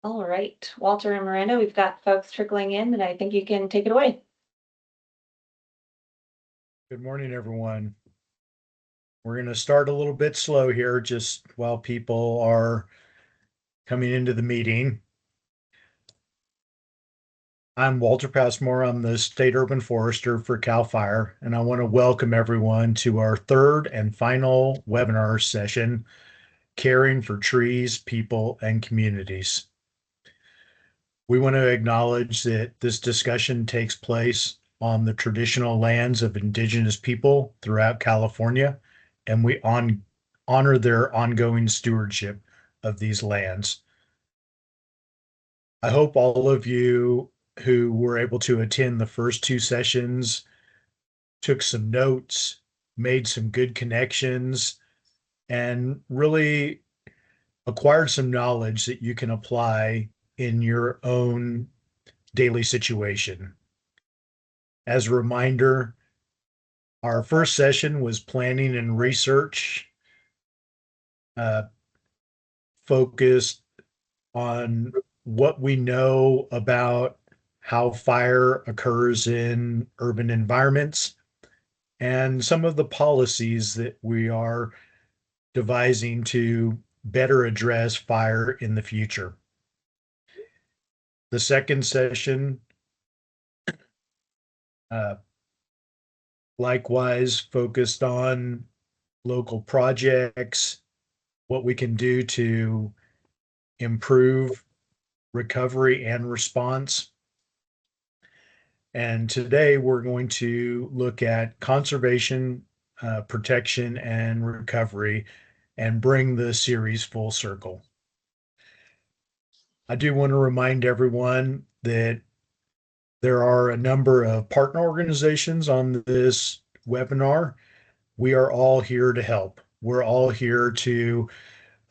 All right, Walter and Miranda, we've got folks trickling in, and I think you can take it away. Good morning, everyone. We're going to start a little bit slow here just while people are coming into the meeting. I'm Walter Passmore. I'm the State Urban Forester for CAL FIRE, and I want to welcome everyone to our third and final webinar session, Caring for Trees, People, and Communities. We want to acknowledge that this discussion takes place on the traditional lands of Indigenous people throughout California, and we honor their ongoing stewardship of these lands. I hope all of you who were able to attend the first two sessions took some notes, made some good connections, and really acquired some knowledge that you can apply in your own daily situation. As a reminder, our first session was planning and research, uh, focused on what we know about how fire occurs in urban environments and some of the policies that we are devising to better address fire in the future. The second session, uh, likewise, focused on local projects, what we can do to improve recovery and response. And today we're going to look at conservation, protection, and recovery and bring the series full circle. I do want to remind everyone that there are a number of partner organizations on this webinar. We are all here to help. We're all here to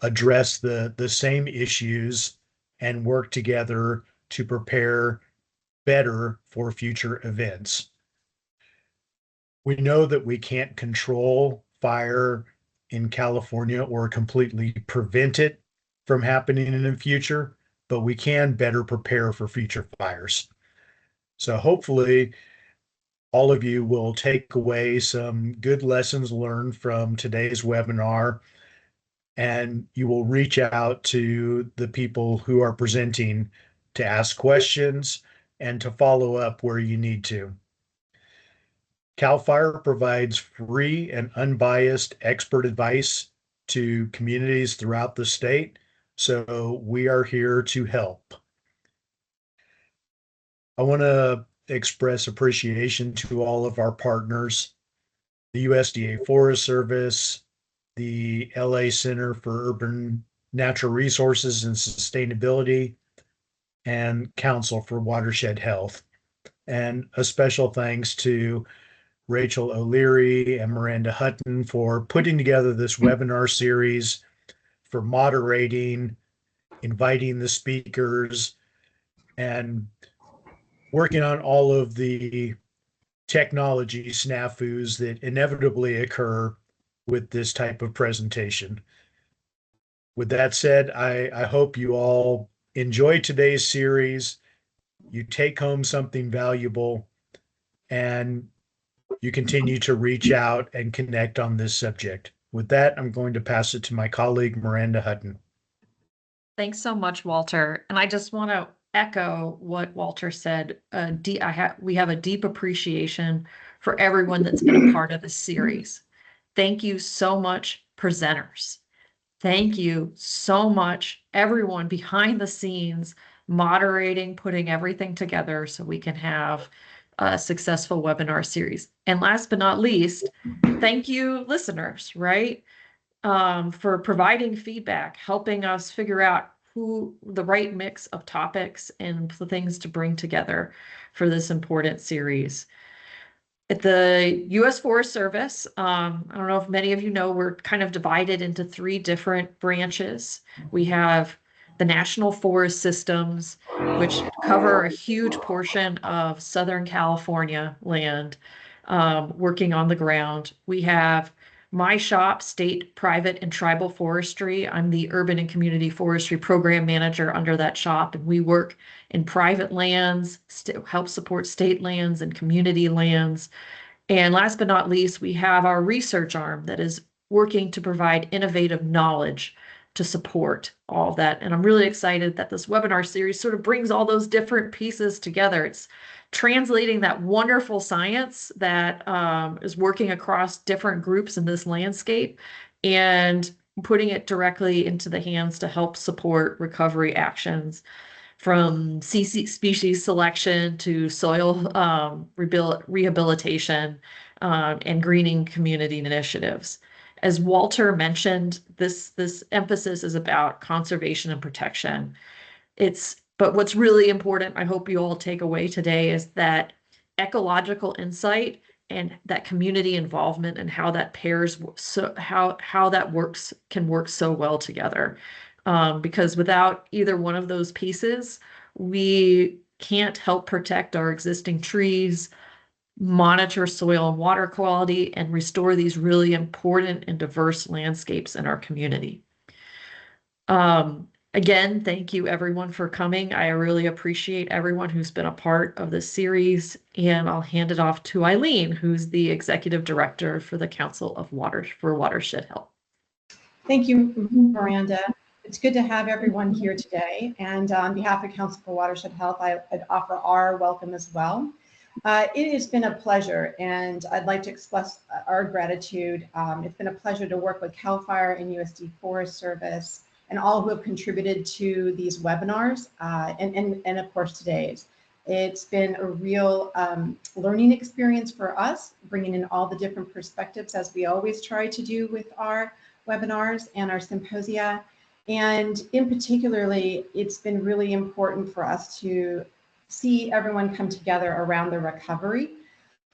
address the same issues and work together to prepare better for future events. We know that we can't control fire in California or completely prevent it from happening in the future, but we can better prepare for future fires. So hopefully all of you will take away some good lessons learned from today's webinar, and you will reach out to the people who are presenting to ask questions and to follow up where you need to. CAL FIRE provides free and unbiased expert advice to communities throughout the state, so we are here to help. I want to express appreciation to all of our partners, the USDA Forest Service, the LA Center for Urban Natural Resources and Sustainability, and Council for Watershed Health. And a special thanks to Rachel O'Leary and Miranda Hutton for putting together this webinar series, for moderating, inviting the speakers, and working on all of the technology snafus that inevitably occur with this type of presentation. With that said, I hope you all enjoy today's series, you take home something valuable, and you continue to reach out and connect on this subject. With that, I'm going to pass it to my colleague, Miranda Hutton. Thanks so much, Walter. And I just want to echo what Walter said. We have a deep appreciation for everyone that's been a part of this series. Thank you so much, presenters. Thank you so much, everyone behind the scenes, moderating, putting everything together so we can have a successful webinar series. And last but not least, thank you, listeners, right? For providing feedback, helping us figure out who the right mix of topics and things to bring together for this important series. At the U.S. Forest Service, I don't know if many of you know, we're kind of divided into three different branches. We have the National Forest Systems, which cover a huge portion of Southern California land, working on the ground. We have my shop, State, Private, and Tribal Forestry. I'm the Urban and Community Forestry Program Manager under that shop, and we work in private lands, help support state lands and community lands. And last but not least, we have our research arm that is working to provide innovative knowledge to support all of that. And I'm really excited that this webinar series sort of brings all those different pieces together. It's translating that wonderful science that is working across different groups in this landscape and putting it directly into the hands to help support recovery actions from species selection to soil rehabilitation and greening community initiatives. As Walter mentioned, this emphasis is about conservation and protection. But what's really important, I hope you all take away today, is that ecological insight and that community involvement and how that pairs, so how that can work so well together. Because without either one of those pieces, we can't help protect our existing trees, monitor soil and water quality, and restore these really important and diverse landscapes in our community. Again, thank you everyone for coming. I really appreciate everyone who's been a part of this series, and I'll hand it off to Eileen, who's the Executive Director for the Council of Watershed Health. Thank you, Miranda. It's good to have everyone here today. And on behalf of Council for Watershed Health, I'd offer our welcome as well. It has been a pleasure, and I'd like to express our gratitude. It's been a pleasure to work with CAL FIRE and USD Forest Service and all who have contributed to these webinars and of course today's. It's been a real learning experience for us, bringing in all the different perspectives as we always try to do with our webinars and our symposia. And in particularly, it's been really important for us to see everyone come together around the recovery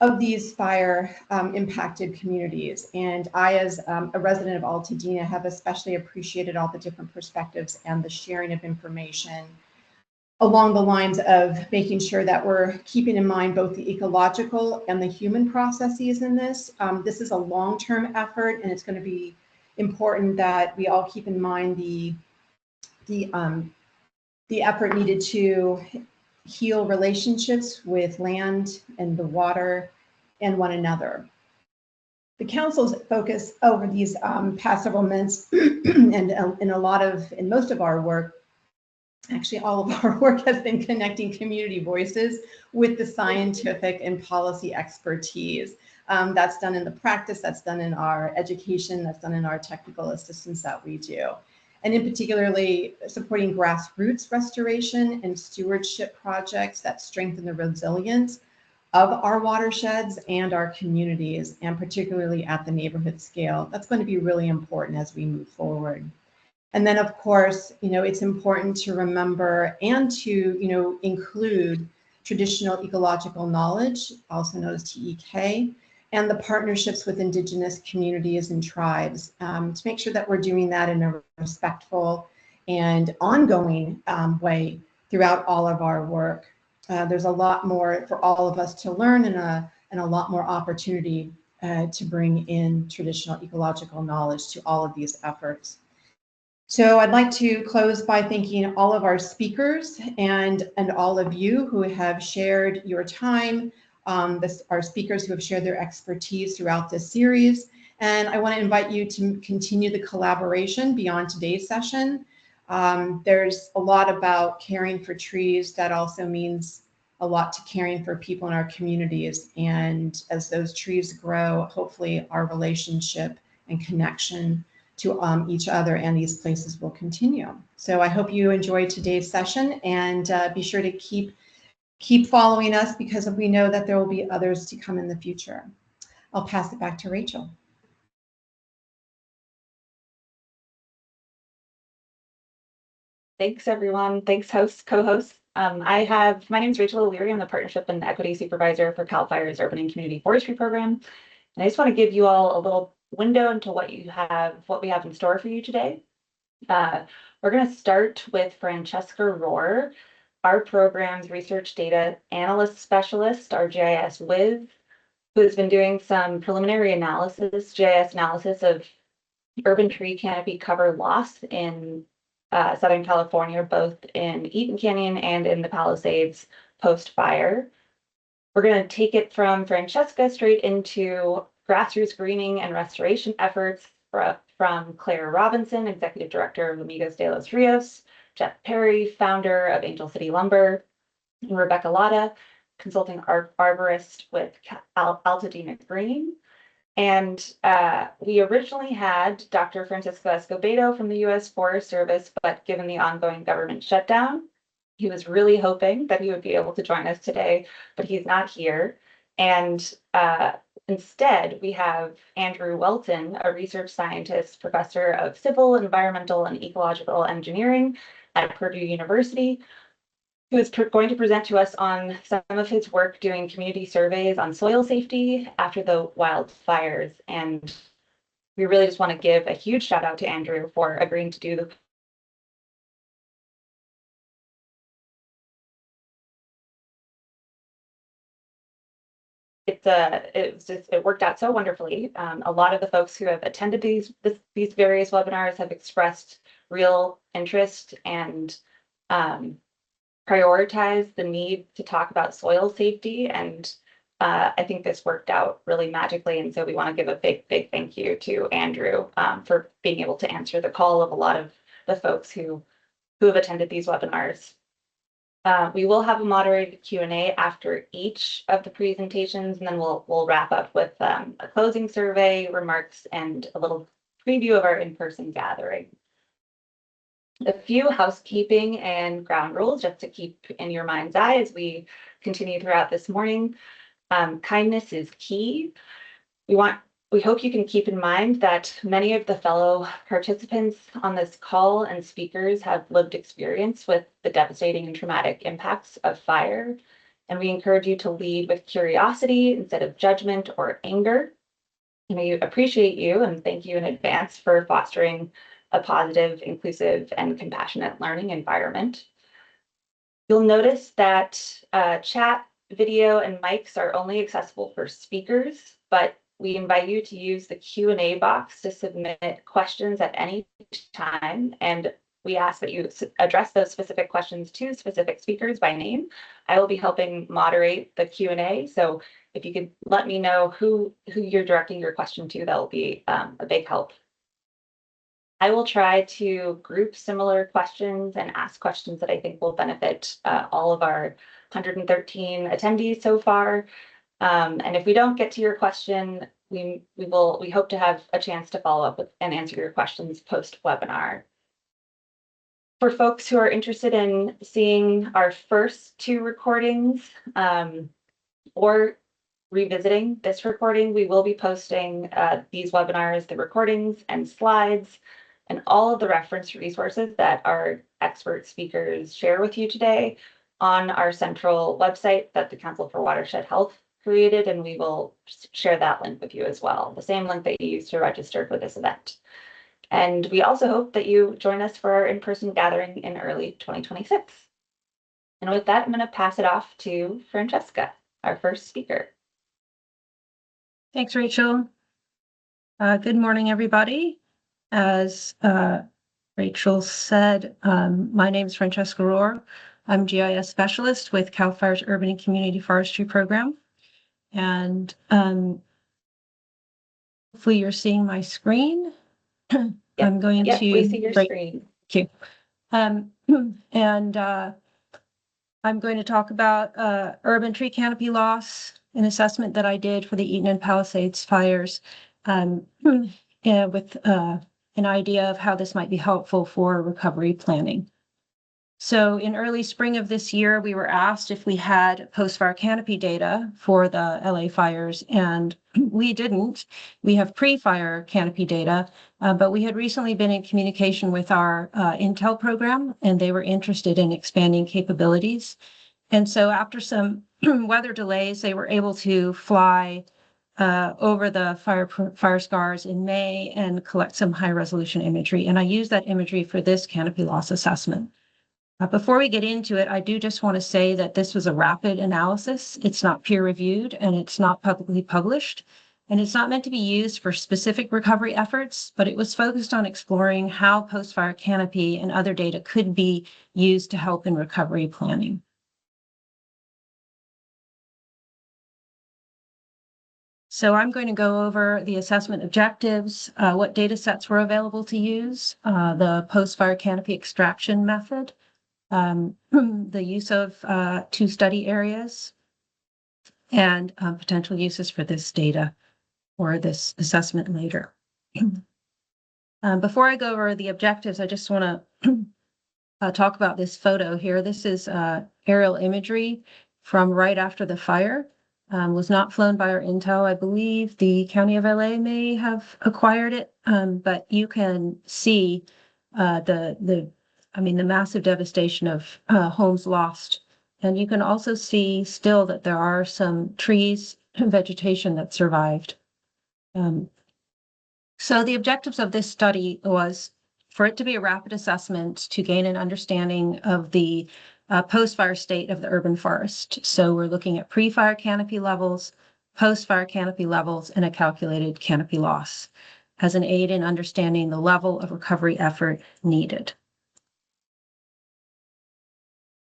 of these fire impacted communities. And I, as a resident of Altadena, have especially appreciated all the different perspectives and the sharing of information along the lines of making sure that we're keeping in mind both the ecological and the human processes in this. This is a long-term effort, and it's going to be important that we all keep in mind the effort needed to heal relationships with land and the water and one another. The council's focus over these past several months and in most of our work, actually all of our work, has been connecting community voices with the scientific and policy expertise. That's done in the practice, that's done in our education, that's done in our technical assistance that we do. And in particularly supporting grassroots restoration and stewardship projects that strengthen the resilience of our watersheds and our communities, and particularly at the neighborhood scale. That's going to be really important as we move forward. And then of course, it's important to remember and to, include traditional ecological knowledge, also known as TEK, and the partnerships with Indigenous communities and tribes to make sure that we're doing that in a respectful and ongoing way throughout all of our work. There's a lot more for all of us to learn and a lot more opportunity to bring in traditional ecological knowledge to all of these efforts. So I'd like to close by thanking all of our speakers and all of you who have shared your time, our speakers who have shared their expertise throughout this series. And I want to invite you to continue the collaboration beyond today's session. There's a lot about caring for trees that also means a lot to caring for people in our communities. And as those trees grow, hopefully our relationship and connection to each other and these places will continue. So I hope you enjoyed today's session, and be sure to keep following us, because we know that there will be others to come in the future. I'll pass it back to Rachel. Thanks, everyone. Thanks, hosts, co-hosts. My name is Rachel O'Leary. I'm the Partnership and Equity Supervisor for CAL FIRE's Urban and Community Forestry Program. And I just want to give you all a little window into what we have in store for you today. We're going to start with Francesca Rohr, our program's research data analyst specialist, our GIS whiz. who has been doing some preliminary analysis, GIS analysis of urban tree canopy cover loss in Southern California, both in Eaton Canyon and in the Palisades post-fire. We're going to take it from Francesca straight into grassroots greening and restoration efforts from Claire Robinson, Executive Director of Amigos de los Rios, Jeff Perry, founder of Angel City Lumber, and Rebecca Latta, consulting arborist with Altadena Green. And we originally had Dr. Francisco Escobedo from the U.S. Forest Service, but given the ongoing government shutdown, he was really hoping that he would be able to join us today, but he's not here. And instead, we have Andrew Welton, a research scientist, professor of civil, environmental, and ecological engineering at Purdue University, who is going to present to us on some of his work doing community surveys on soil safety after the wildfires. And we really just want to give a huge shout out to Andrew for agreeing to do the it worked out so wonderfully. A lot of the folks who have attended these various webinars have expressed real interest and prioritize the need to talk about soil safety. And I think this worked out really magically. And so we want to give a big thank you to Andrew for being able to answer the call of a lot of the folks who have attended these webinars. We will have a moderated Q&A after each of the presentations, and then we'll wrap up with a closing survey, remarks, and a little preview of our in-person gathering. A few housekeeping and ground rules just to keep in your mind's eye as we continue throughout this morning. Kindness is key. We hope you can keep in mind that many of the fellow participants on this call and speakers have lived experience with the devastating and traumatic impacts of fire. And we encourage you to lead with curiosity instead of judgment or anger. And we appreciate you and thank you in advance for fostering a positive, inclusive, and compassionate learning environment. You'll notice that chat, video, and mics are only accessible for speakers, but we invite you to use the Q&A box to submit questions at any time. And we ask that you address those specific questions to specific speakers by name. I will be helping moderate the Q&A. So if you could let me know who you're directing your question to, that will be a big help. I will try to group similar questions and ask questions that I think will benefit all of our 113 attendees so far. And if we don't get to your question, we hope to have a chance to follow up with and answer your questions post-webinar. For folks who are interested in seeing our first two recordings or revisiting this recording, we will be posting these webinars, the recordings and slides, and all of the reference resources that our expert speakers share with you today on our central website that the Council for Watershed Health created, and we will share that link with you as well, the same link that you used to register for this event. And we also hope that you join us for our in-person gathering in early 2026. And with that, I'm going to pass it off to Francesca, our first speaker. Thanks, Rachel. Good morning, everybody. As Rachel said, my name is Francesca Rohr. I'm GIS specialist with CAL FIRE's Urban and Community Forestry program. And hopefully you're seeing my screen. Yep. I'm going to. We see your screen. Thank you. And I'm going to talk about urban tree canopy loss, an assessment that I did for the Eaton and Palisades fires, with an idea of how this might be helpful for recovery planning. So in early spring of this year, we were asked if we had post-fire canopy data for the LA fires, and we didn't. We have pre-fire canopy data, but we had recently been in communication with our Intel program, and they were interested in expanding capabilities. And so after some weather delays, they were able to fly over the fire scars in May and collect some high resolution imagery. And I used that imagery for this canopy loss assessment. Before we get into it, I do just want to say that this was a rapid analysis. It's not peer reviewed and it's not publicly published. And it's not meant to be used for specific recovery efforts, but it was focused on exploring how post-fire canopy and other data could be used to help in recovery planning. So I'm going to go over the assessment objectives, what data sets were available to use, the post-fire canopy extraction method, the use of 2 study areas, and potential uses for this data or this assessment later. Before I go over the objectives, I just want to talk about this photo here. This is aerial imagery from right after the fire. Was not flown by our intel. I believe the County of LA may have acquired it, but you can see the massive devastation of homes lost. And you can also see still that there are some trees and vegetation that survived. So the objectives of this study was for it to be a rapid assessment to gain an understanding of the post-fire state of the urban forest. So we're looking at pre-fire canopy levels, post-fire canopy levels, and a calculated canopy loss as an aid in understanding the level of recovery effort needed.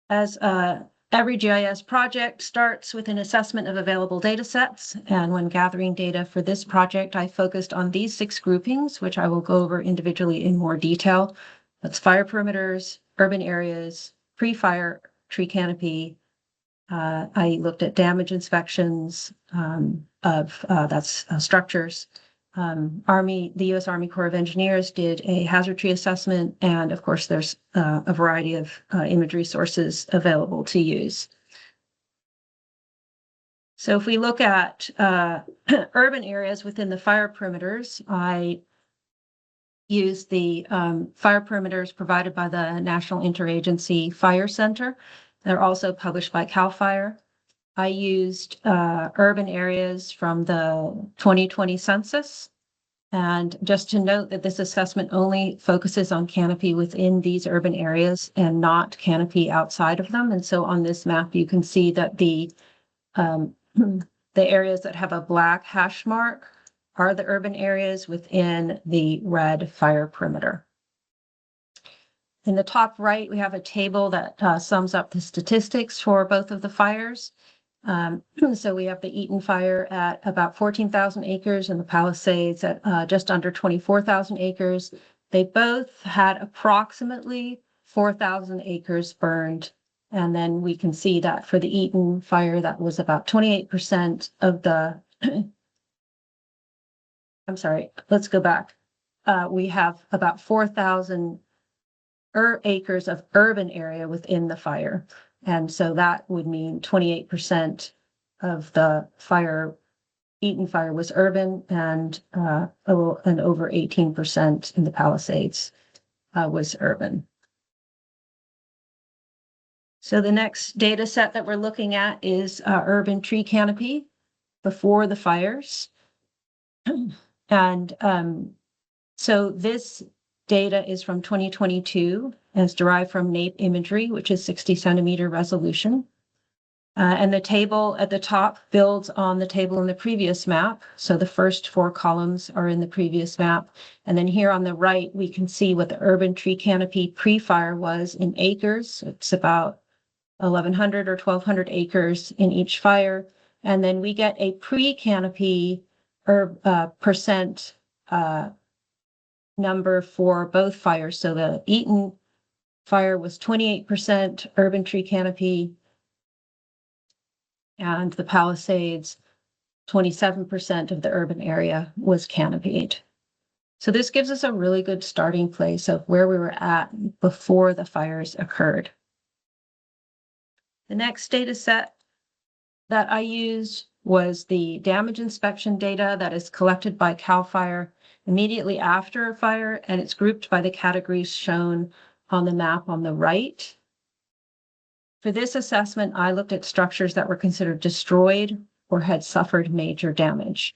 As every GIS project starts with an assessment of available data sets, and when gathering data for this project, I focused on these 6 groupings, which I will go over individually in more detail. That's fire perimeters, urban areas, pre-fire tree canopy. I looked at damage inspections of structures. The U.S. Army Corps of Engineers did a hazard tree assessment, and of course, there's a variety of imagery sources available to use. So if we look at urban areas within the fire perimeters, I used the fire perimeters provided by the National Interagency Fire Center. They're also published by CAL FIRE. I used urban areas from the 2020 census. And just to note that this assessment only focuses on canopy within these urban areas and not canopy outside of them. And so on this map, you can see that the areas that have a black hash mark are the urban areas within the red fire perimeter. In the top right, we have a table that sums up the statistics for both of the fires. So we have the Eaton fire at about 14,000 acres and the Palisades at just under 24,000 acres. They both had approximately 4,000 acres burned. And then we can see that for the Eaton fire, that was about 28% of the, I'm sorry, let's go back. We have about 4,000 acres of urban area within the fire. And so that would mean 28% of the Eaton fire was urban, and over 18% in the Palisades was urban. So the next data set that we're looking at is urban tree canopy before the fires. And so this data is from 2022 and is derived from NAPE imagery, which is 60 centimeter resolution. And the table at the top builds on the table in the previous map. So the first 4 columns are in the previous map. And then here on the right, we can see what the urban tree canopy pre-fire was in acres. It's about 1,100 or 1,200 acres in each fire. And then we get a pre-canopy percent number for both fires. So the Eaton fire was 28% urban tree canopy, and the Palisades, 27% of the urban area was canopied. So this gives us a really good starting place of where we were at before the fires occurred. The next data set that I used was the damage inspection data that is collected by CAL FIRE immediately after a fire, and it's grouped by the categories shown on the map on the right. For this assessment, I looked at structures that were considered destroyed or had suffered major damage.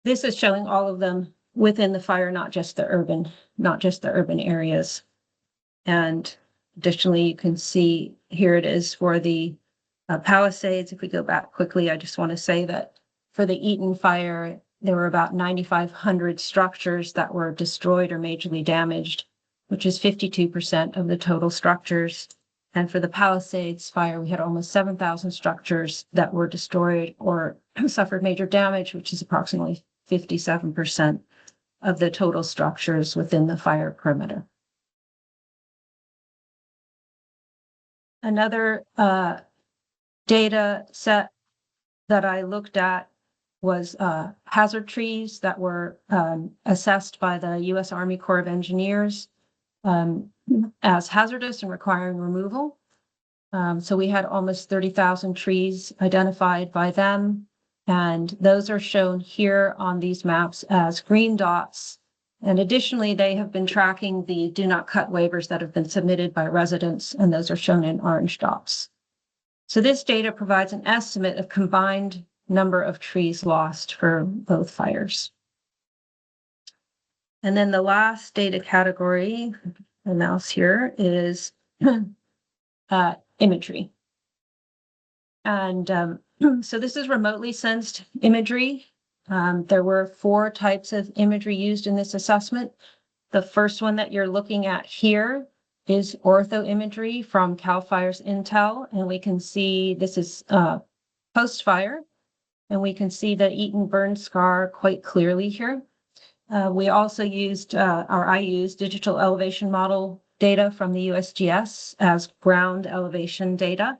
This is showing all of them within the fire, not just the urban areas. And Additionally, you can see here it is for the Palisades. If we go back quickly, I just want to say that for the Eaton fire, there were about 9,500 structures that were destroyed or majorly damaged, which is 52% of the total structures. And for the Palisades fire, we had almost 7,000 structures that were destroyed or suffered major damage, which is approximately 57% of the total structures within the fire perimeter. Another data set that I looked at was hazard trees that were assessed by the U.S. Army Corps of Engineers as hazardous and requiring removal. So we had almost 30,000 trees identified by them, and those are shown here on these maps as green dots. And additionally, they have been tracking the do not cut waivers that have been submitted by residents, and those are shown in orange dots. So this data provides an estimate of combined number of trees lost for both fires. And then the last data category, the mouse here, is imagery. And so this is remotely sensed imagery. There were 4 types of imagery used in this assessment. The first one that you're looking at here is ortho imagery from CAL FIRE's Intel, and we can see this is post-fire, and we can see the Eaton burn scar quite clearly here. We also used, I used digital elevation model data from the USGS as ground elevation data,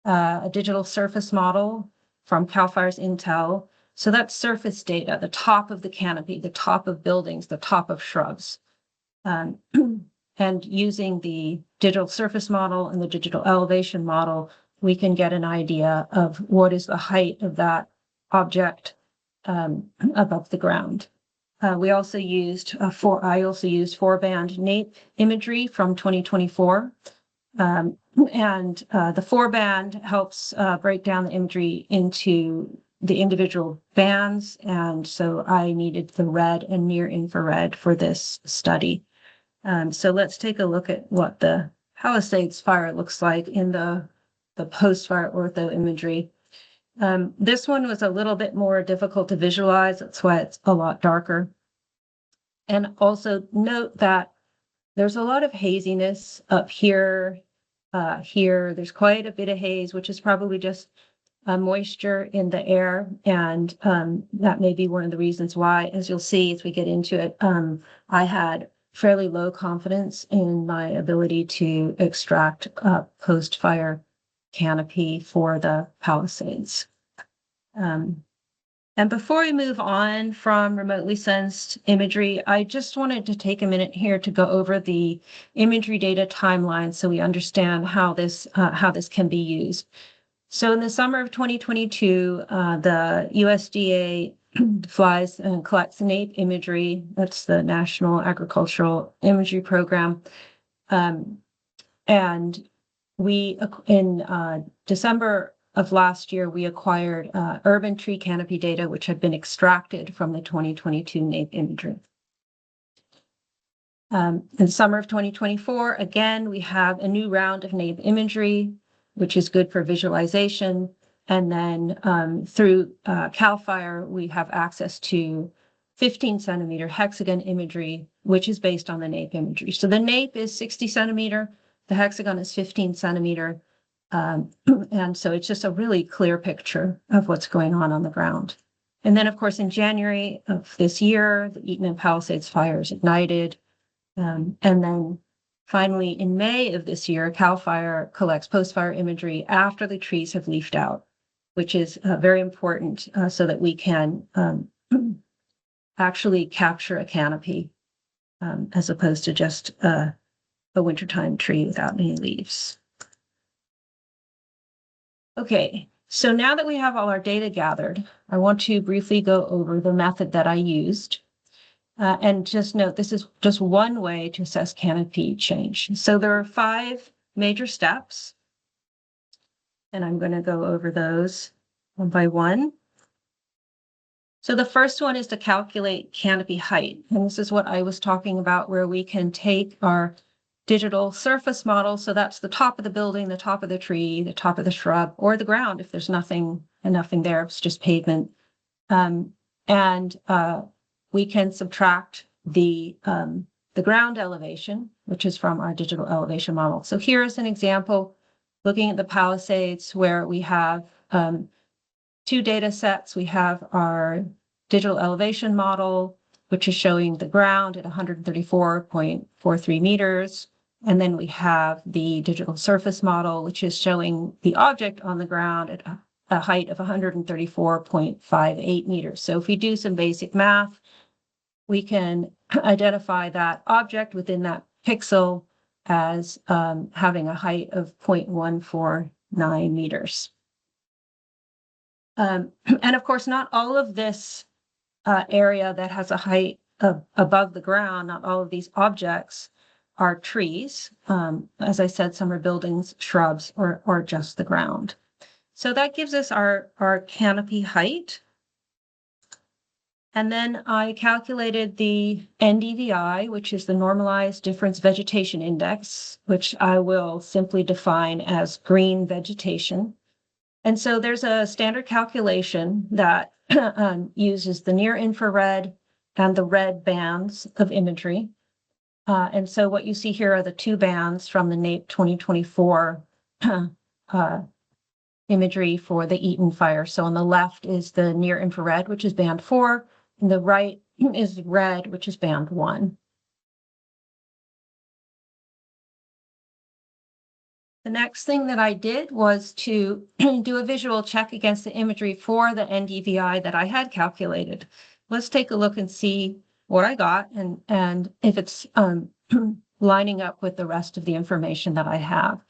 a digital surface model from CAL FIRE's Intel. So that's surface data, the top of the canopy, the top of buildings, the top of shrubs. And using the digital surface model and the digital elevation model, we can get an idea of what is the height of that object above the ground. We also used I also used 4-band NAPE imagery from 2024. And the 4-band helps break down the imagery into the individual bands. And so I needed the red and near infrared for this study. So let's take a look at what the Palisades fire looks like in the post-fire ortho imagery. This one was a little bit more difficult to visualize. That's why it's a lot darker. And also note that there's a lot of haziness up here. Here, there's quite a bit of haze, which is probably just moisture in the air. And that may be one of the reasons why, as you'll see as we get into it, I had fairly low confidence in my ability to extract post-fire canopy for the Palisades. And before we move on from remotely sensed imagery, I just wanted to take a minute here to go over the imagery data timeline so we understand how this can be used. So in the summer of 2022, the USDA flies and collects NAPE imagery. That's the National Agricultural Imagery Program. And we, in December of last year, we acquired urban tree canopy data, which had been extracted from the 2022 NAPE imagery. In the summer of 2024, again, we have a new round of NAPE imagery, which is good for visualization. And then through CAL FIRE, we have access to 15 centimeter hexagon imagery, which is based on the NAPE imagery. So the NAPE is 60 centimeter, the hexagon is 15 centimeter. And so it's just a really clear picture of what's going on the ground. And then, of course, in January of this year, the Eaton and Palisades fires ignited. And then finally, in May of this year, CAL FIRE collects post-fire imagery after the trees have leafed out, which is very important so that we can actually capture a canopy as opposed to just a wintertime tree without any leaves. Okay, so now that we have all our data gathered, I want to briefly go over the method that I used. And just note, this is just one way to assess canopy change. So there are 5 major steps, and I'm going to go over those one by one. So the first one is to calculate canopy height. And this is what I was talking about, where we can take our digital surface model. So that's the top of the building, the top of the tree, the top of the shrub, or the ground if there's nothing there, it's just pavement. And we can subtract the ground elevation, which is from our digital elevation model. So here's an example looking at the Palisades where we have two data sets. We have our digital elevation model, which is showing the ground at 134.43 meters. And then we have the digital surface model, which is showing the object on the ground at a height of 134.58 meters. So if we do some basic math, we can identify that object within that pixel as having a height of 0.149 meters. And of course, not all of this area that has a height of above the ground, not all of these objects are trees. As I said, some are buildings, shrubs, or just the ground. So that gives us our canopy height. And then I calculated the NDVI, which is the normalized difference vegetation index, which I will simply define as green vegetation. And so there's a standard calculation that uses the near infrared and the red bands of imagery. And so what you see here are the two bands from the NAEP 2024 imagery for the Eaton fire. So on the left is the near infrared, which is band 4, and the right is red, which is band 1. The next thing that I did was to do a visual check against the imagery for the NDVI that I had calculated. Let's take a look and see what I got and if it's lining up with the rest of the information that I have.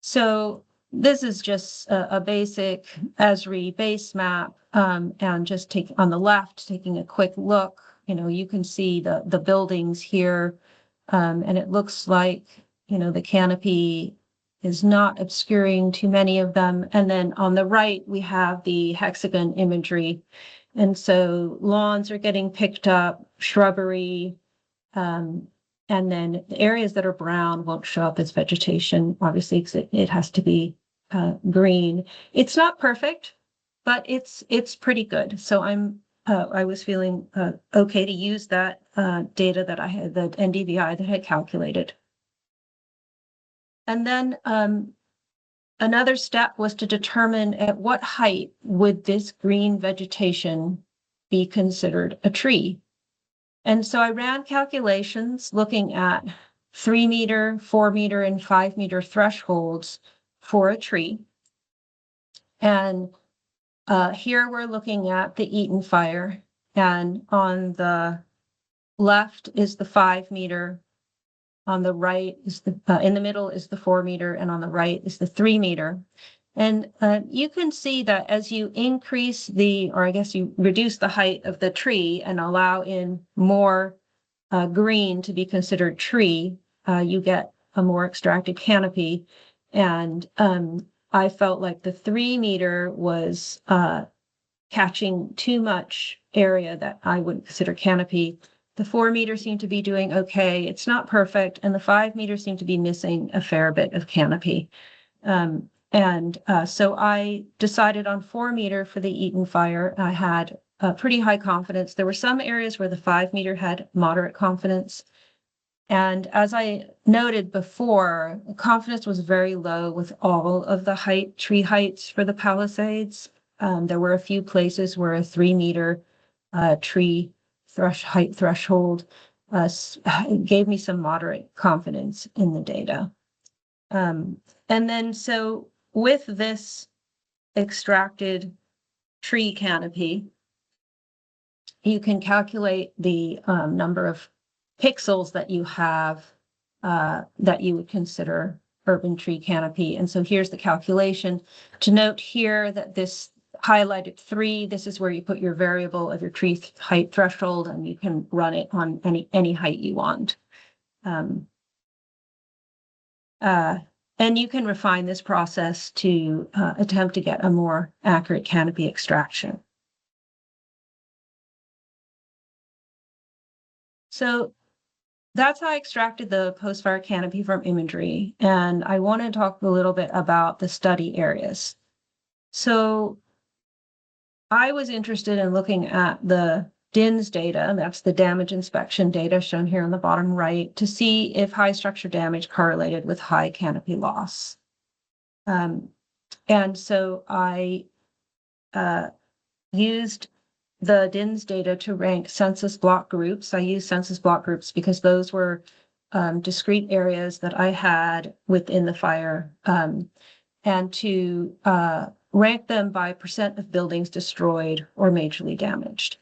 So this is just a basic Esri base map, and just on the left, taking a quick look, you can see the buildings here, and it looks like, the canopy is not obscuring too many of them. And then on the right, we have the hexagon imagery. And so lawns are getting picked up, shrubbery, and then the areas that are brown won't show up as vegetation, obviously, because it has to be green. It's not perfect, but it's pretty good. So I was feeling okay to use that data that I had, the NDVI that I had calculated. And then another step was to determine at what height would this green vegetation be considered a tree. And so I ran calculations looking at 3 meter, 4 meter, and 5 meter thresholds for a tree. And here we're looking at the Eaton fire. And on the left is the 5 meter. On the right is in the middle is the 4 meter, and on the right is the 3 meter. And you can see that as you increase you reduce the height of the tree and allow in more green to be considered tree, you get a more extracted canopy. And I felt like the 3 meter was catching too much area that I wouldn't consider canopy. The 4 meter seemed to be doing okay. It's not perfect. And the 5 meter seemed to be missing a fair bit of canopy. So I decided on 4 meter for the Eaton fire. I had pretty high confidence. There were some areas where the 5 meter had moderate confidence. And as I noted before, confidence was very low with all of the tree heights for the Palisades. There were a few places where a 3 meter tree height threshold gave me some moderate confidence in the data. And then so with this extracted tree canopy, you can calculate the number of pixels that you have that you would consider urban tree canopy. And so here's the calculation. To note here that this highlighted 3, this is where you put your variable of your tree height threshold, and you can run it on any height you want. And you can refine this process to attempt to get a more accurate canopy extraction. So that's how I extracted the post-fire canopy from imagery. And I want to talk a little bit about the study areas. So I was interested in looking at the DINS data, and that's the damage inspection data shown here on the bottom right, to see if high structure damage correlated with high canopy loss. And so I used the DINS data to rank census block groups. I used census block groups because those were discrete areas that I had within the fire, and to rank them by percent of buildings destroyed or majorly damaged.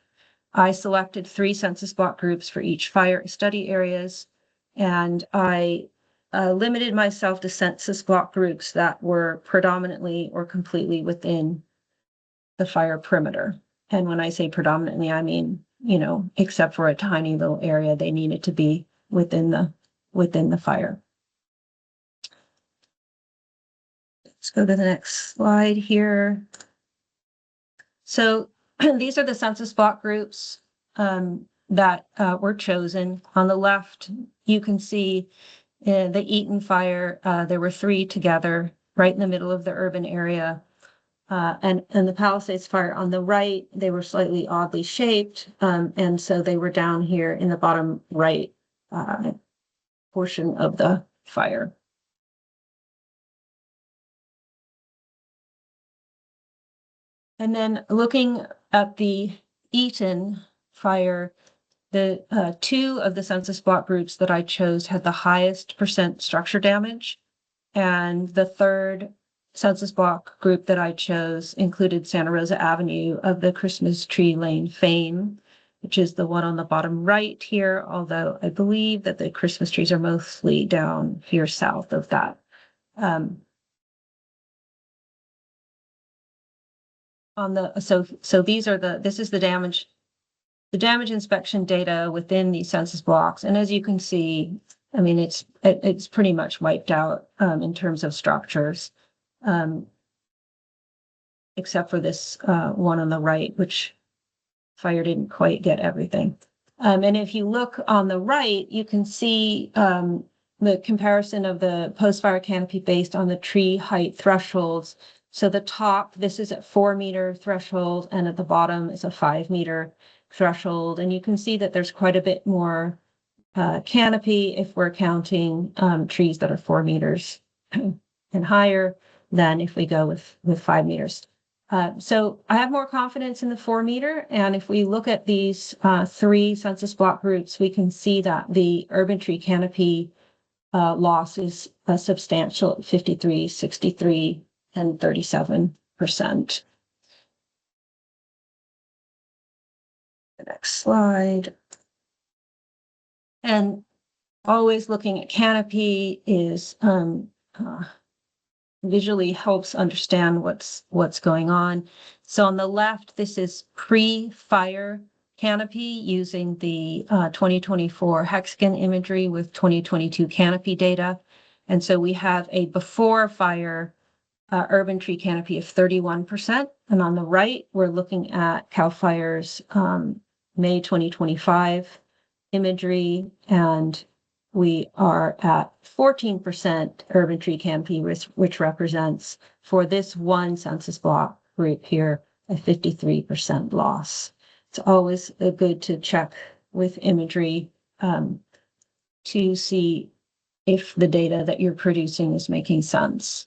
I selected 3 census block groups for each fire study areas, and I limited myself to census block groups that were predominantly or completely within the fire perimeter. And when I say predominantly, I mean, except for a tiny little area, they needed to be within the fire. Let's go to the next slide here. So these are the census block groups that were chosen. On the left, you can see the Eaton fire. There were 3 together right in the middle of the urban area. And the Palisades fire on the right, they were slightly oddly shaped. And so they were down here in the bottom right portion of the fire. And then looking at the Eaton fire, the 2 of the census block groups that I chose had the highest percent structure damage. And the 3rd census block group that I chose included Santa Rosa Avenue of the Christmas Tree Lane fame, which is the one on the bottom right here, although I believe that the Christmas trees are mostly down here south of that. So these are this is the damage inspection data within these census blocks. And as you can see, I mean, it's pretty much wiped out in terms of structures, except for this one on the right, which fire didn't quite get everything. And if you look on the right, you can see the comparison of the post-fire canopy based on the tree height thresholds. So the top, this is at 4-meter threshold, and at the bottom is a 5-meter threshold. And you can see that there's quite a bit more canopy if we're counting trees that are 4 meters and higher than if we go with 5 meters. So I have more confidence in the 4-meter. And if we look at these 3 census block groups, we can see that the urban tree canopy loss is substantial, 53, 63, and 37%. The next slide. And always looking at canopy is visually helps understand what's going on. So on the left, this is pre-fire canopy using the 2024 hexagon imagery with 2022 canopy data. And so we have a before fire urban tree canopy of 31%. And on the right, we're looking at CAL FIRE's May 2025 imagery, and we are at 14% urban tree canopy, which represents, for this one census block group here, a 53% loss. It's always good to check with imagery to see if the data that you're producing is making sense.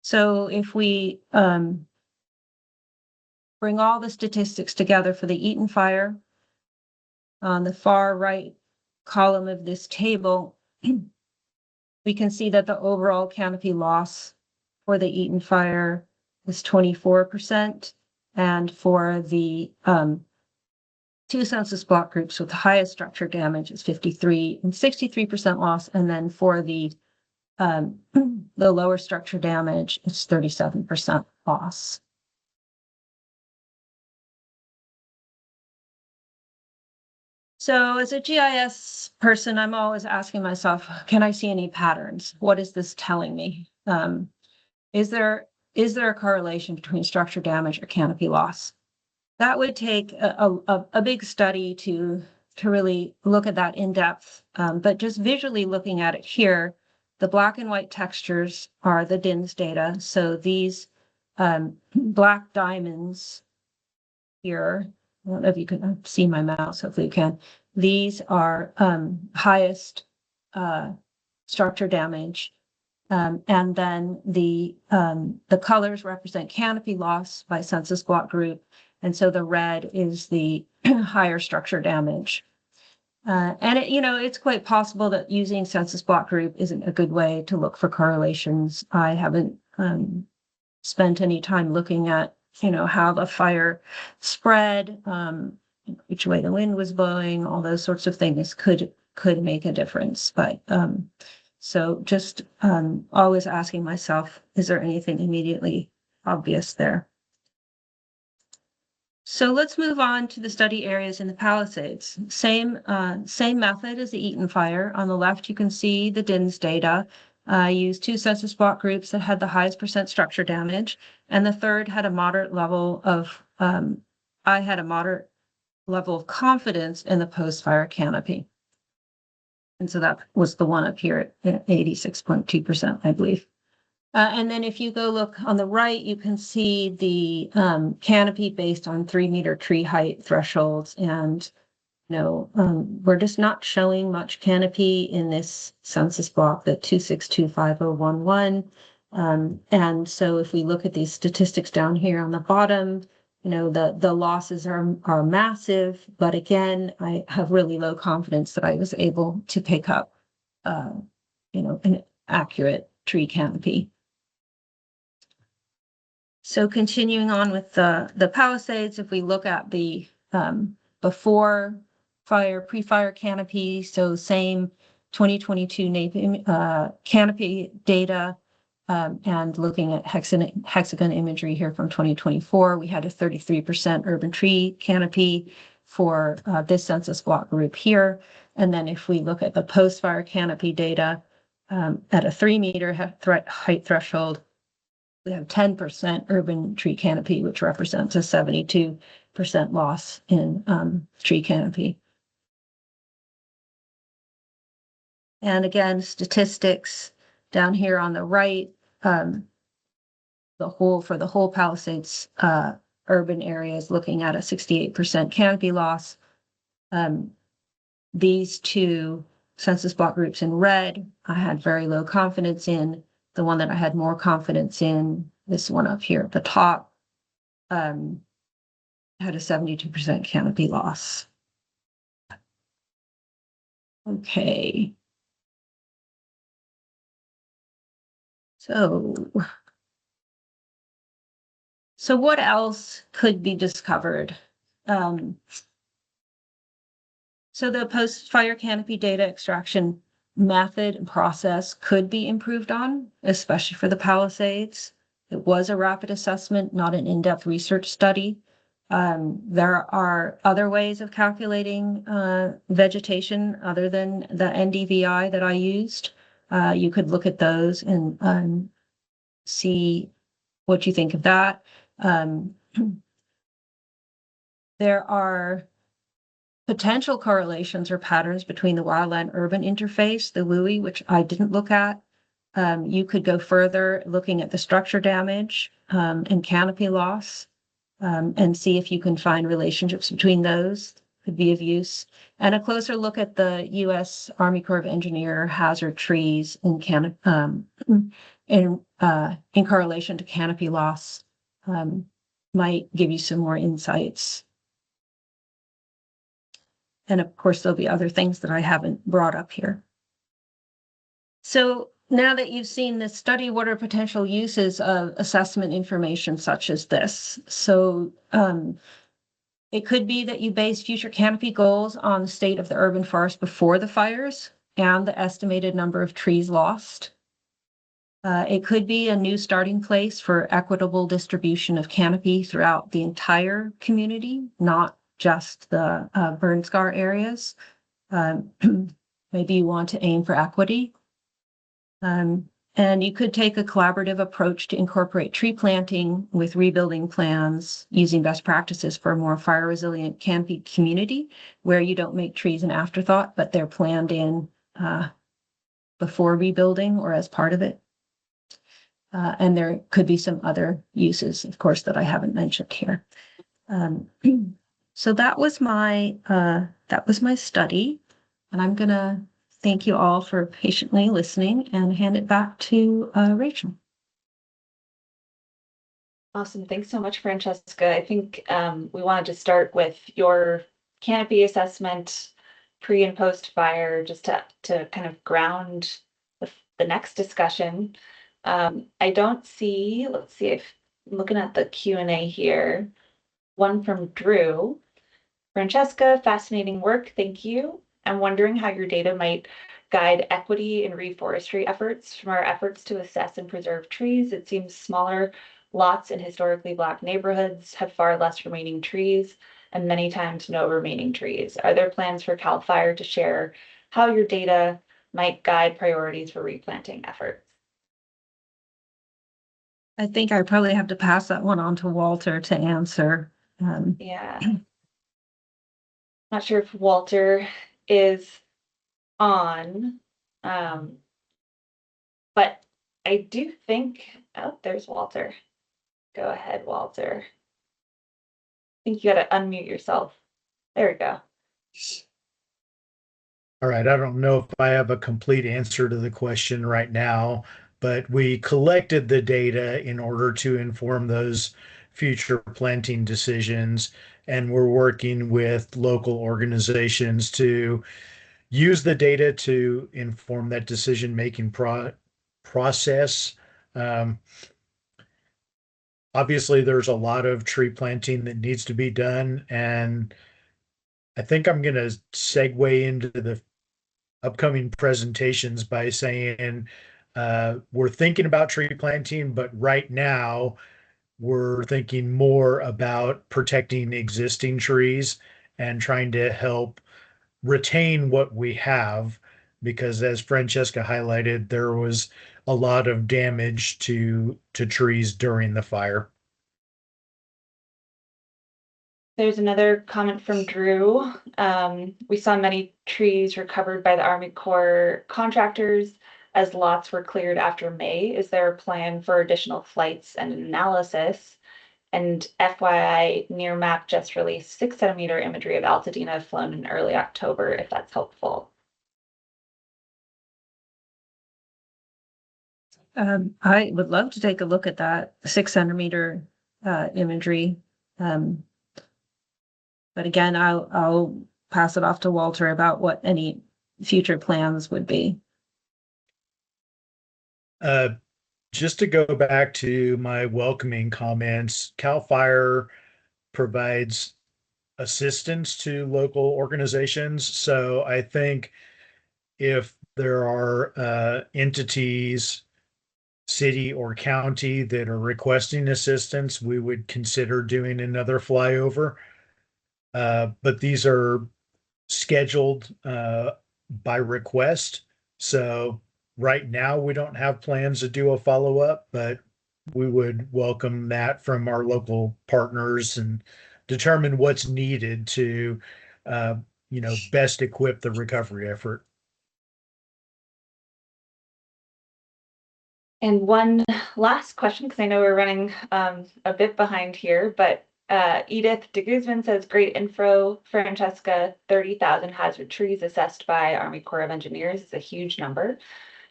So if we bring all the statistics together for the Eaton fire, on the far right column of this table, we can see that the overall canopy loss for the Eaton fire is 24%. And for the 2 census block groups with the highest structure damage is 53 and 63% loss. And then for the lower structure damage, it's 37% loss. So as a GIS person, I'm always asking myself, can I see any patterns? What is this telling me? Is there a correlation between structure damage or canopy loss? that would take a big study to really look at that in depth. But just visually looking at it here, the black and white textures are the DINS data. So these black diamonds here, I don't know if you can see my mouse, hopefully you can. These are highest structure damage. And then the colors represent canopy loss by census block group. And so the red is the higher structure damage. And it's quite possible that using census block group isn't a good way to look for correlations. I haven't spent any time looking at, how the fire spread, which way the wind was blowing, all those sorts of things could make a difference. But so just always asking myself, is there anything immediately obvious there? So let's move on to the study areas in the Palisades. Same method as the Eaton fire. On the left, you can see the DINS data. I used 2 census block groups that had the highest percent structure damage, and the third had a moderate level of, I had a moderate level of confidence in the post-fire canopy. And so that was the one up here at 86.2%, I believe. And then if you go look on the right, you can see the canopy based on 3-meter tree height thresholds. And, we're just not showing much canopy in this census block, the 2625011. And so if we look at these statistics down here on the bottom, the losses are massive, but again, I have really low confidence that I was able to pick up, an accurate tree canopy. So continuing on with the Palisades, if we look at the before fire, pre-fire canopy, so same 2022 canopy data, and looking at hexagon imagery here from 2024, we had a 33% urban tree canopy for this census block group here. And then if we look at the post-fire canopy data at a 3-meter height threshold, we have 10% urban tree canopy, which represents a 72% loss in tree canopy. And again, statistics down here on the right, for the whole Palisades urban areas, looking at a 68% canopy loss. These 2 census block groups in red, I had very low confidence in. The one that I had more confidence in, this one up here at the top, had a 72% canopy loss. Okay. So what else could be discovered? So the post-fire canopy data extraction method and process could be improved on, especially for the Palisades. It was a rapid assessment, not an in-depth research study. There are other ways of calculating vegetation other than the NDVI that I used. You could look at those and see what you think of that. There are potential correlations or patterns between the wildland-urban interface, the WUI, which I didn't look at. You could go further looking at the structure damage and canopy loss and see if you can find relationships between those. Could be of use. And a closer look at the U.S. Army Corps of Engineer hazard trees in correlation to canopy loss might give you some more insights. And of course, there'll be other things that I haven't brought up here. So now that you've seen this study, what are potential uses of assessment information such as this? So it could be that you base future canopy goals on the state of the urban forest before the fires and the estimated number of trees lost. It could be a new starting place for equitable distribution of canopy throughout the entire community, not just the burn scar areas. Maybe you want to aim for equity. And And you could take a collaborative approach to incorporate tree planting with rebuilding plans using best practices for a more fire resilient canopy community where you don't make trees an afterthought, but they're planned in before rebuilding or as part of it. And there could be some other uses, of course, that I haven't mentioned here. So that was my study, and I'm gonna thank you all for patiently listening and hand it back to Rachel. Awesome. Thanks so much, Francesca. I think we wanted to start with your canopy assessment pre and post fire, just to kind of ground the next discussion. I don't see, let's see if I'm looking at the Q&A here. One from Drew. Francesca, fascinating work. Thank you. I'm wondering how your data might guide equity in reforestry efforts. From our efforts to assess and preserve trees, it seems smaller lots in historically Black neighborhoods have far less remaining trees and many times no remaining trees. Are there plans for CAL FIRE to share how your data might guide priorities for replanting efforts? I think I probably have to pass that one on to Walter to answer. Yeah. Not sure if Walter is on, but I do think, oh, there's Walter. Go ahead, Walter. I think you got to unmute yourself. There we go. All right, I don't know if I have a complete answer to the question right now, but we collected the data in order to inform those future planting decisions, and we're working with local organizations to use the data to inform that decision-making process. Obviously, there's a lot of tree planting that needs to be done, and I think I'm going to segue into the upcoming presentations by saying we're thinking about tree planting, but right now we're thinking more about protecting existing trees and trying to help retain what we have, because as Francesca highlighted, there was a lot of damage to trees during the fire. There's another comment from Drew. We saw many trees recovered by the Army Corps contractors as lots were cleared after May. Is there a plan for additional flights and analysis? And FYI, Near Map just released 6 centimeter imagery of Altadena flown in early October, if that's helpful. I would love to take a look at that 6 centimeter imagery. But again, I'll pass it off to Walter about what any future plans would be. Just to go back to my welcoming comments, CAL FIRE provides assistance to local organizations. So I think if there are entities, city or county, that are requesting assistance, we would consider doing another flyover. But these are scheduled by request. So right now we don't have plans to do a follow-up, but we would welcome that from our local partners and determine what's needed to uh, best equip the recovery effort. And one last question, because I know we're running a bit behind here, but Edith de Guzman says, great info, Francesca, 30,000 hazard trees assessed by Army Corps of Engineers is a huge number.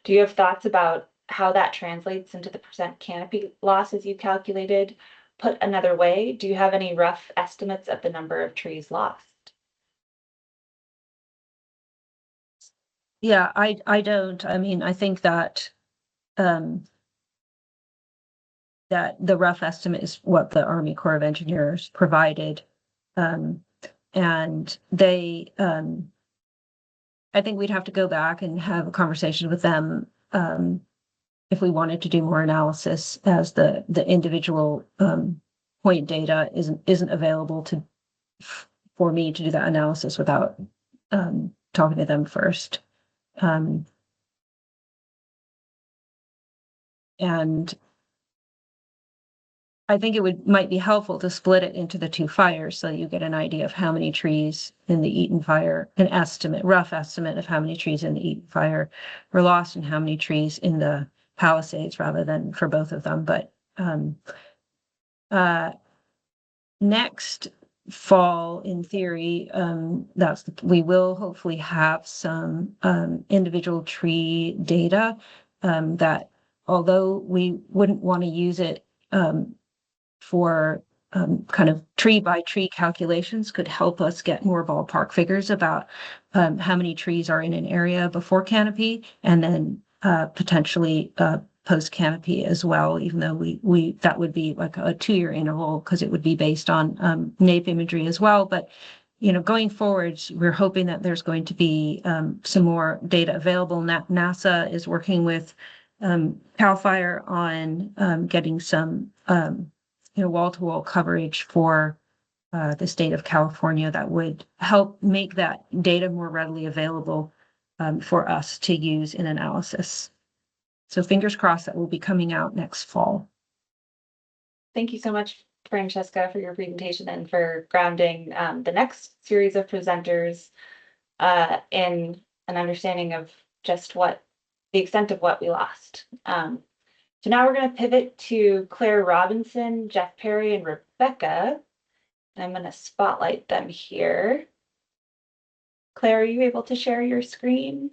Do you have thoughts about how that translates into the percent canopy losses you calculated? Put another way, do you have any rough estimates of the number of trees lost? Yeah, I don't. I mean, I think that that the rough estimate is what the Army Corps of Engineers provided. And they, I think we'd have to go back and have a conversation with them if we wanted to do more analysis, as the individual point data isn't available for me to do that analysis without talking to them first. And I think it might be helpful to split it into the two fires so you get an idea of how many trees in the Eaton fire, an estimate, rough estimate of how many trees in the Eaton fire were lost and how many trees in the Palisades rather than for both of them. But next fall, in theory, we will hopefully have some individual tree data that although we wouldn't want to use it for kind of tree by tree calculations, could help us get more ballpark figures about how many trees are in an area before canopy and then potentially post canopy as well, even though we that would be like a 2-year interval because it would be based on nape imagery as well. But going forwards, we're hoping that there's going to be some more data available. NASA is working with CAL FIRE on getting some wall-to-wall coverage for the state of California that would help make that data more readily available for us to use in analysis. So fingers crossed that will be coming out next fall. Thank you so much, Francesca, for your presentation and for grounding the next series of presenters in an understanding of just the extent of what we lost. So now we're going to pivot to Claire Robinson, Jeff Perry, and Rebecca. And I'm going to spotlight them here. Claire, are you able to share your screen?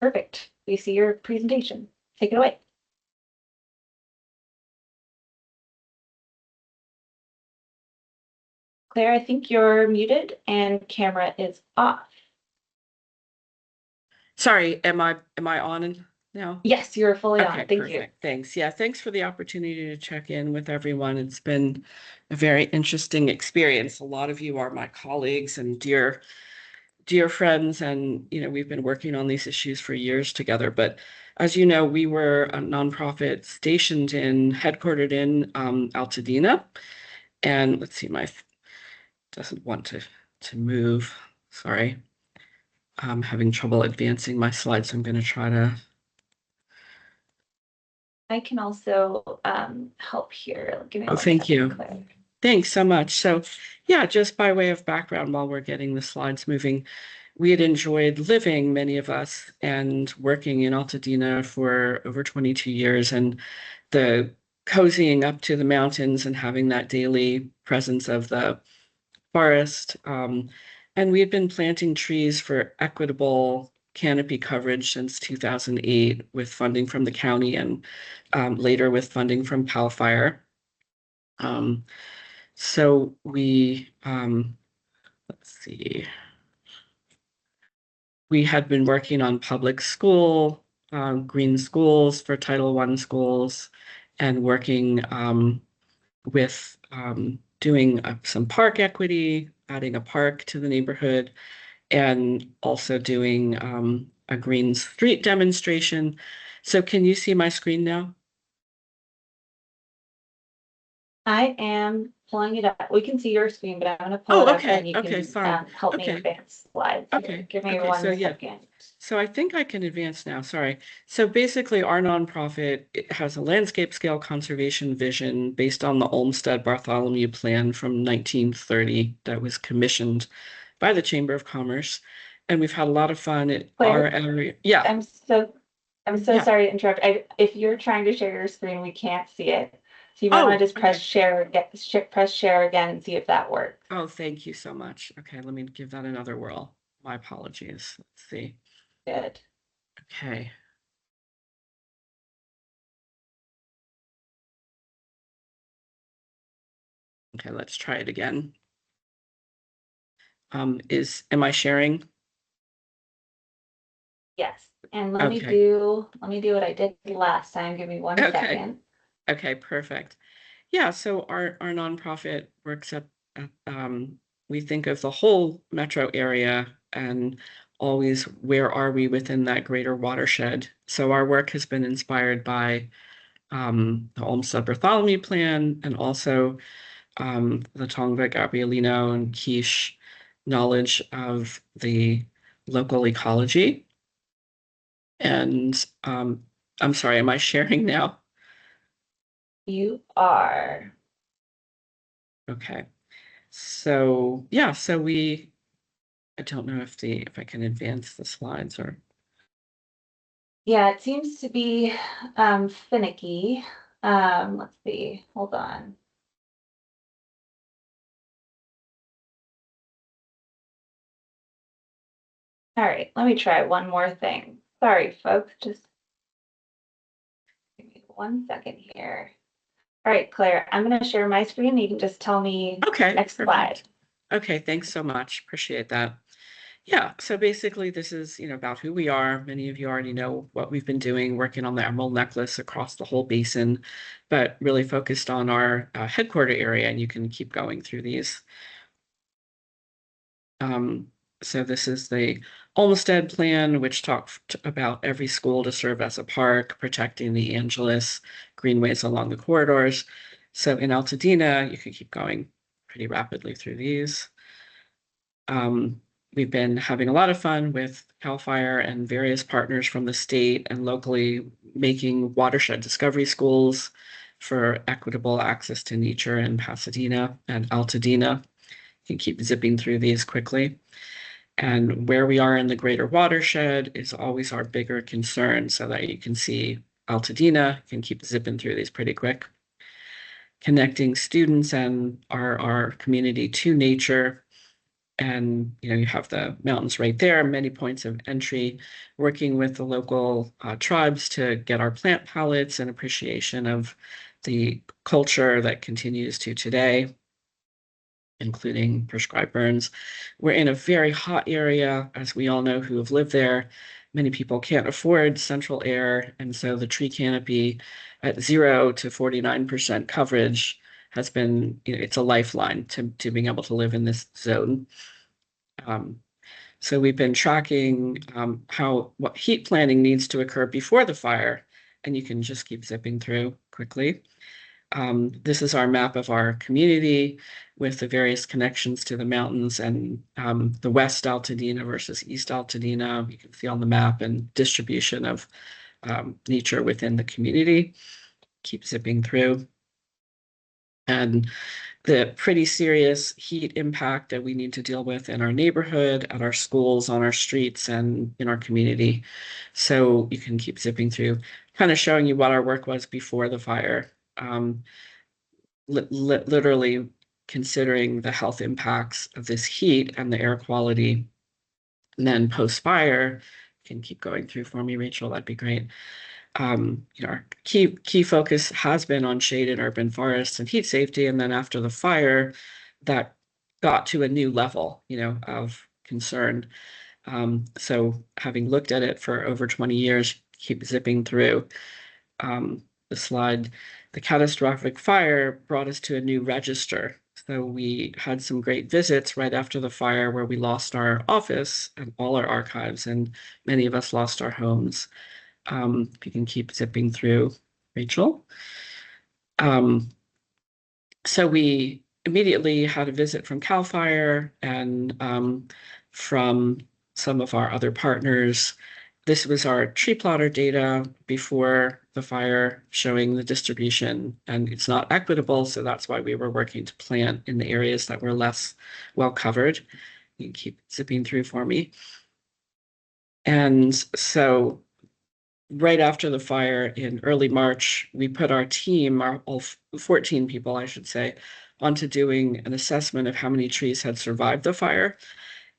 Perfect. We see your presentation. Take it away. Claire, I think you're muted and camera is off. Sorry, am I on now? Yes, you're fully on. Okay, Thank perfect. you. Thanks. Yeah, thanks for the opportunity to check in with everyone. It's been a very interesting experience. A lot of you are my colleagues and dear friends, and we've been working on these issues for years together. But as you know, we were a nonprofit headquartered in Altadena, and let's see, doesn't want to move. Sorry. I'm having trouble advancing my slides. So I'm going to try to. I can also help here. Give me Oh, one thank second, you. Claire. Thanks so much. So yeah, just by way of background while we're getting the slides moving, we had enjoyed living, many of us, and working in Altadena for over 22 years. And the cozying up to the mountains and having that daily presence of the forest. And we had been planting trees for equitable canopy coverage since 2008 with funding from the county and later with funding from CAL FIRE. So let's see, we had been working on public school, green schools for Title I schools, and working with doing some park equity, adding a park to the neighborhood, and also doing a green street demonstration. So can you see my screen now? I am pulling it up. We can see your screen, but I'm going to pull it up and you can fine. help me advance slides. Okay. Give me Okay, one so yeah. second. So I think I can advance now, sorry. So basically our nonprofit has a landscape scale conservation vision based on the Olmsted Bartholomew Plan from 1930 that was commissioned by the Chamber of Commerce. And we've had a lot of fun at our area. Yeah. I'm so Yeah. sorry to interrupt. If you're trying to share your screen, we can't see it. So you might want to just press share, press share again and see if that works. Oh, thank you so much. Okay, let me give that another whirl. My apologies. Let's see. Good. Okay. Okay, let's try it again. Am I sharing? Yes. And let me do what I did last time. Give me one second. Okay, perfect. Yeah, so our nonprofit works at we think of the whole metro area and always where are we within that greater watershed. So our work has been inspired by the Olmsted Bartholomew Plan and also the Tongva, Gabrielino, and Quiche knowledge of the local ecology. And I'm sorry, am I sharing now? You are. Okay. So yeah, I don't know if I can advance the slides or. Yeah, it seems to be finicky. Let's see. Hold on. All right, let me try one more thing. Sorry, folks, just give me 1 second here. All right, Claire, I'm going to share my screen. You can just tell me Okay, next perfect. slide. Okay, thanks so much. Appreciate that. Yeah, so basically this is, about who we are. Many of you already know what we've been doing, working on the Emerald Necklace across the whole basin, but really focused on our headquarter area, and you can keep going through these. So this is the Olmsted Plan, which talked about every school to serve as a park, protecting the Angeles greenways along the corridors. So in Altadena, you can keep going pretty rapidly through these. We've been having a lot of fun with CAL FIRE and various partners from the state and locally making watershed discovery schools for equitable access to nature in Pasadena and Altadena. You can keep zipping through these quickly. And where we are in the greater watershed is always our bigger concern, so that you can see Altadena. You can keep zipping through these pretty quick. Connecting students and our community to nature. And you have the mountains right there, many points of entry, working with the local tribes to get our plant palettes and appreciation of the culture that continues to today, including prescribed burns. We're in a very hot area, as we all know who have lived there. Many people can't afford central air, and so the tree canopy at 0 to 49% coverage has been, it's a lifeline to being able to live in this zone. So we've been tracking what heat planning needs to occur before the fire, and you can just keep zipping through quickly. This is our map of our community with the various connections to the mountains and the West Altadena versus East Altadena. You can see on the map and distribution of nature within the community. Keep zipping through. And the pretty serious heat impact that we need to deal with in our neighborhood, at our schools, on our streets, and in our community. So you can keep zipping through, kind of showing you what our work was before the fire. Literally considering the health impacts of this heat and the air quality. And then post-fire, you can keep going through for me, Rachel, that'd be great. Our key focus has been on shade and urban forests and heat safety. And then after the fire, that got to a new level, of concern. So having looked at it for over 20 years, keep zipping through the slide, the catastrophic fire brought us to a new register. So we had some great visits right after the fire where we lost our office and all our archives, and many of us lost our homes. If you can keep zipping through, Rachel. So we immediately had a visit from CAL FIRE and from some of our other partners. This was our tree plotter data before the fire, showing the distribution, and it's not equitable, so that's why we were working to plant in the areas that were less well covered. You can keep zipping through for me. And so right after the fire in early March, we put our team, all 14 people, I should say, onto doing an assessment of how many trees had survived the fire.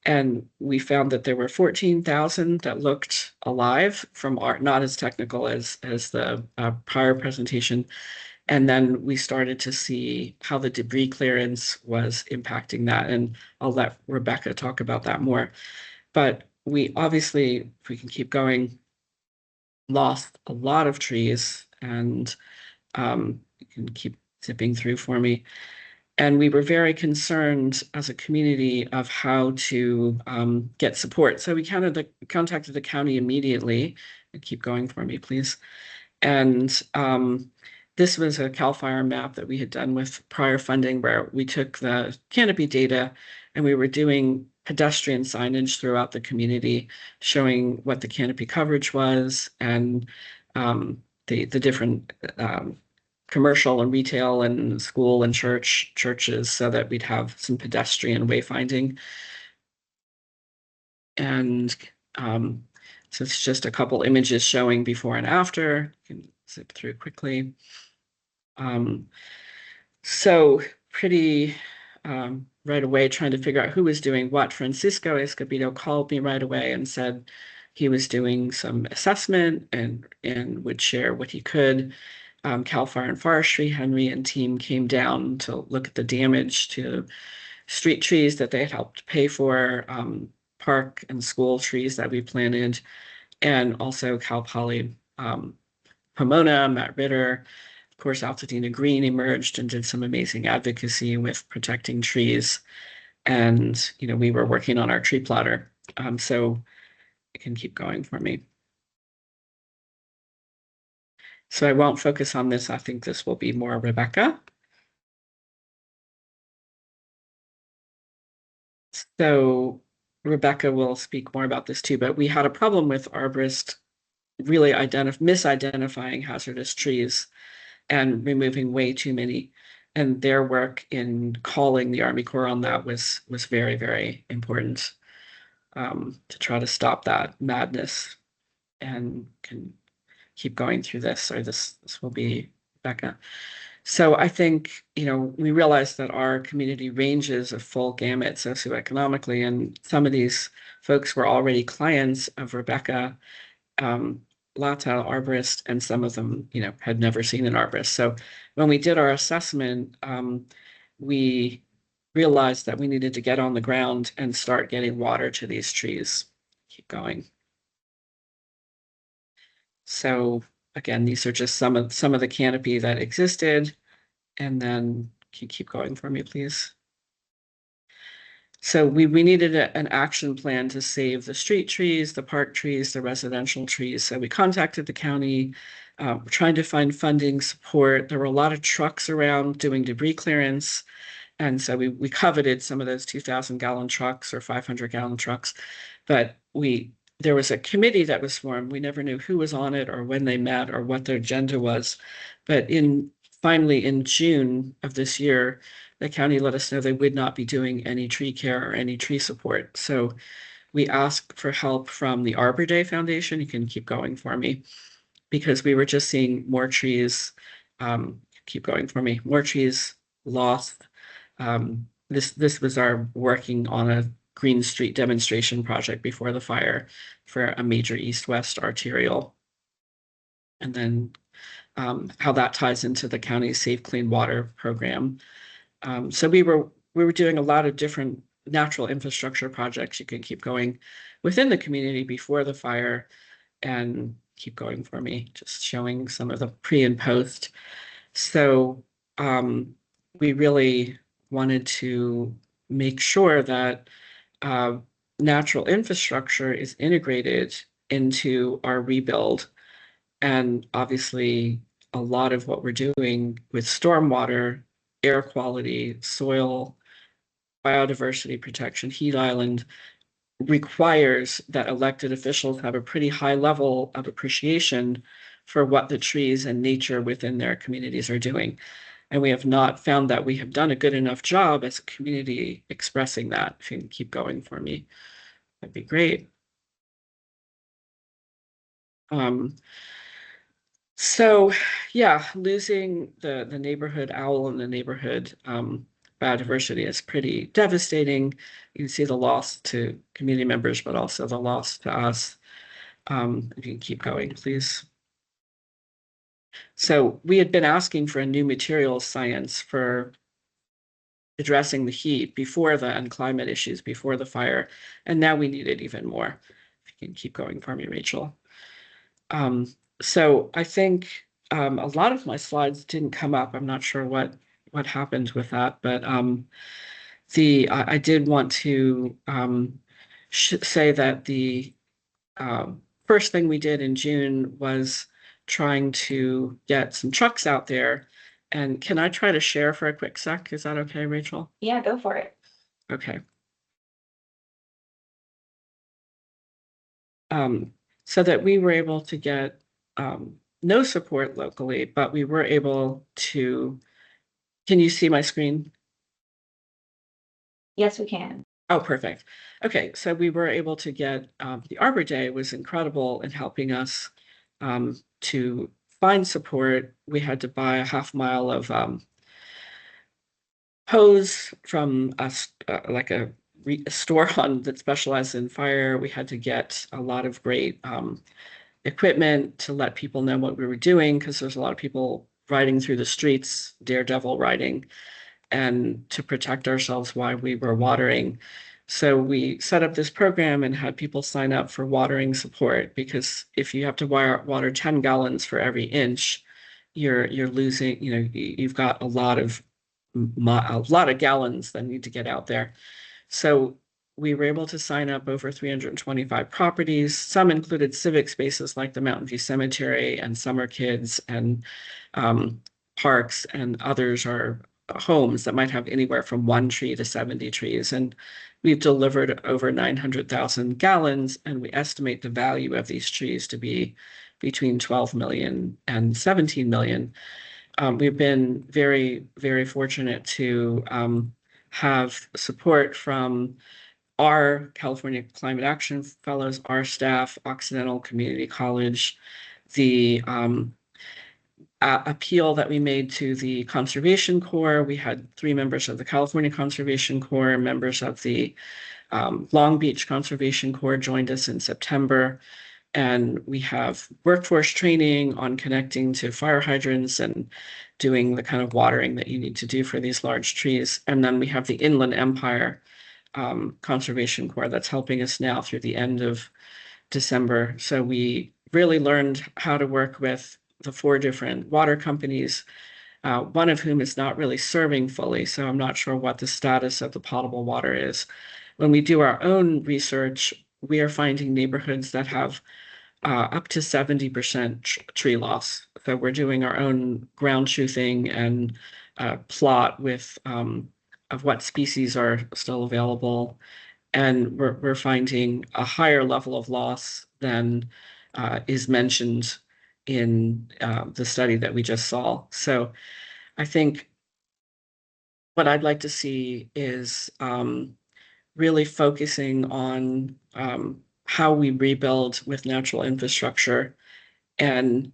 And we found that there were 14,000 that looked alive from not as technical as the prior presentation. And then we started to see how the debris clearance was impacting that. And I'll let Rebecca talk about that more. But we obviously, if we can keep going, lost a lot of trees, and you can keep zipping through for me. And we were very concerned as a community of how to get support. So we contacted the county immediately. Keep going for me, please. And this was a CAL FIRE map that we had done with prior funding, where we took the canopy data and we were doing pedestrian signage throughout the community showing what the canopy coverage was and the different commercial and retail and school and churches so that we'd have some pedestrian wayfinding. And so it's just a couple images showing before and after. You can zip through quickly. So pretty right away trying to figure out who was doing what. Francisco Escobedo called me right away and said he was doing some assessment and would share what he could. Cal Fire and Forestry, Henry and team came down to look at the damage to street trees that they had helped pay for, park and school trees that we planted, and also Cal Poly Pomona, Matt Ritter. Of course, Altadena Green emerged and did some amazing advocacy with protecting trees. And, you know, we were working on our tree plotter. So it can keep going for me. So I won't focus on this. I think this will be more Rebecca. So Rebecca will speak more about this too, but we had a problem with arborists really misidentifying hazardous trees and removing way too many. And their work in calling the Army Corps on that was very, very important to try to stop that madness, and can keep going through this, or this will be Becca. So I think, you know, we realized that our community ranges a full gamut socioeconomically, and some of these folks were already clients of Rebecca, Lata arborist, and some of them, you know, had never seen an arborist. So when we did our assessment, we realized that we needed to get on the ground and start getting water to these trees. Keep going. So again, these are just some of the canopy that existed. And then can you keep going for me, please? So we needed an action plan to save the street trees, the park trees, the residential trees. So we contacted the county, trying to find funding support. There were a lot of trucks around doing debris clearance. And so we coveted some of those 2,000-gallon trucks or 500-gallon trucks. But there was a committee that was formed. We never knew who was on it or when they met or what their agenda was. But finally, in June of this year, the county let us know they would not be doing any tree care or any tree support. So we asked for help from the Arbor Day Foundation. You can keep going for me, because we were just seeing more trees. Keep going for me. More trees lost. This was our working on a Green Street demonstration project before the fire for a major east-west arterial. And then how that ties into the county's Safe Clean Water program. So we were doing a lot of different natural infrastructure projects. You can keep going within the community before the fire, and keep going for me, just showing some of the pre and post. So we really wanted to make sure that natural infrastructure is integrated into our rebuild. And obviously, a lot of what we're doing with stormwater, air quality, soil, biodiversity protection, heat island, requires that elected officials have a pretty high level of appreciation for what the trees and nature within their communities are doing. And we have not found that we have done a good enough job as a community expressing that. If you can keep going for me, that'd be great. So yeah, losing the neighborhood owl and the neighborhood biodiversity is pretty devastating. You can see the loss to community members, but also the loss to us. If you can keep going, please. So we had been asking for a new materials science for addressing the heat before and climate issues before the fire, and now we need it even more. If you can keep going for me, Rachel. So I think a lot of my slides didn't come up. I'm not sure what happened with that, but I did want to say that the first thing we did in June was trying to get some trucks out there. And can I try to share for a quick sec? Is that okay, Rachel? Yeah, go for it. Okay. so that we were able to get no support locally, but we were able to. Can you see my screen? Yes, we can. Oh, perfect. Okay, so we were able to get the Arbor Day was incredible in helping us to find support. We had to buy a half-mile of hose from like a store on that specialized in fire. We had to get a lot of great equipment to let people know what we were doing, because there's a lot of people riding through the streets, daredevil riding, and to protect ourselves while we were watering. So we set up this program and had people sign up for watering support, because if you have to water 10 gallons for every inch, you're losing, you've got a lot of gallons that need to get out there. So we were able to sign up over 325 properties. Some included civic spaces like the Mountain View Cemetery and Summer Kids and parks, and others are homes that might have anywhere from 1 tree to 70 trees. And we've delivered over 900,000 gallons, and we estimate the value of these trees to be between 12 million and 17 million. We've been very, very fortunate to have support from our California Climate Action Fellows, our staff, Occidental Community College, the appeal that we made to the Conservation Corps. We had 3 members of the California Conservation Corps, members of the Long Beach Conservation Corps joined us in September. And we have workforce training on connecting to fire hydrants and doing the kind of watering that you need to do for these large trees. And then we have the Inland Empire Conservation Corps that's helping us now through the end of December. So we really learned how to work with the 4 different water companies, one of whom is not really serving fully. So I'm not sure what the status of the potable water is. When we do our own research, we are finding neighborhoods that have up to 70% tree loss. So we're doing our own ground truthing and plot with of what species are still available. And we're finding a higher level of loss than is mentioned in the study that we just saw. So I think what I'd like to see is really focusing on how we rebuild with natural infrastructure, and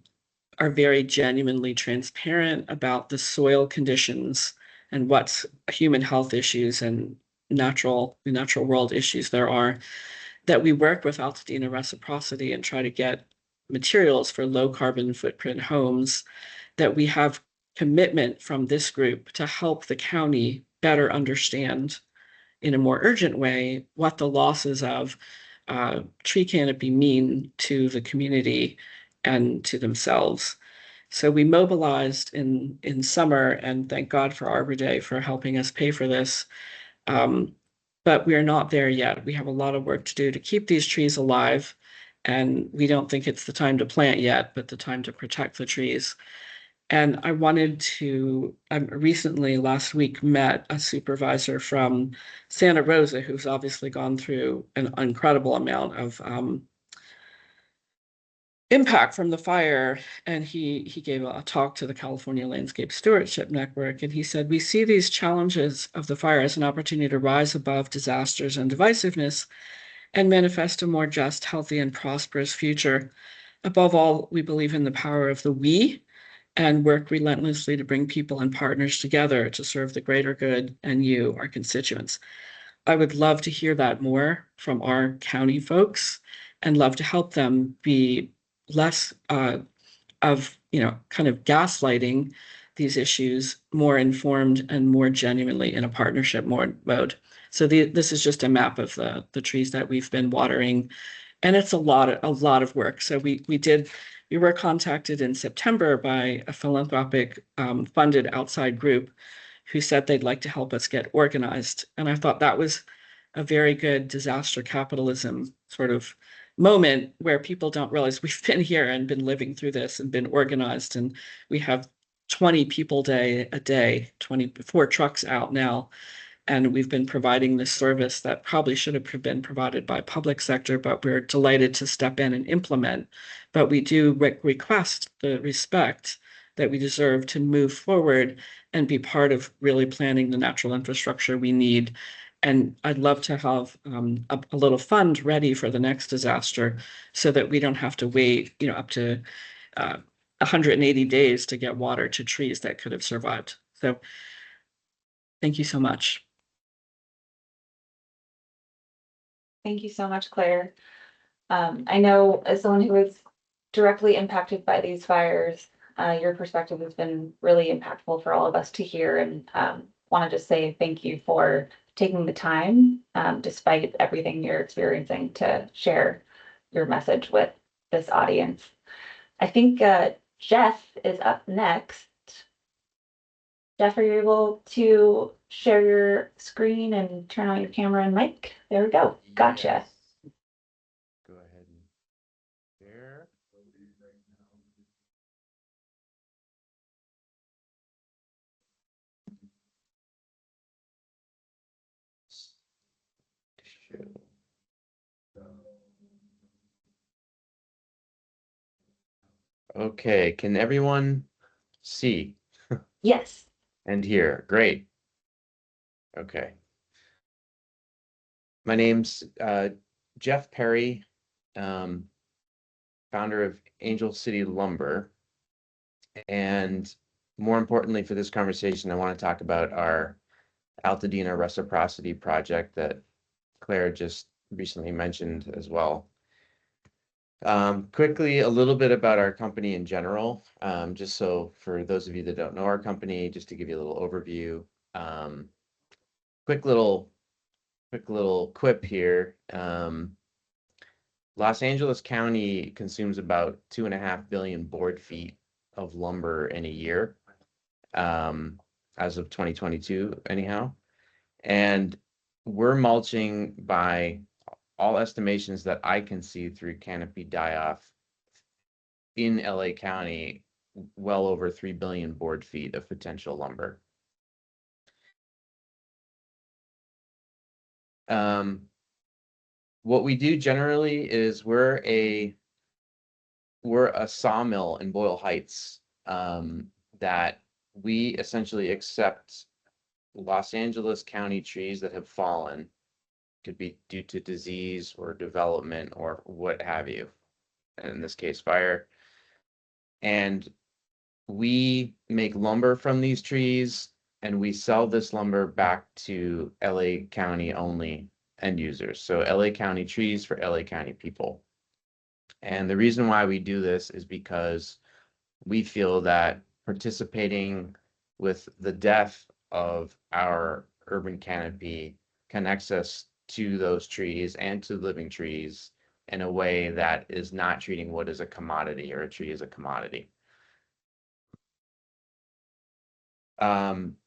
are very genuinely transparent about the soil conditions and what's human health issues and natural world issues there are, that we work with Altadena Reciprocity and try to get materials for low carbon footprint homes, that we have commitment from this group to help the county better understand in a more urgent way what the losses of tree canopy mean to the community and to themselves. So we mobilized in summer, and thank God for Arbor Day for helping us pay for this. But we're not there yet. We have a lot of work to do to keep these trees alive. And we don't think it's the time to plant yet, but the time to protect the trees. And I recently, last week, met a supervisor from Santa Rosa, who's obviously gone through an incredible amount of impact from the fire. And he gave a talk to the California Landscape Stewardship Network. And he said, we see these challenges of the fire as an opportunity to rise above disasters and divisiveness and manifest a more just, healthy, and prosperous future. Above all, we believe in the power of the we, and work relentlessly to bring people and partners together to serve the greater good and you, our constituents. I would love to hear that more from our county folks, and love to help them be less of, kind of gaslighting these issues, more informed and more genuinely in a partnership mode. So this is just a map of the trees that we've been watering, and it's a lot of work. So we were contacted in September by a philanthropic funded outside group who said they'd like to help us get organized. And I thought that was a very good disaster capitalism sort of moment, where people don't realize we've been here and been living through this and been organized. And we have 20 people a day, 24 trucks out now And we've been providing this service that probably should have been provided by public sector, but we're delighted to step in and implement. But we do request the respect that we deserve to move forward and be part of really planning the natural infrastructure we need. And I'd love to have a little fund ready for the next disaster so that we don't have to wait, up to 180 days to get water to trees that could have survived. So thank you so much. Thank you so much, Claire. I know as someone who was directly impacted by these fires, your perspective has been really impactful for all of us to hear, and want to just say thank you for taking the time, despite everything you're experiencing, to share your message with this audience. I think Jeff is up next. Jeff, are you able to share your screen and turn on your camera and mic? There we go. Gotcha. Yes. Go ahead and share. Okay, can everyone see Yes. and hear? Great. Okay. My name's Jeff Perry, founder of Angel City Lumber. And more importantly for this conversation, I want to talk about our Altadena Reciprocity project that Claire just recently mentioned as well. Quickly, a little bit about our company in general, just so for those of you that don't know our company, just to give you a little overview. Quick little quip here. Los Angeles County consumes about 2.5 billion board feet of lumber in a year, as of 2022, anyhow. And we're mulching, by all estimations that I can see through canopy die-off, in LA County, well over 3 billion board feet of potential lumber. What we do generally is we're a sawmill in Boyle Heights, that we essentially accept Los Angeles County trees that have fallen, could be due to disease or development or what have you, and in this case fire, and we make lumber from these trees, and we sell this lumber back to LA County only end users. So LA County trees for LA County people. And the reason why we do this is because we feel that participating with the death of our urban canopy connects us to those trees and to living trees in a way that is not treating wood as a commodity or a tree as a commodity.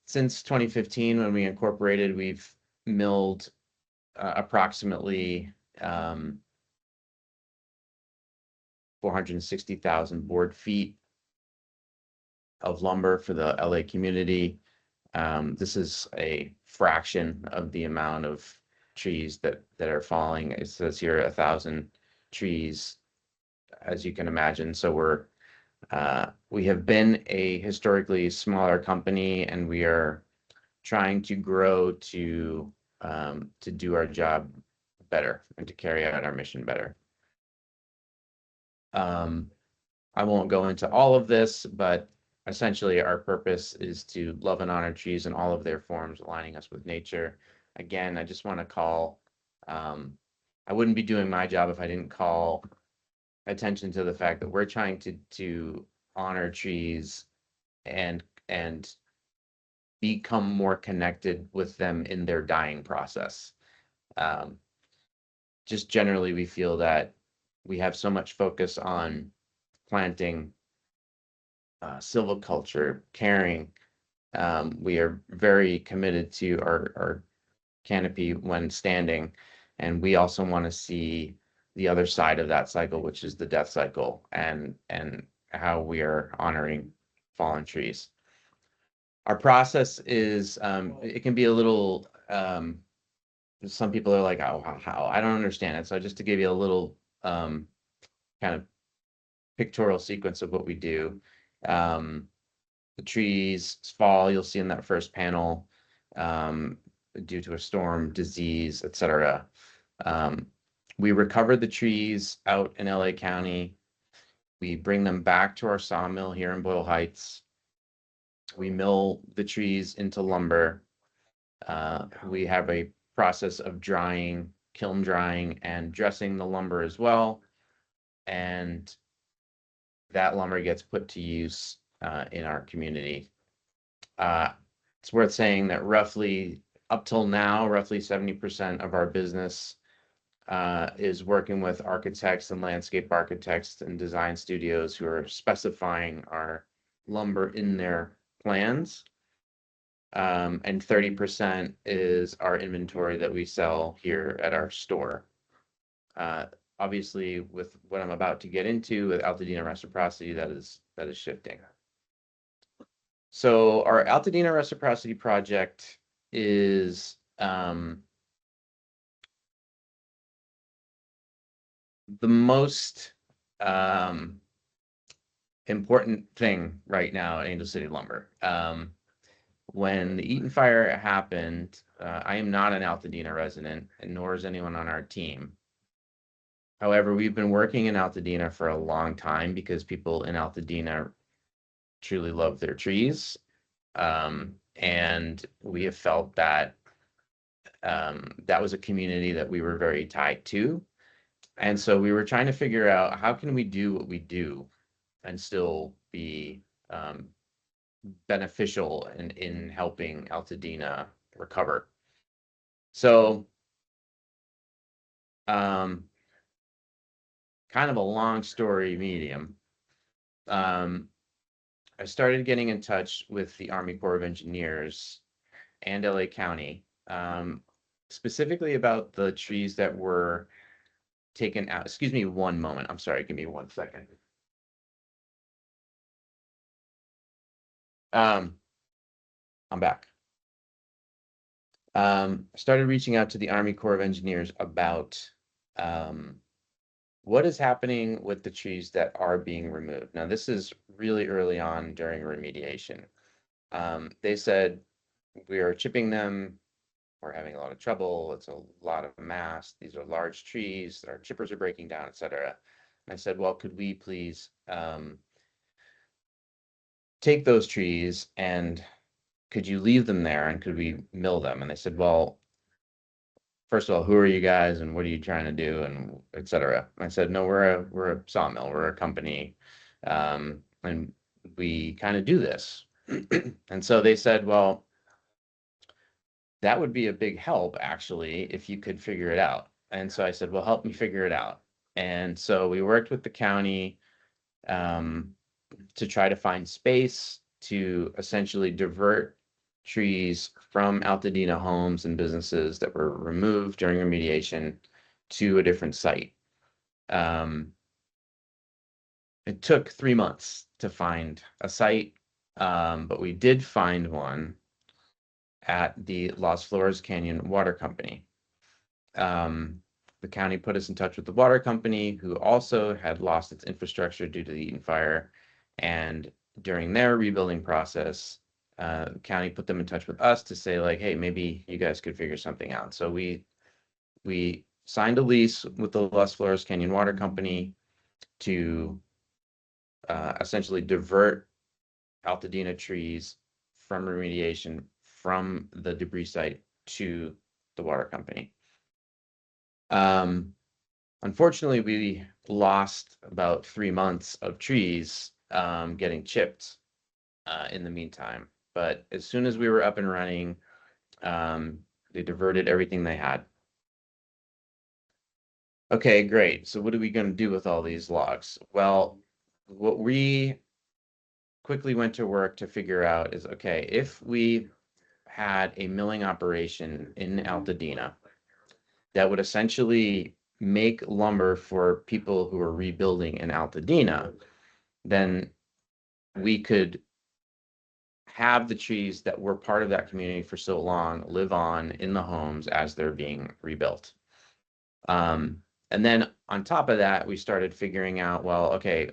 Since 2015, when we incorporated, we've milled approximately 460,000 board feet of lumber for the LA community. This is a fraction of the amount of trees that are falling. It says here 1,000 trees, as you can imagine. So we have been a historically smaller company, and we are trying to grow to do our job better and to carry out our mission better. I won't go into all of this, but essentially our purpose is to love and honor trees in all of their forms, aligning us with nature. Again, I just want to call, I wouldn't be doing my job if I didn't call attention to the fact that we're trying to honor trees and become more connected with them in their dying process. Just generally, we feel that we have so much focus on planting, silviculture, caring. We are very committed to our canopy when standing, and we also want to see the other side of that cycle, which is the death cycle, and how we are honoring fallen trees. Our process is, it can be a little some people are like, oh, how? I don't understand it. So just to give you a little kind of pictorial sequence of what we do. The trees fall, you'll see in that first panel, due to a storm, disease, etc. We recover the trees out in LA County. We bring them back to our sawmill here in Boyle Heights. We mill the trees into lumber. We have a process of drying, kiln drying, and dressing the lumber as well. And that lumber gets put to use in our community. It's worth saying that roughly up till now, roughly 70% of our business is working with architects and landscape architects and design studios who are specifying our lumber in their plans. And 30% is our inventory that we sell here at our store. Obviously, with what I'm about to get into with Altadena Reciprocity, that is shifting. So our Altadena Reciprocity project is the most important thing right now at Angel City Lumber. When the Eaton fire happened, I am not an Altadena resident, and nor is anyone on our team. However, we've been working in Altadena for a long time because people in Altadena truly love their trees. And we have felt that that was a community that we were very tied to. And so we were trying to figure out how can we do what we do and still be beneficial in helping Altadena recover. So kind of a long story medium. I started getting in touch with the Army Corps of Engineers and LA County, specifically about the trees that were taken out. Excuse me one moment. I'm sorry. Give me 1 second. I'm back. Started reaching out to the Army Corps of Engineers about what is happening with the trees that are being removed. Now, this is really early on during remediation. They said, we are chipping them. We're having a lot of trouble. It's a lot of mass. These are large trees. Our chippers are breaking down, etc. And I said, well, could we please take those trees and could you leave them there and could we mill them? And they said, well, first of all, who are you guys and what are you trying to do and etc. I said, no, we're a sawmill, we're a company, and we kind of do this. And so they said, well, that would be a big help actually if you could figure it out. And so I said, well, help me figure it out. And so we worked with the county to try to find space to essentially divert trees from Altadena homes and businesses that were removed during remediation to a different site. It took 3 months to find a site, but we did find one at the Las Flores Canyon Water Company. The county put us in touch with the water company, who also had lost its infrastructure due to the Eaton fire. And during their rebuilding process, the county put them in touch with us to say, like, hey, maybe you guys could figure something out. So we signed a lease with the Las Flores Canyon Water Company to essentially divert Altadena trees from remediation from the debris site to the water company. Unfortunately, we lost about 3 months of trees getting chipped in the meantime. But as soon as we were up and running, they diverted everything they had. Okay, great. So what are we going to do with all these logs? Well, what we quickly went to work to figure out is, okay, if we had a milling operation in Altadena that would essentially make lumber for people who are rebuilding in Altadena, then we could have the trees that were part of that community for so long live on in the homes as they're being rebuilt. And then on top of that, we started figuring out, well, okay,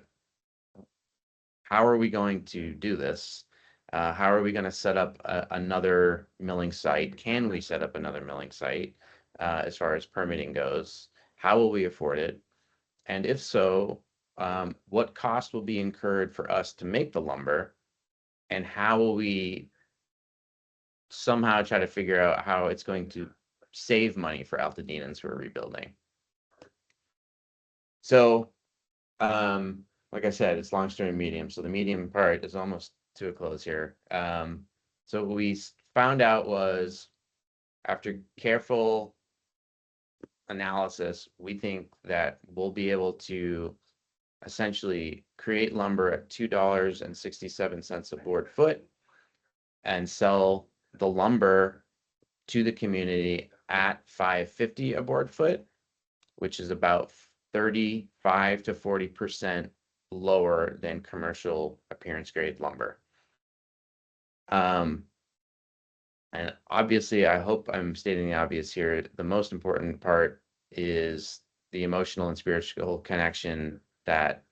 how are we going to do this? How are we going to set up another milling site? Can we set up another milling site as far as permitting goes? How will we afford it? And if so, what cost will be incurred for us to make the lumber? And how will we somehow try to figure out how it's going to save money for Altadenans who are rebuilding? So, like I said, it's long story medium. So the medium part is almost to a close here. So what we found out was, after careful analysis, we think that we'll be able to essentially create lumber at $2.67 a board foot and sell the lumber to the community at $5.50 a board foot, which is about 35 to 40% lower than commercial appearance grade lumber. And obviously, I hope I'm stating the obvious here. The most important part is the emotional and spiritual connection that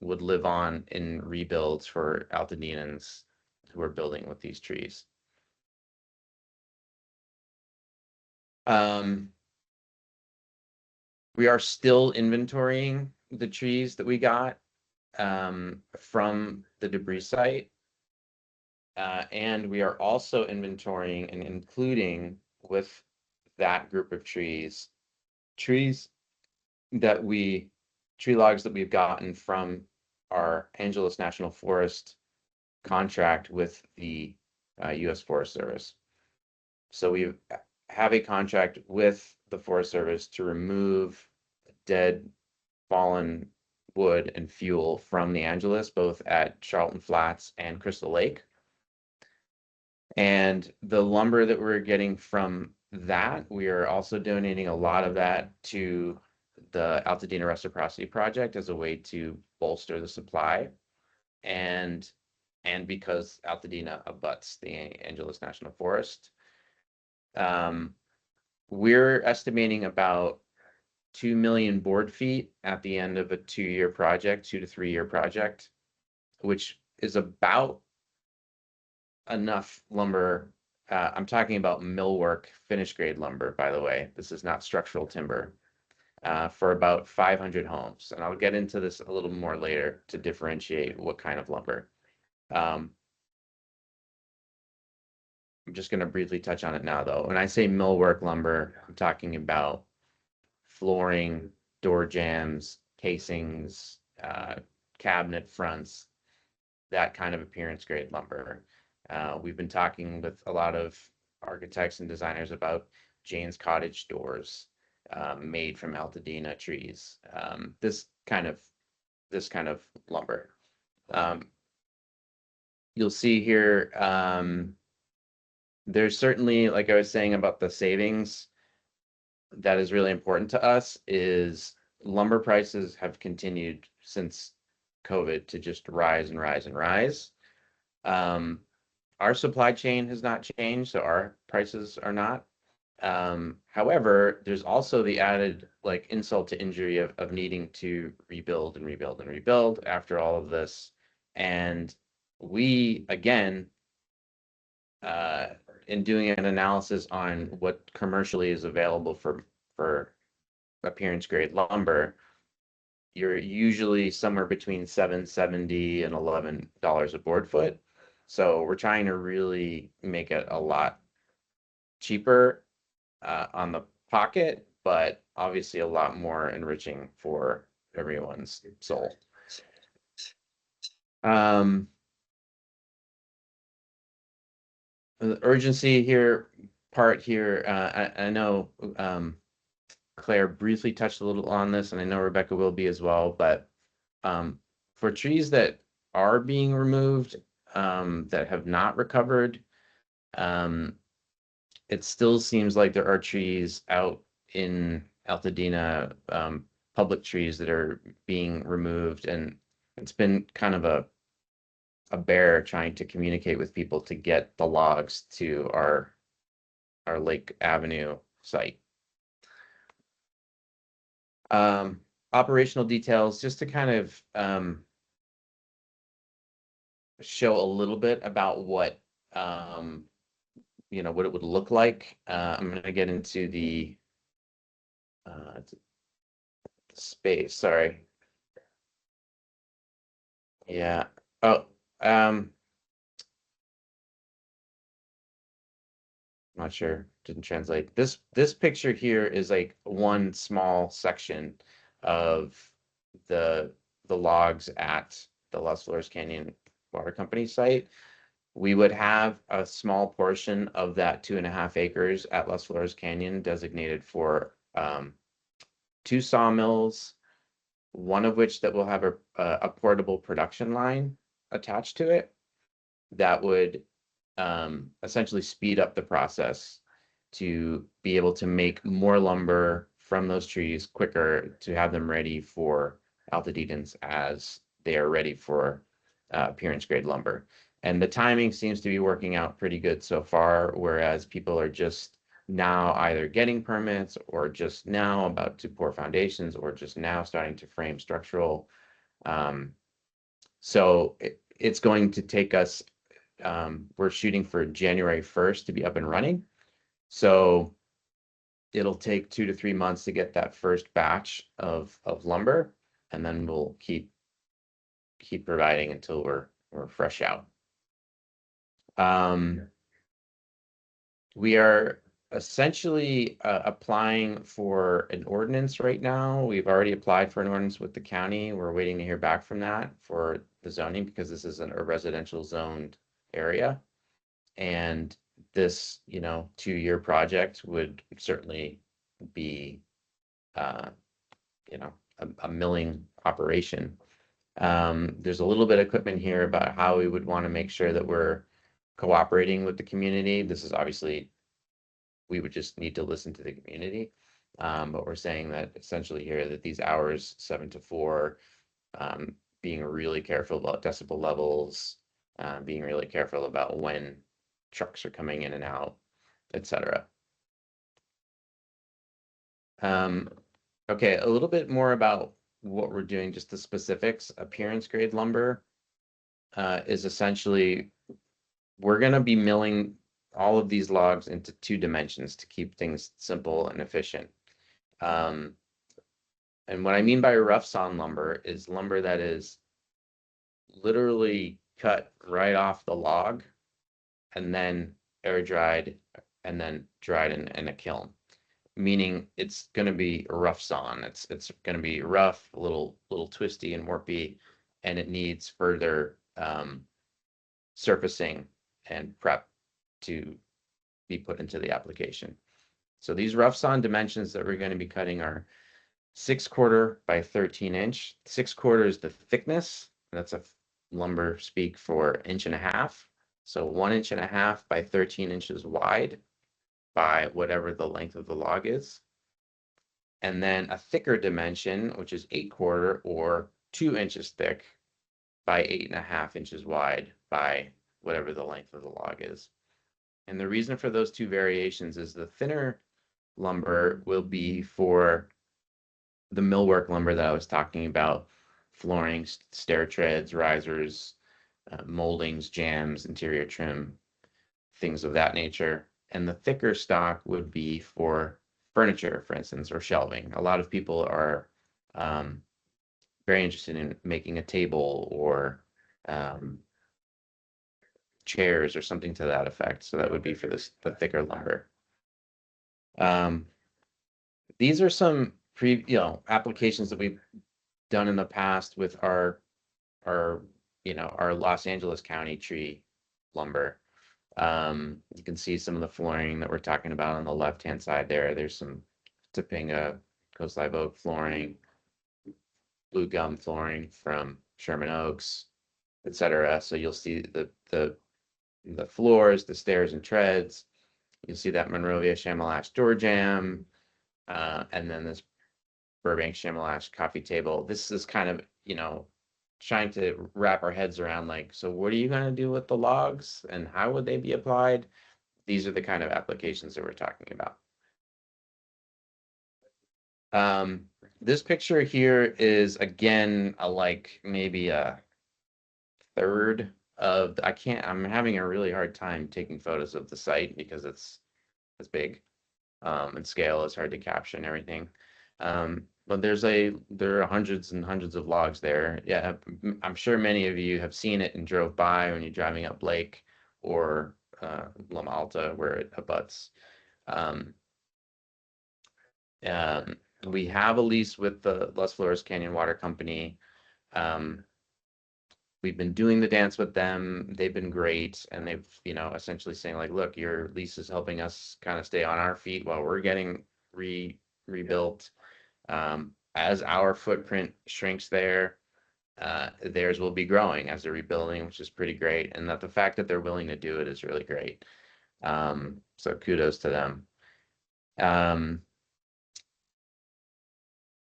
would live on in rebuilds for Altadenans who are building with these trees. We are still inventorying the trees that we got from the debris site. And we are also inventorying and including with that group of trees that tree logs that we've gotten from our Angeles National Forest contract with the U.S. Forest Service. So we have a contract with the Forest Service to remove dead, fallen wood and fuel from the Angeles, both at Charlton Flats and Crystal Lake. And the lumber that we're getting from that, we are also donating a lot of that to the Altadena Reciprocity Project as a way to bolster the supply. And because Altadena abuts the Angeles National Forest, we're estimating about 2 million board feet at the end of a 2-year project, 2 to 3 year project, which is about enough lumber. I'm talking about millwork finished grade lumber, by the way. This is not structural timber, for about 500 homes. And I'll get into this a little more later to differentiate what kind of lumber. I'm just going to briefly touch on it now, though. When I say millwork lumber, I'm talking about flooring, door jambs, casings, cabinet fronts, that kind of appearance grade lumber. We've been talking with a lot of architects and designers about Jane's Cottage doors made from Altadena trees. This kind of lumber. You'll see here, there's certainly, like I was saying about the savings, that is really important to us is lumber prices have continued since COVID to just rise and rise and rise. Our supply chain has not changed, so our prices are not. However, there's also the added like insult to injury of needing to rebuild and rebuild and rebuild after all of this. And we, again, in doing an analysis on what commercially is available for appearance grade lumber, you're usually somewhere between $7.70 and $11 a board foot. So we're trying to really make it a lot cheaper on the pocket, but obviously a lot more enriching for everyone's soul. The urgency here, I know Claire briefly touched a little on this, and I know Rebecca will be as well, but for trees that are being removed, that have not recovered, it still seems like there are trees out in Altadena, public trees that are being removed, and it's been kind of a a bear trying to communicate with people to get the logs to our Lake Avenue site. Operational details, just to kind of show a little bit about what what it would look like. I'm going to get into the space. Sorry. Yeah. Oh, not sure. Didn't translate. This picture here is like one small section of the logs at the Las Flores Canyon Water Company site. We would have a small portion of that 2.5 acres at Las Flores Canyon designated for 2 sawmills, one of which that will have a portable production line attached to it that would essentially speed up the process to be able to make more lumber from those trees quicker, to have them ready for Altadedans as they are ready for appearance grade lumber. And the timing seems to be working out pretty good so far, whereas people are just now either getting permits or just now about to pour foundations or just now starting to frame structural. So it's going to take us, we're shooting for January 1st to be up and running. So it'll take 2 to 3 months to get that first batch of lumber, and then we'll keep providing until we're fresh out. We are essentially applying for an ordinance right now. We've already applied for an ordinance with the county. We're waiting to hear back from that for the zoning, because this is a residential zoned area. And this, 2-year project would certainly be, a milling operation. There's a little bit of equipment here about how we would want to make sure that we're cooperating with the community. This is obviously, we would just need to listen to the community. But we're saying that essentially here that these hours, 7 to 4, being really careful about decibel levels, being really careful about when trucks are coming in and out, etc. Okay, a little bit more about what we're doing, just the specifics. Appearance grade lumber is essentially, we're going to be milling all of these logs into 2 dimensions to keep things simple and efficient. And what I mean by rough sawn lumber is lumber that is literally cut right off the log and then air dried and then dried in a kiln. Meaning it's going to be a rough sawn. It's going to be rough, a little twisty and warpy, and it needs further surfacing and prep to be put into the application. So these rough sawn dimensions that we're going to be cutting are 6/4 by 13 inch. 6/4 is the thickness. That's a lumber speak for 1.5 inches. So 1.5 inches by 13 inches wide by whatever the length of the log is. And then a thicker dimension, which is 8/4 or 2 inches thick by 8.5 inches wide by whatever the length of the log is. And the reason for those 2 variations is the thinner lumber will be for the millwork lumber that I was talking about: flooring, stair treads, risers, moldings, jambs, interior trim, things of that nature. And the thicker stock would be for furniture, for instance, or shelving. A lot of people are very interested in making a table or chairs or something to that effect. So that would be for the thicker lumber. These are some applications that we've done in the past with our Los Angeles County tree lumber. You can see some of the flooring that we're talking about on the left-hand side there. There's some Topanga Coast Live Oak flooring, blue gum flooring from Sherman Oaks, etc. So you'll see the floors, the stairs and treads. You'll see that Monrovia Chamelash door jamb, and then this Burbank Chamelash coffee table. This is kind of, trying to wrap our heads around, like, so what are you going to do with the logs and how would they be applied? These are the kind of applications that we're talking about. This picture here is again maybe a third of I'm having a really hard time taking photos of the site because it's big. And scale is hard to capture and everything. But there are hundreds and hundreds of logs there. Yeah, I'm sure many of you have seen it and drove by when you're driving up Lake or Loma Alta where it abuts. We have a lease with the Las Flores Canyon Water Company. We've been doing the dance with them. They've been great. And they've, essentially saying like, look, your lease is helping us kind of stay on our feet while we're getting rebuilt. As our footprint shrinks there, theirs will be growing as they're rebuilding, which is pretty great. And that the fact that they're willing to do it is really great. So kudos to them.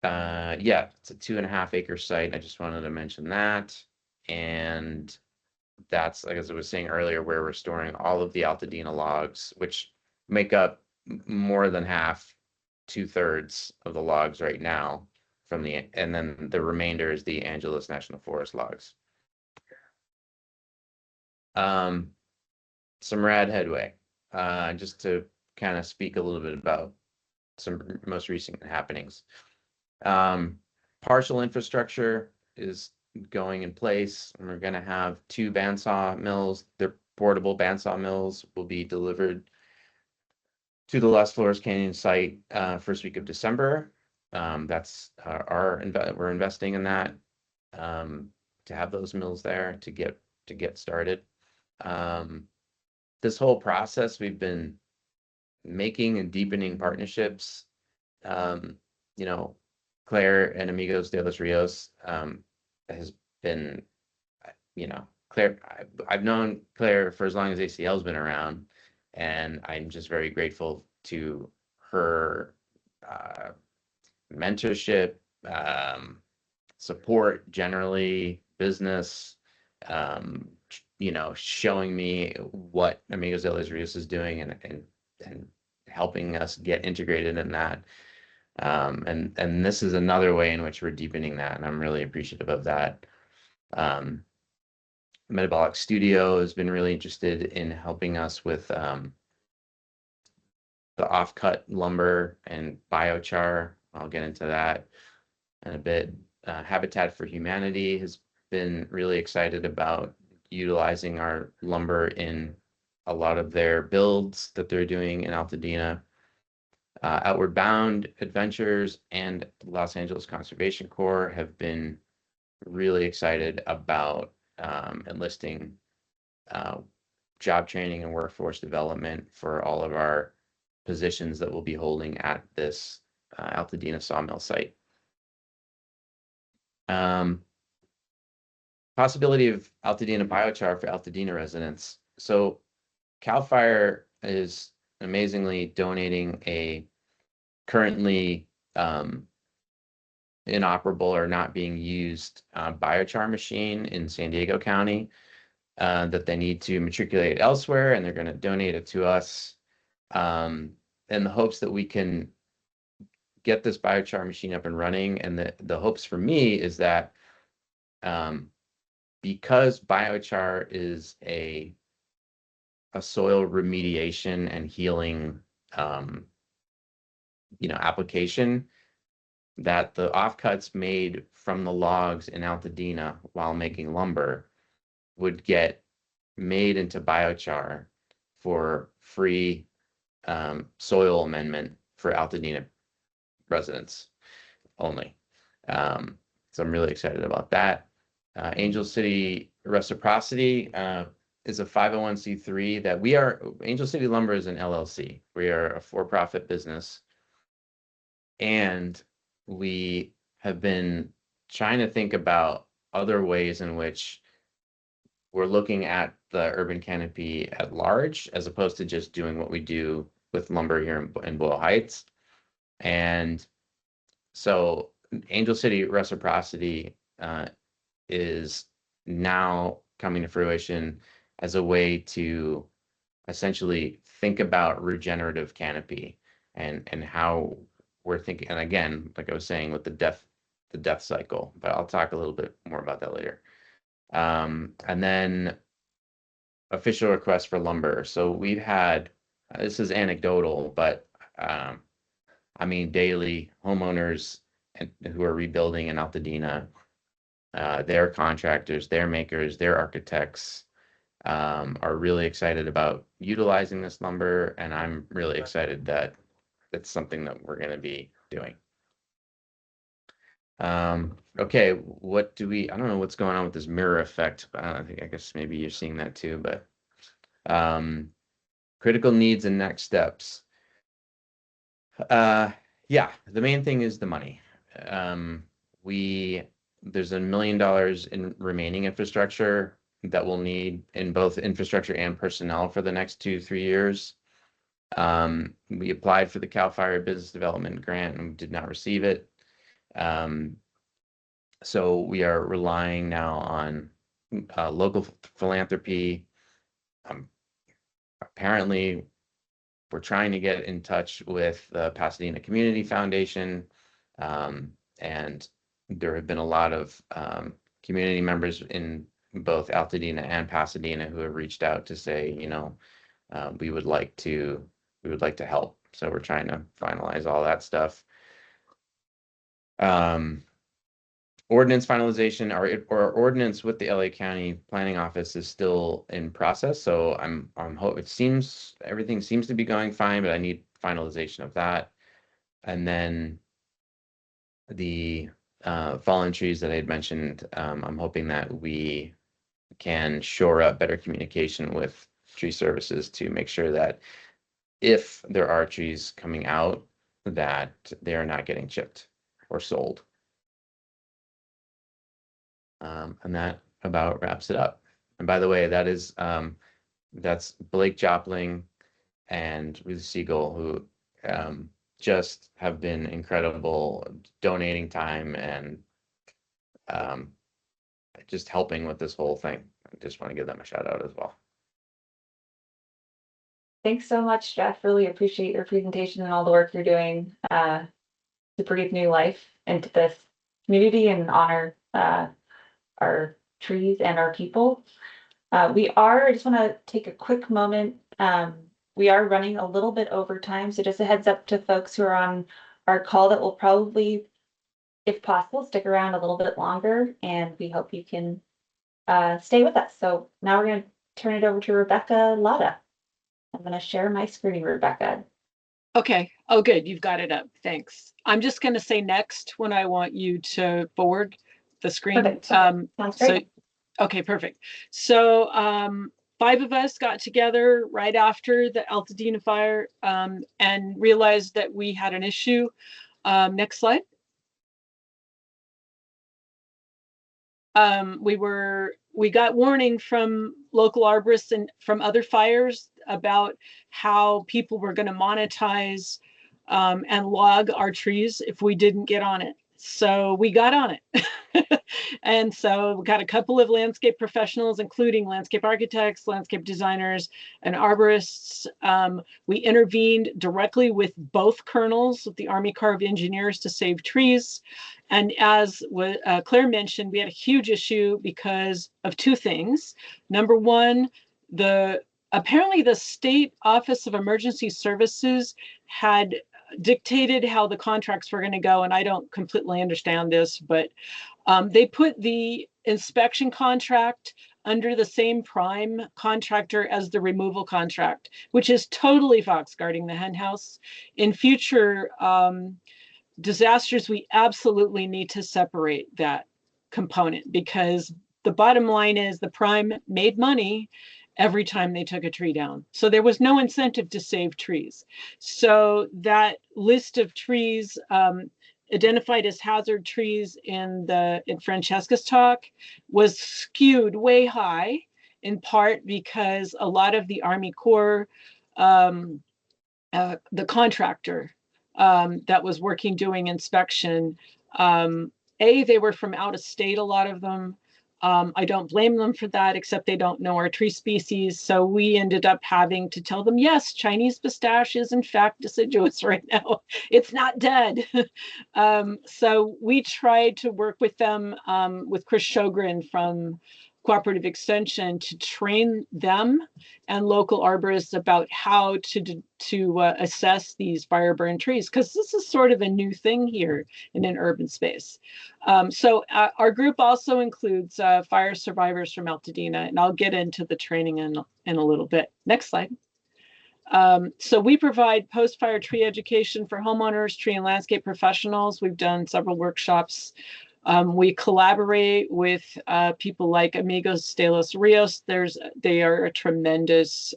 Yeah, it's a 2.5 acre site. I just wanted to mention that. And that's, like as I was saying earlier, where we're storing all of the Altadena logs, which make up more than half, 2/3 of the logs right now and then the remainder is the Angeles National Forest logs. Some rad headway, just to kind of speak a little bit about some most recent happenings. Partial infrastructure is going in place, and we're going to have 2 bandsaw mills. They're portable bandsaw mills will be delivered to the Las Flores Canyon site first week of December. That's we're investing in that to have those mills there to get started. This whole process, we've been making and deepening partnerships. Claire and Amigos de los Rios has been, Claire, I've known Claire for as long as ACL's been around, and I'm just very grateful to her mentorship, support generally, business, showing me what Amigos de los Rios is doing and helping us get integrated in that. And this is another way in which we're deepening that, and I'm really appreciative of that. Metabolic Studio has been really interested in helping us with the offcut lumber and biochar. I'll get into that in a bit. Habitat for Humanity has been really excited about utilizing our lumber in a lot of their builds that they're doing in Altadena. Outward Bound Adventures and Los Angeles Conservation Corps have been really excited about enlisting job training and workforce development for all of our positions that we'll be holding at this Altadena sawmill site. Possibility of Altadena biochar for Altadena residents. So CAL FIRE is amazingly donating a currently inoperable or not being used biochar machine in San Diego County that they need to matriculate elsewhere, and they're going to donate it to us in the hopes that we can get this biochar machine up and running. And the hopes for me is that because biochar is a soil remediation and healing application, that the offcuts made from the logs in Altadena while making lumber would get made into biochar for free soil amendment for Altadena residents only. So I'm really excited about that. Angel City Reciprocity is a 501c3 that Angel City Lumber is an LLC. We are a for-profit business. And we have been trying to think about other ways in which we're looking at the urban canopy at large, as opposed to just doing what we do with lumber here in Boyle Heights. And so Angel City Reciprocity is now coming to fruition as a way to essentially think about regenerative canopy and how we're thinking. And again, like I was saying with the death cycle, but I'll talk a little bit more about that later. And then official requests for lumber. So we've had, this is anecdotal, but I mean, daily homeowners who are rebuilding in Altadena, their contractors, their makers, their architects are really excited about utilizing this lumber. And I'm really excited that it's something that we're going to be doing. Okay, what do we, I don't know what's going on with this mirror effect, but I guess maybe you're seeing that too, but critical needs and next steps. Yeah, the main thing is the money. There's $1 million in remaining infrastructure that we'll need in both infrastructure and personnel for the next 2-3 years. We applied for the CAL FIRE Business Development Grant and did not receive it. So we are relying now on local philanthropy. Apparently, we're trying to get in touch with the Pasadena Community Foundation, and there have been a lot of community members in both Altadena and Pasadena who have reached out to say, you know, we would like to help. So we're trying to finalize all that stuff. Ordinance finalization, our ordinance with the LA County Planning Office is still in process. So I'm everything seems to be going fine, but I need finalization of that. And then the fallen trees that I had mentioned, I'm hoping that we can shore up better communication with tree services to make sure that if there are trees coming out, that they are not getting chipped or sold. And that about wraps it up. And by the way, that is that's Blake Jopling and Ruth Siegel, who just have been incredible, donating time and just helping with this whole thing. I just want to give them a shout out as well. Thanks so much, Jeff. Really appreciate your presentation and all the work you're doing to breathe new life into this community and honor our trees and our people. I just want to take a quick moment. We are running a little bit over time, so just a heads up to folks who are on our call that will probably, if possible, stick around a little bit longer, and we hope you can stay with us. So now we're going to turn it over to Rebecca Latta. I'm going to share my screen, Rebecca. Okay. Oh, good. You've got it up. Thanks. I'm just going to say next when I want you to forward the screen. Perfect. Sounds great. Okay, perfect. So 5 of us got together right after the Altadena fire and realized that we had an issue. Next slide. We got warning from local arborists and from other fires about how people were going to monetize and log our trees if we didn't get on it. So we got on it. And so we got a couple of landscape professionals, including landscape architects, landscape designers, and arborists. We intervened directly with both colonels, with the Army Corps of Engineers, to save trees. And as Claire mentioned, we had a huge issue because of 2 things. Number one, apparently the State Office of Emergency Services had dictated how the contracts were going to go, and I don't completely understand this, but they put the inspection contract under the same prime contractor as the removal contract, which is totally fox guarding the henhouse. In future disasters, we absolutely need to separate that component, because the bottom line is the prime made money every time they took a tree down. So there was no incentive to save trees. So that list of trees identified as hazard trees in Francesca's talk was skewed way high, in part because a lot of the Army Corps, the contractor that was working doing inspection, they were from out of state, a lot of them. I don't blame them for that, except they don't know our tree species. So we ended up having to tell them, yes, Chinese pistache is in fact deciduous right now. It's not dead. So we tried to work with them, with Chris Sjogren from Cooperative Extension, to train them and local arborists about how to assess these fire burn trees, because this is sort of a new thing here in an urban space. So our group also includes fire survivors from Altadena, and I'll get into the training in a little bit. Next slide. So we provide post-fire tree education for homeowners, tree and landscape professionals. We've done several workshops. We collaborate with people like Amigos de los Rios. They are a tremendous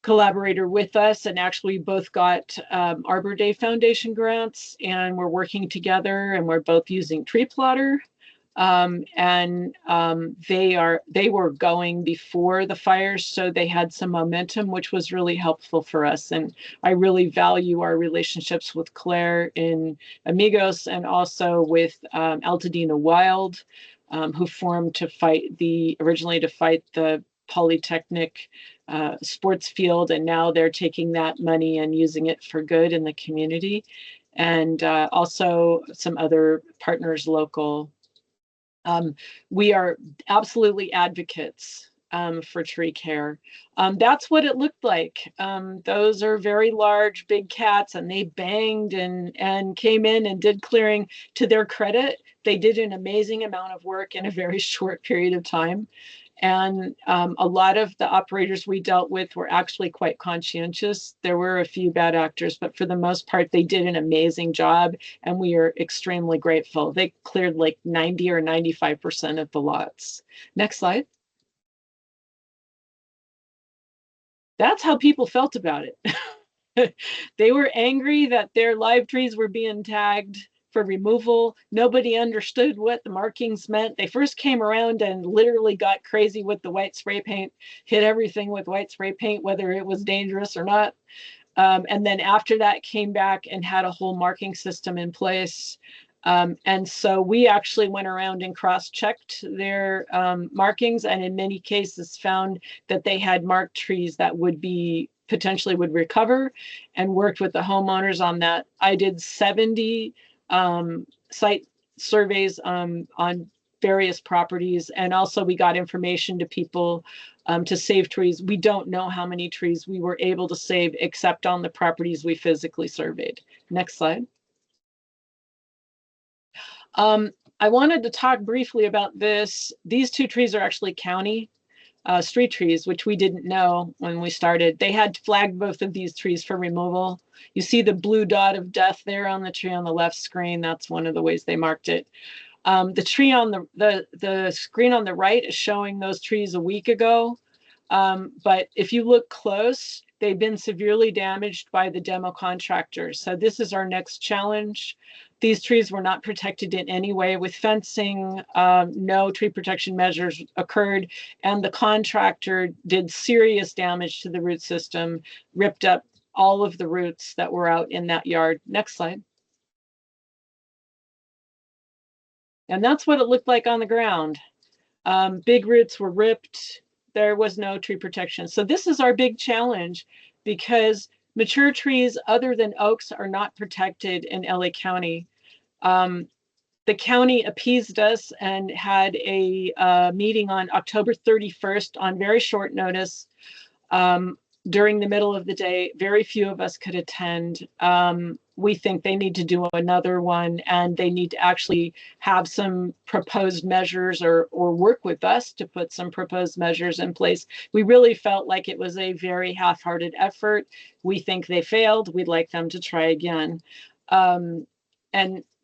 collaborator with us, and actually both got Arbor Day Foundation grants, and we're working together, and we're both using Tree Plotter. They were going before the fires, so they had some momentum, which was really helpful for us. And I really value our relationships with Claire in Amigos, and also with Altadena Wild, who formed originally to fight the Polytechnic sports field, and now they're taking that money and using it for good in the community, and also some other partners local. We are absolutely advocates for tree care. That's what it looked like. Those are very large, big cats, and they banged and came in and did clearing. To their credit, they did an amazing amount of work in a very short period of time. And a lot of the operators we dealt with were actually quite conscientious. There were a few bad actors, but for the most part, they did an amazing job, and we are extremely grateful. They cleared like 90 or 95% of the lots. Next slide. That's how people felt about it. They were angry that their live trees were being tagged for removal. Nobody understood what the markings meant. They first came around and literally got crazy with the white spray paint, hit everything with white spray paint, whether it was dangerous or not. And then after that came back and had a whole marking system in place. And so we actually went around and cross-checked their markings, and in many cases found that they had marked trees that potentially would recover, and worked with the homeowners on that. I did 70 site surveys on various properties, and also we got information to people to save trees. We don't know how many trees we were able to save except on the properties we physically surveyed. Next slide. I wanted to talk briefly about this. These two trees are actually county street trees, which we didn't know when we started. They had flagged both of these trees for removal. You see the blue dot of death there on the tree on the left screen. That's one of the ways they marked it. The tree on the screen on the right is showing those trees a week ago. But if you look close, they've been severely damaged by the demo contractors. So this is our next challenge. These trees were not protected in any way with fencing. No tree protection measures occurred, and the contractor did serious damage to the root system, ripped up all of the roots that were out in that yard. Next slide. And that's what it looked like on the ground. Big roots were ripped. There was no tree protection. So this is our big challenge, because mature trees other than oaks are not protected in LA County. The county appeased us and had a meeting on October 31st on very short notice. During the middle of the day, very few of us could attend. We think they need to do another one, and they need to actually have some proposed measures or work with us to put some proposed measures in place. We really felt like it was a very half-hearted effort. We think they failed. We'd like them to try again.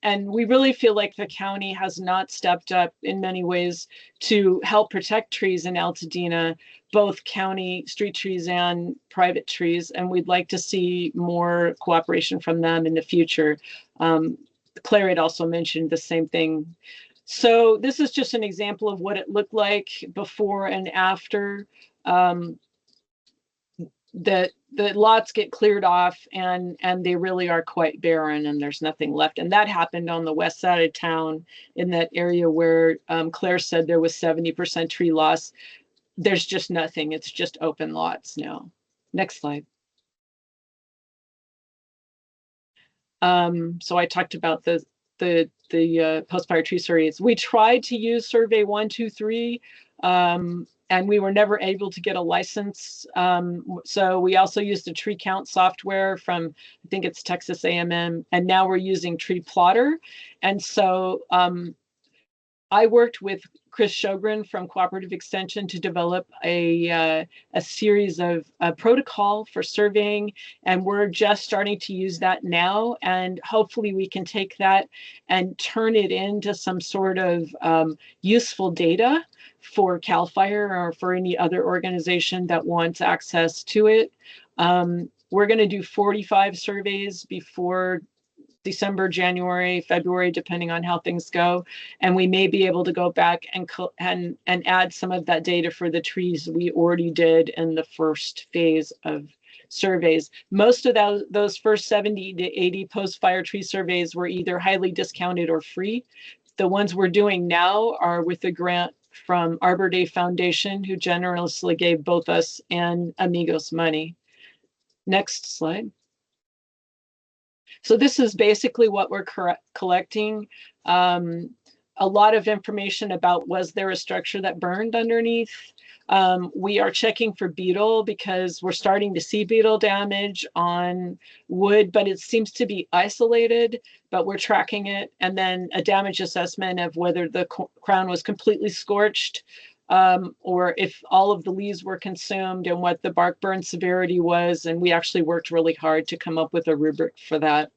And we really feel like the county has not stepped up in many ways to help protect trees in Altadena, both county street trees and private trees. And we'd like to see more cooperation from them in the future. Claire had also mentioned the same thing. So this is just an example of what it looked like before and after. the lots get cleared off and they really are quite barren and there's nothing left. And that happened on the west side of town in that area where Claire said there was 70% tree loss. There's just nothing. It's just open lots now. Next slide. So I talked about the post-fire tree surveys. We tried to use survey 1, 2, 3, and we were never able to get a license. So we also used a tree count software from, I think it's Texas A&M, and now we're using Tree Plotter. And so I worked with Chris Sjogren from Cooperative Extension to develop a series of protocol for surveying, and we're just starting to use that now. And hopefully we can take that and turn it into some sort of useful data for CAL FIRE or for any other organization that wants access to it. We're going to do 45 surveys before December, January, February, depending on how things go. And we may be able to go back and add some of that data for the trees we already did in the first phase of surveys. Most of those first 70 to 80 post-fire tree surveys were either highly discounted or free. The ones we're doing now are with a grant from Arbor Day Foundation, who generously gave both us and Amigos money. Next slide. So this is basically what we're collecting. A lot of information about, was there a structure that burned underneath? We are checking for beetle because we're starting to see beetle damage on wood, but it seems to be isolated, but we're tracking it. And then a damage assessment of whether the crown was completely scorched, or if all of the leaves were consumed, and what the bark burn severity was. And we actually worked really hard to come up with a rubric for that.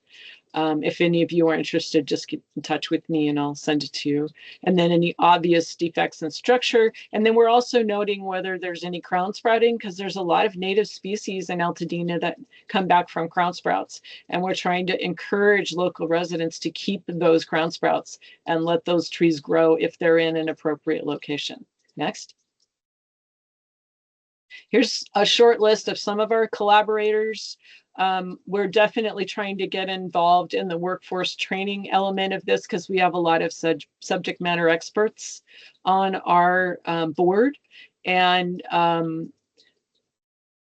If any of you are interested, just get in touch with me and I'll send it to you. And then any obvious defects in structure. And then we're also noting whether there's any crown sprouting, because there's a lot of native species in Altadena that come back from crown sprouts. And we're trying to encourage local residents to keep those crown sprouts and let those trees grow if they're in an appropriate location. Next. Here's a short list of some of our collaborators. We're definitely trying to get involved in the workforce training element of this because we have a lot of subject matter experts on our board. And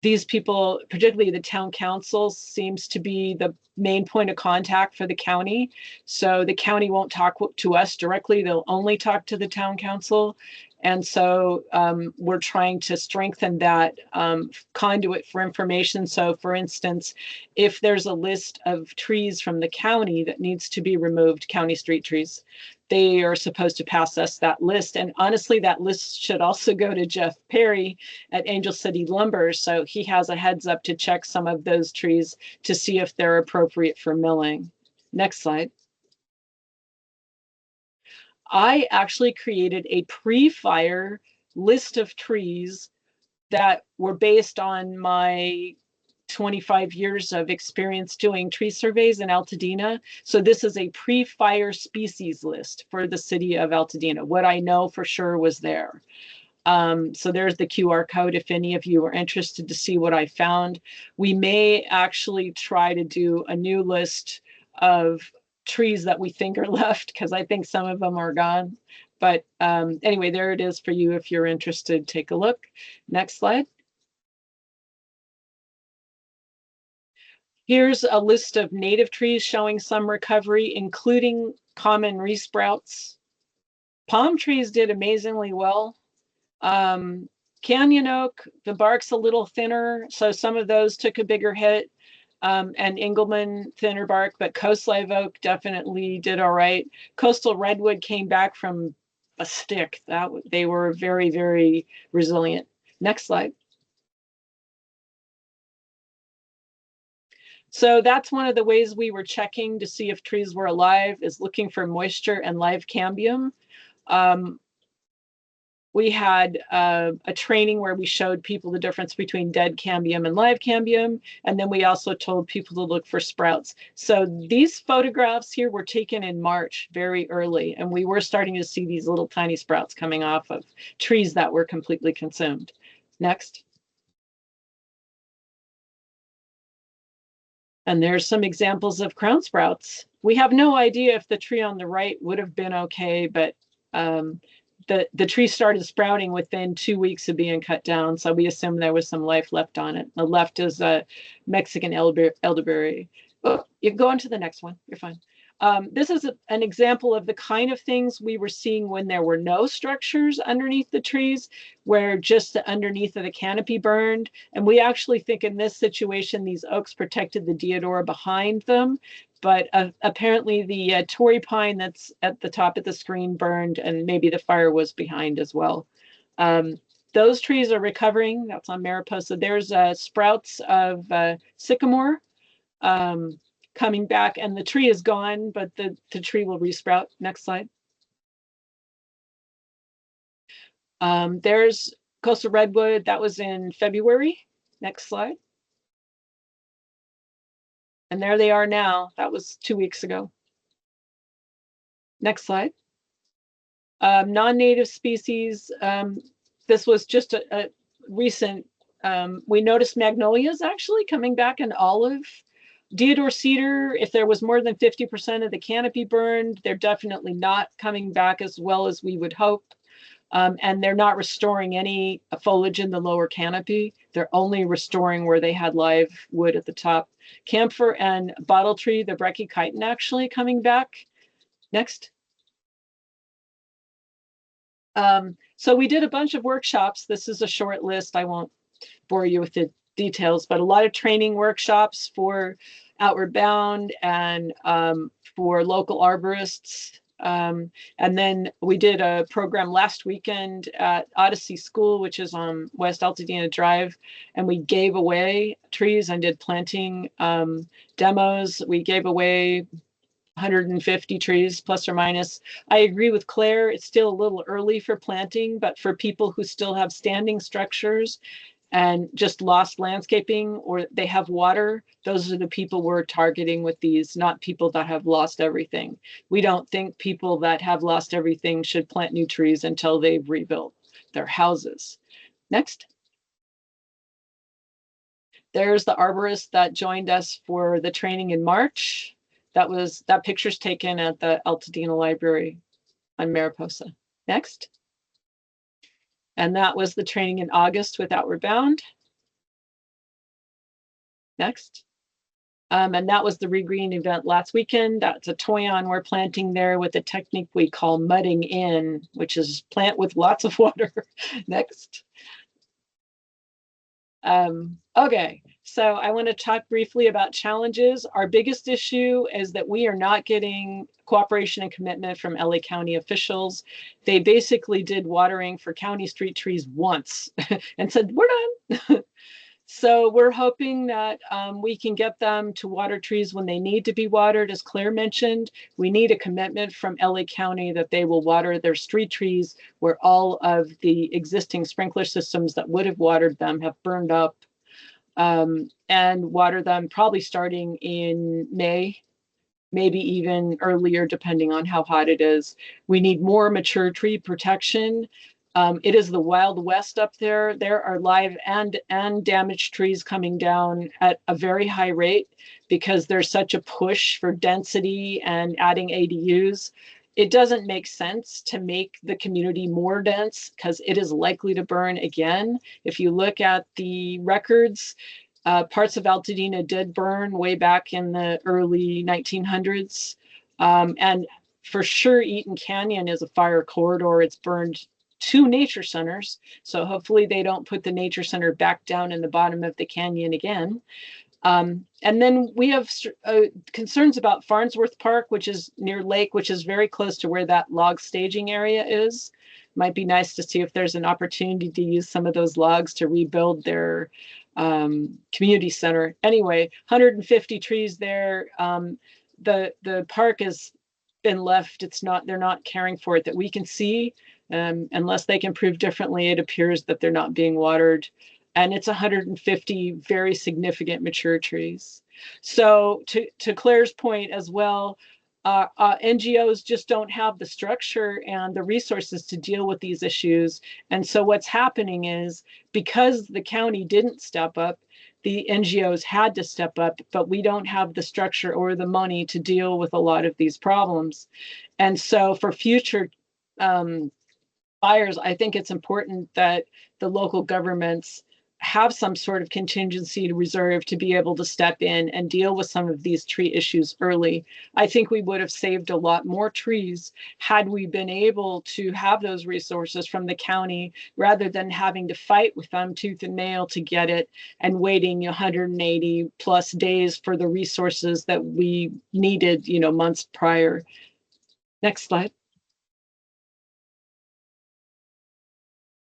these people, particularly the town council, seems to be the main point of contact for the county. So the county won't talk to us directly. They'll only talk to the town council. And so we're trying to strengthen that conduit for information. So for instance, if there's a list of trees from the county that needs to be removed, county street trees, they are supposed to pass us that list. And honestly, that list should also go to Jeff Perry at Angel City Lumber. So he has a heads up to check some of those trees to see if they're appropriate for milling. Next slide. I actually created a pre-fire list of trees that were based on my 25 years of experience doing tree surveys in Altadena. So this is a pre-fire species list for the city of Altadena. What I know for sure was there. So there's the QR code if any of you are interested to see what I found. We may actually try to do a new list of trees that we think are left, because I think some of them are gone. But anyway, there it is for you if you're interested. Take a look. Next slide. Here's a list of native trees showing some recovery, including common resprouts. Palm trees did amazingly well. Canyon oak, the bark's a little thinner, so some of those took a bigger hit. And Engelmann, thinner bark, but coast live oak definitely did all right. Coastal redwood came back from a stick. They were very, very resilient. Next slide. So that's one of the ways we were checking to see if trees were alive, is looking for moisture and live cambium. We had a training where we showed people the difference between dead cambium and live cambium. And then we also told people to look for sprouts. So these photographs here were taken in March, very early. And we were starting to see these little tiny sprouts coming off of trees that were completely consumed. Next. And there's some examples of crown sprouts. We have no idea if the tree on the right would have been okay, but the tree started sprouting within 2 weeks of being cut down. So we assume there was some life left on it. The left is a Mexican elderberry. Oh, you can go on to the next one. You're fine. This is an example of the kind of things we were seeing when there were no structures underneath the trees, where just the underneath of the canopy burned. And we actually think in this situation, these oaks protected the deodora behind them. But apparently the Torrey pine that's at the top of the screen burned, and maybe the fire was behind as well. Those trees are recovering. That's on Mariposa. There's sprouts of sycamore coming back, and the tree is gone, but the tree will resprout. Next slide. There's coastal redwood. That was in February. Next slide. And there they are now. That was 2 weeks ago. Next slide. Non-native species. This was just a recent, we noticed magnolias actually coming back in olive. Deodar cedar, if there was more than 50% of the canopy burned, they're definitely not coming back as well as we would hope. And they're not restoring any foliage in the lower canopy. They're only restoring where they had live wood at the top. Camphor and bottle tree, the brachychiton actually coming back. Next. So we did a bunch of workshops. This is a short list. I won't bore you with the details, but a lot of training workshops for Outward Bound and for local arborists. And then we did a program last weekend at Odyssey School, which is on West Altadena Drive, and we gave away trees and did planting demos. We gave away 150 trees plus or minus. I agree with Claire, it's still a little early for planting, but for people who still have standing structures and just lost landscaping, or they have water, those are the people we're targeting with these, not people that have lost everything. We don't think people that have lost everything should plant new trees until they've rebuilt their houses. Next. There's the arborist that joined us for the training in March. That picture's taken at the Altadena Library on Mariposa. Next. And that was the training in August with Outward Bound. Next. And that was the Regreen event last weekend. That's a toyon we're planting there with a technique we call mudding in, which is plant with lots of water. Next. Okay, so I want to talk briefly about challenges. Our biggest issue is that we are not getting cooperation and commitment from LA County officials. They basically did watering for county street trees once and said, we're done. So we're hoping that we can get them to water trees when they need to be watered. As Claire mentioned, we need a commitment from LA County that they will water their street trees where all of the existing sprinkler systems that would have watered them have burned up, and water them probably starting in May, maybe even earlier, depending on how hot it is. We need more mature tree protection. It is the Wild West up there. There are live and damaged trees coming down at a very high rate because there's such a push for density and adding ADUs. It doesn't make sense to make the community more dense because it is likely to burn again. If you look at the records, parts of Altadena did burn way back in the early 1900s. And for sure, Eaton Canyon is a fire corridor. It's burned 2 nature centers. So hopefully they don't put the nature center back down in the bottom of the canyon again. And then we have concerns about Farnsworth Park, which is near Lake, which is very close to where that log staging area is. Might be nice to see if there's an opportunity to use some of those logs to rebuild their community center. Anyway, 150 trees there. The park has been left. They're not caring for it that we can see. Unless they can prove differently, it appears that they're not being watered. And it's 150 very significant mature trees. So to Claire's point as well, NGOs just don't have the structure and the resources to deal with these issues. And so what's happening is, because the county didn't step up, the NGOs had to step up, but we don't have the structure or the money to deal with a lot of these problems. And so for future fires, I think it's important that the local governments have some sort of contingency reserve to be able to step in and deal with some of these tree issues early. I think we would have saved a lot more trees had we been able to have those resources from the county, rather than having to fight with them tooth and nail to get it and waiting 180 plus days for the resources that we needed, months prior. Next slide.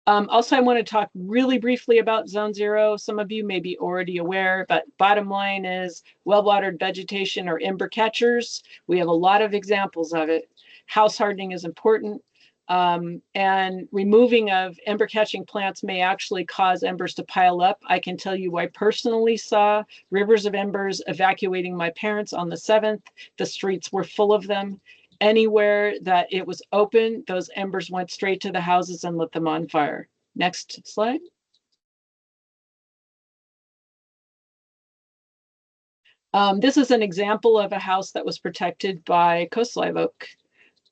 Also, I want to talk really briefly about Zone Zero. Some of you may be already aware, but bottom line is well-watered vegetation or ember catchers. We have a lot of examples of it. House hardening is important, and removing of ember catching plants may actually cause embers to pile up. I can tell you I personally saw rivers of embers evacuating my parents on the 7th. The streets were full of them. Anywhere that it was open, those embers went straight to the houses and lit them on fire. Next slide. This is an example of a house that was protected by coast live oak.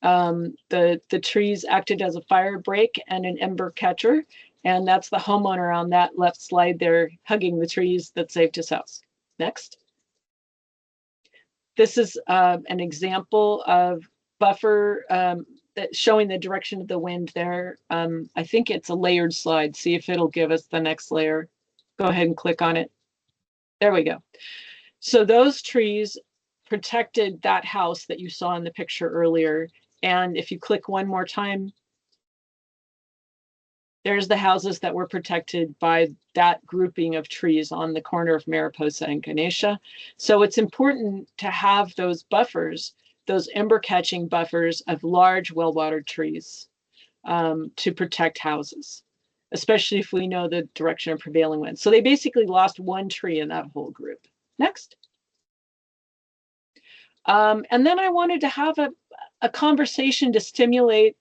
The trees acted as a fire break and an ember catcher, and that's the homeowner on that left slide there hugging the trees that saved his house. Next. This is an example of buffer showing the direction of the wind there. I think it's a layered slide. See if it'll give us the next layer. Go ahead and click on it. There we go. So those trees protected that house that you saw in the picture earlier. And if you click one more time, there's the houses that were protected by that grouping of trees on the corner of Mariposa and Ganesha. So it's important to have those buffers, those ember catching buffers of large, well-watered trees to protect houses, especially if we know the direction of prevailing winds. So they basically lost one tree in that whole group. Next. And then I wanted to have a conversation to stimulate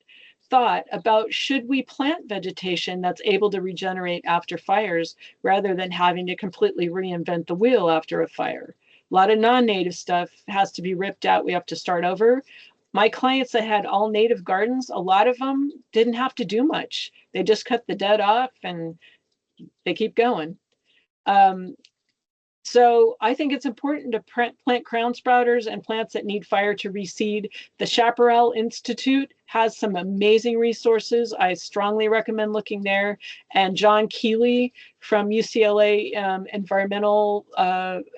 thought about, should we plant vegetation that's able to regenerate after fires rather than having to completely reinvent the wheel after a fire? A lot of non-native stuff has to be ripped out. We have to start over. My clients that had all native gardens, a lot of them didn't have to do much. They just cut the dead off and they keep going. So I think it's important to plant crown sprouters and plants that need fire to reseed. The Chaparral Institute has some amazing resources. I strongly recommend looking there. And John Keeley from UCLA Environmental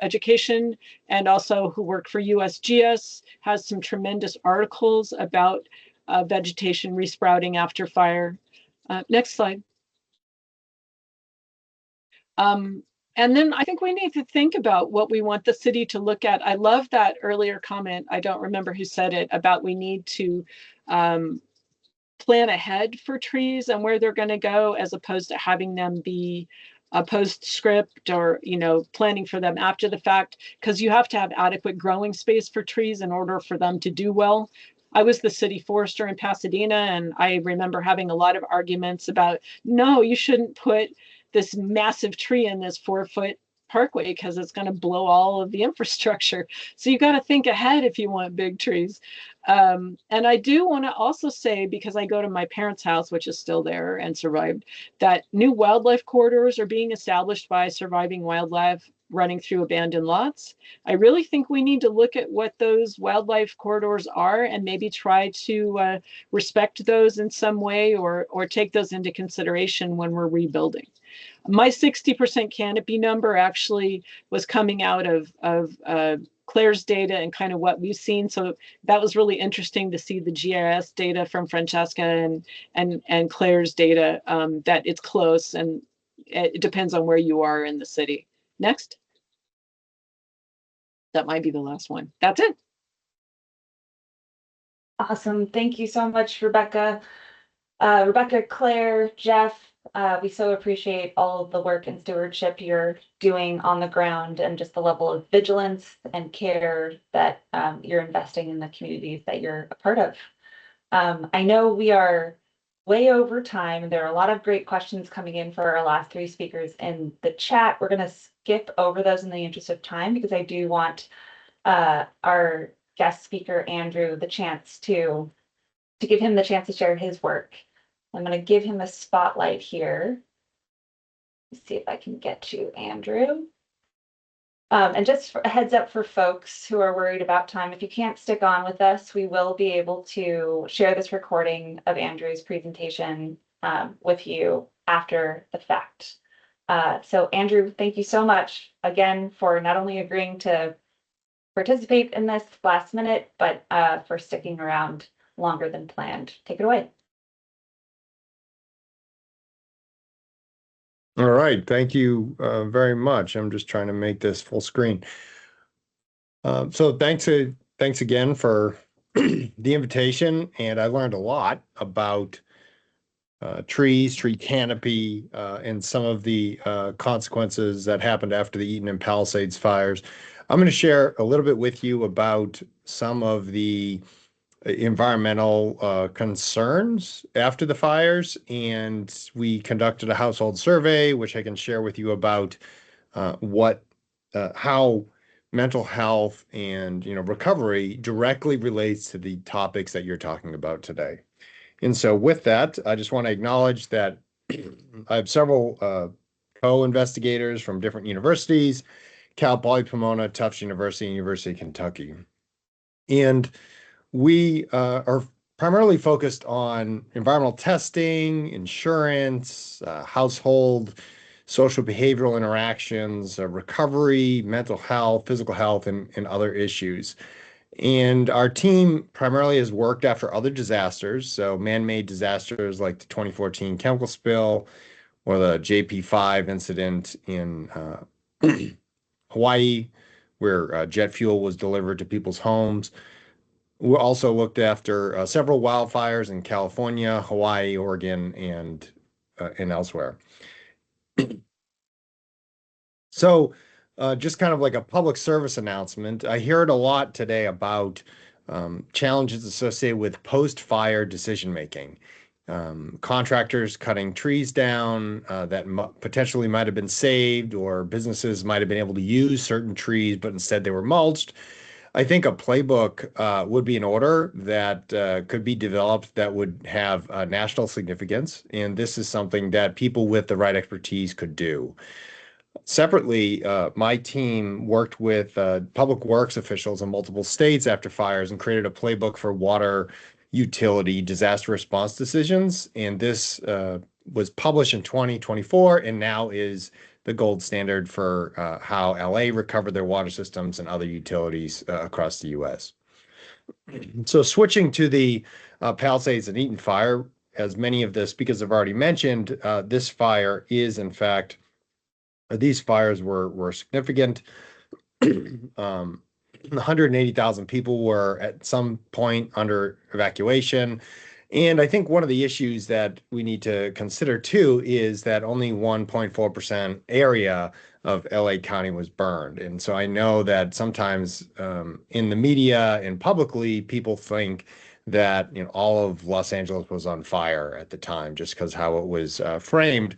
Education, and also who worked for USGS, has some tremendous articles about vegetation resprouting after fire. Next slide. And then I think we need to think about what we want the city to look at. I love that earlier comment. I don't remember who said it, about we need to plan ahead for trees and where they're going to go, as opposed to having them be a postscript or, planning for them after the fact, because you have to have adequate growing space for trees in order for them to do well. I was the city forester in Pasadena, and I remember having a lot of arguments about, no, you shouldn't put this massive tree in this 4-foot parkway because it's going to blow all of the infrastructure. So you got to think ahead if you want big trees. And I do want to also say, because I go to my parents' house, which is still there and survived, that new wildlife corridors are being established by surviving wildlife running through abandoned lots. I really think we need to look at what those wildlife corridors are and maybe try to respect those in some way, or take those into consideration when we're rebuilding. My 60% canopy number actually was coming out of Claire's data and kind of what we've seen. So that was really interesting to see the GIS data from Francesca and Claire's data, that it's close, and it depends on where you are in the city. Next. That might be the last one. That's it. Awesome. Thank you so much, Rebecca. Rebecca, Claire, Jeff, We so appreciate all of the work and stewardship you're doing on the ground and just the level of vigilance and care that you're investing in the communities that you're a part of. I know we are way over time. There are a lot of great questions coming in for our last three speakers in the chat. We're going to skip over those in the interest of time because I do want our guest speaker, Andrew, the chance to give him the chance to share his work. I'm going to give him a spotlight here. Let's see if I can get to Andrew. And just a heads up for folks who are worried about time, if you can't stick on with us, we will be able to share this recording of Andrew's presentation with you after the fact. So Andrew, thank you so much again for not only agreeing to participate in this last minute, but for sticking around longer than planned. Take it away. All right, thank you very much. I'm just trying to make this full screen. So thanks again for the invitation, and I learned a lot about trees, tree canopy, and some of the consequences that happened after the Eaton and Palisades fires. I'm going to share a little bit with you about some of the environmental concerns after the fires, and we conducted a household survey, which I can share with you about how mental health and recovery directly relates to the topics that you're talking about today. And so with that, I just want to acknowledge that I have several co-investigators from different universities, Cal Poly Pomona, Tufts University, and University of Kentucky. And we are primarily focused on environmental testing, insurance, household, social behavioral interactions, recovery, mental health, physical health, and other issues. And our team primarily has worked after other disasters, so man-made disasters like the 2014 chemical spill or the JP5 incident in Hawaii, where jet fuel was delivered to people's homes. We also looked after several wildfires in California, Hawaii, Oregon, and elsewhere. So just kind of like a public service announcement, I heard a lot today about challenges associated with post-fire decision-making. Contractors cutting trees down that potentially might have been saved, or businesses might have been able to use certain trees, but instead they were mulched. I think a playbook would be in order that could be developed that would have national significance. And this is something that people with the right expertise could do. Separately, my team worked with public works officials in multiple states after fires and created a playbook for water utility disaster response decisions. And this was published in 2024 and now is the gold standard for how LA recovered their water systems and other utilities across the US. So switching to the Palisades and Eaton fire, as many of the speakers have already mentioned, this fire is in fact, these fires were significant. 180,000 people were at some point under evacuation. And I think one of the issues that we need to consider too is that only 1.4% area of LA County was burned. And so I know that sometimes in the media and publicly, people think that all of Los Angeles was on fire at the time just because how it was framed.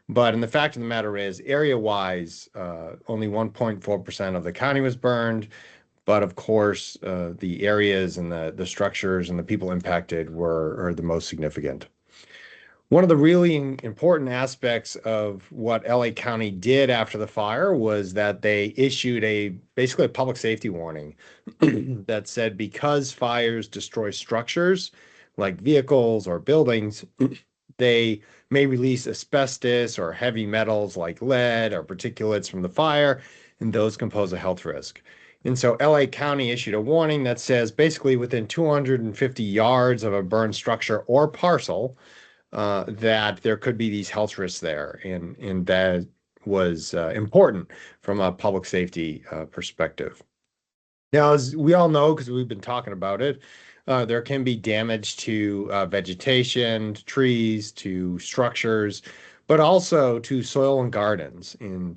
But the fact of the matter is, area-wise, only 1.4% of the county was burned. But of course, the areas and the structures and the people impacted are the most significant. One of the really important aspects of what LA County did after the fire was that they issued basically a public safety warning that said because fires destroy structures like vehicles or buildings, they may release asbestos or heavy metals like lead or particulates from the fire, and those can pose a health risk. And so LA County issued a warning that says basically within 250 yards of a burned structure or parcel, that there could be these health risks there. And that was important from a public safety perspective. Now, as we all know, because we've been talking about it, there can be damage to vegetation, to trees, to structures, but also to soil and gardens. And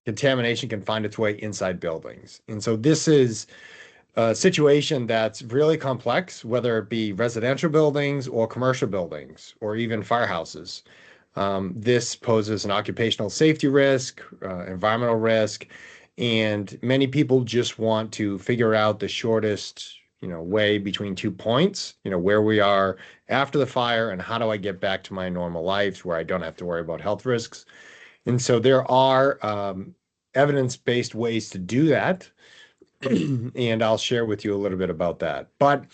contamination can find its way inside buildings. And so this is a situation that's really complex, whether it be residential buildings or commercial buildings or even firehouses. This poses an occupational safety risk, environmental risk, and many people just want to figure out the shortest, way between 2 points, where we are after the fire and how do I get back to my normal life where I don't have to worry about health risks. And so there are evidence-based ways to do that. And I'll share with you a little bit about that. But